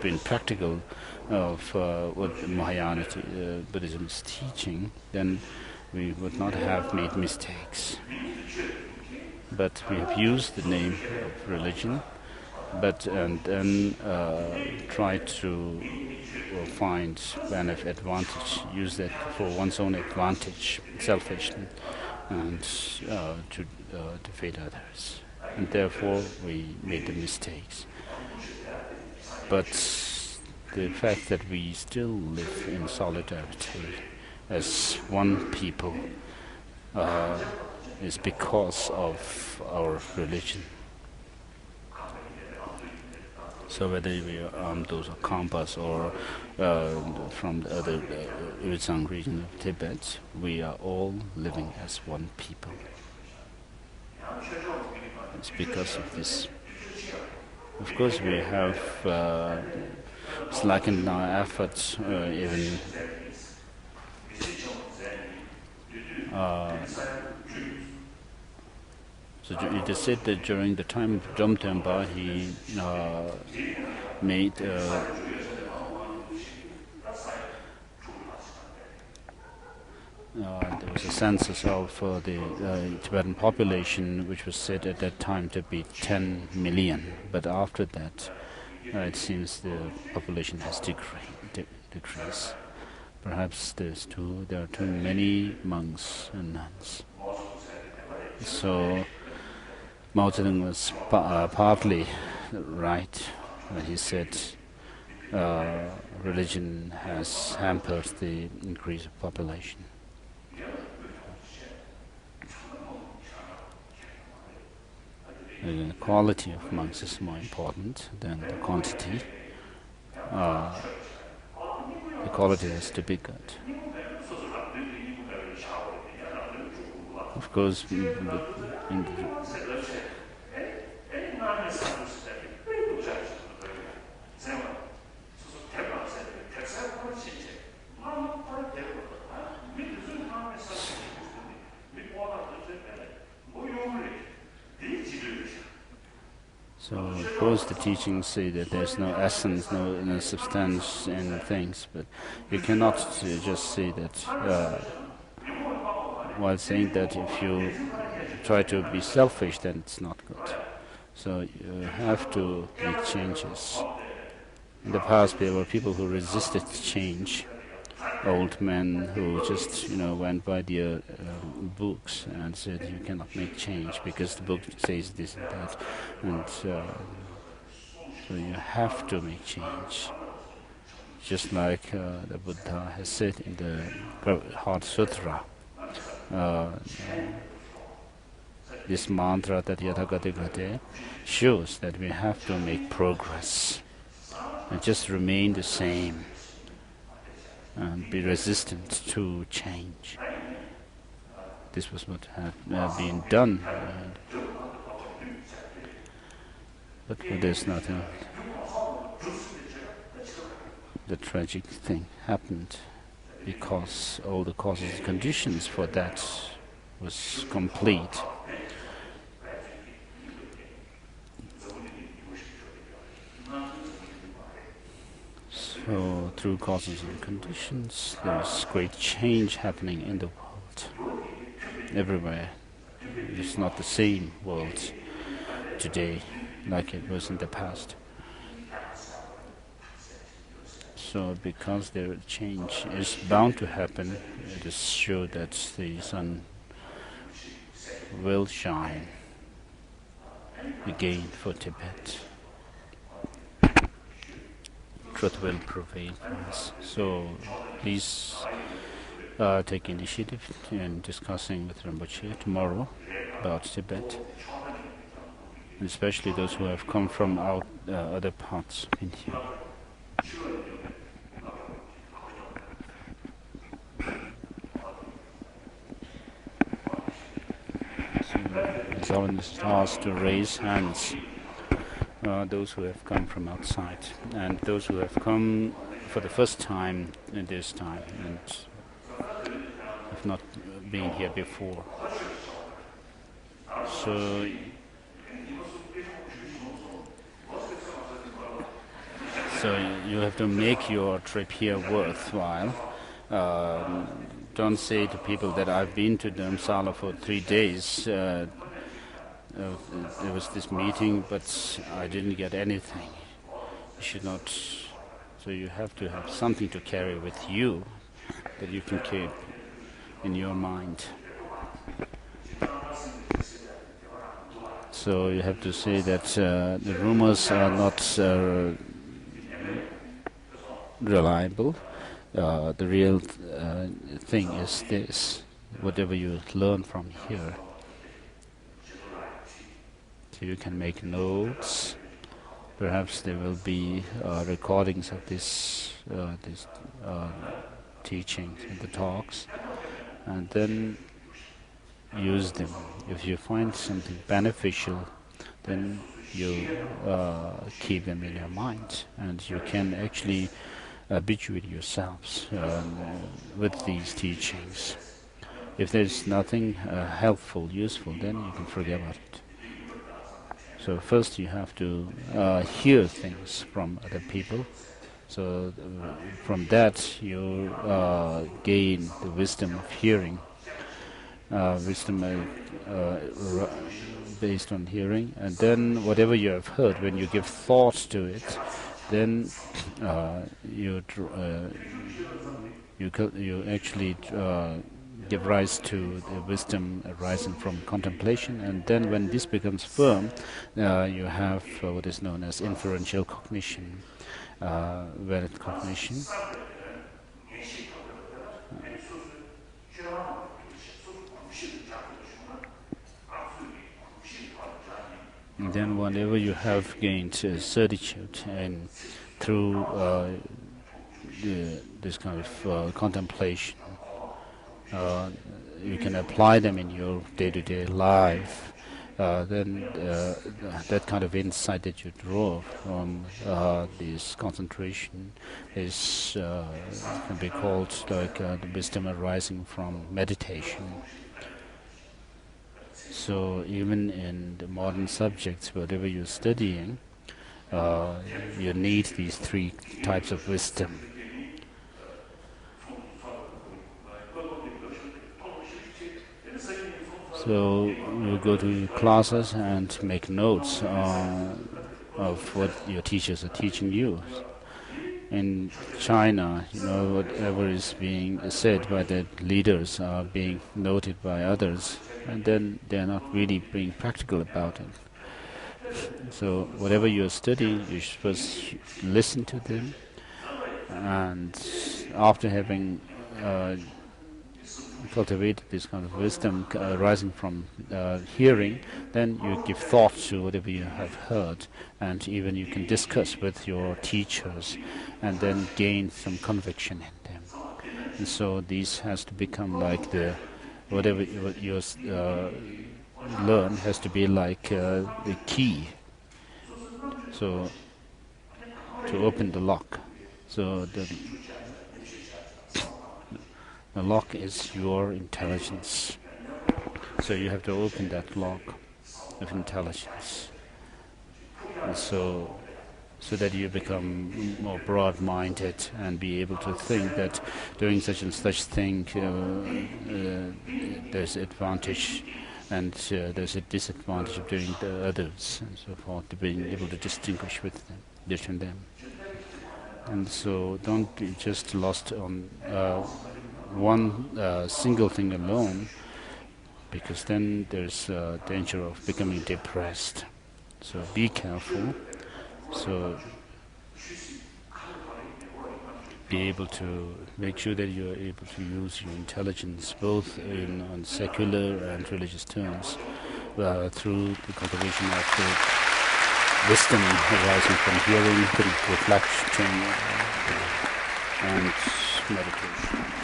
been practical of what Mahayana Buddhism is teaching, then we would not have made mistakes. But we have used the name of religion, and then try to find advantage, use that for one's own advantage, selfish, and to defeat others. And therefore we made the mistakes. But the fact that we still live in solidarity as one people is because of our religion. So whether we are those of Kampas or from the other Uizang region of Tibet, we are all living as one people. It's because of this. Of course, we have slackened our efforts, even so it is said that during the time of Dromtempa, he made there was a census of the Tibetan population, which was said at that time to be 10 million. But after that, it seems the population has decreased. Perhaps there are too many monks and nuns. So Mao Zedong was partly right when he said religion has hampered the increase of population. The quality of monks is more important than the quantity. The quality has to be good. Of course, So of course the teachings say that there's no essence, no substance in things, but you cannot just say that while saying that if you try to be selfish, then it's not good. So you have to make changes. In the past there were people who resisted change, old men who just went by their books and said you cannot make change because the book says this and that, and so you have to make change, just like the Buddha has said in the Heart Sutra. This mantra that Yathagate Gate shows that we have to make progress and just remain the same and be resistant to change. This was what had been done, but there's nothing. The tragic thing happened because all the causes and conditions for that was complete. So through causes and conditions, there's great change happening in the world. Everywhere. It's not the same world today like it was in the past. So because the change is bound to happen, it is sure that the sun will shine again for Tibet. Truth will prevail for us. So please take initiative in discussing with Rinpoche tomorrow about Tibet, and especially those who have come from other parts of India. So Holiness is asked to raise hands. Those who have come from outside and those who have come for the first time in this time and have not been here before. So you have to make your trip here worthwhile. Don't say to people that I've been to Dharamsala for 3 days. There was this meeting, but I didn't get anything. You should not. So you have to have something to carry with you that you can keep in your mind. So you have to say that the rumors are not reliable. The real thing is this: whatever you learn from here. So you can make notes. Perhaps there will be recordings of this teaching and the talks, and then use them. If you find something beneficial, then you keep them in your mind, and you can actually habituate yourselves with these teachings. If there's nothing helpful, useful, then you can forget about it. So first you have to hear things from other people. So from that you gain the wisdom of hearing, wisdom based on hearing, and then whatever you have heard, when you give thought to it, then you actually give rise to the wisdom arising from contemplation, and then when this becomes firm, you have what is known as inferential cognition, valid cognition. And then whenever you have gained certitude and through this kind of contemplation, you can apply them in your day-to-day life, then that kind of insight that you draw from this concentration is can be called like the wisdom arising from meditation. So even in the modern subjects, whatever you're studying, you need these three types of wisdom. So you go to classes and make notes of what your teachers are teaching you. In China, whatever is being said by the leaders are being noted by others, and then they're not really being practical about it. So whatever you're studying, you're supposed to listen to them, and after having cultivated this kind of wisdom arising from hearing, then you give thought to whatever you have heard, and even you can discuss with your teachers and then gain some conviction in them. And so these has to become like whatever you learn has to be like the key, so to open the lock. So the lock is your intelligence. So you have to open that lock of intelligence, and so that you become more broad-minded and be able to think that doing such and such thing, there's advantage and there's a disadvantage of doing the others, and so forth, to being able to distinguish between them. And so don't be just lost on one single thing alone, because then there's danger of becoming depressed. So be careful. So be able to make sure that you're able to use your intelligence both on secular and religious terms through the cultivation of the wisdom arising from hearing, reflection, and meditation.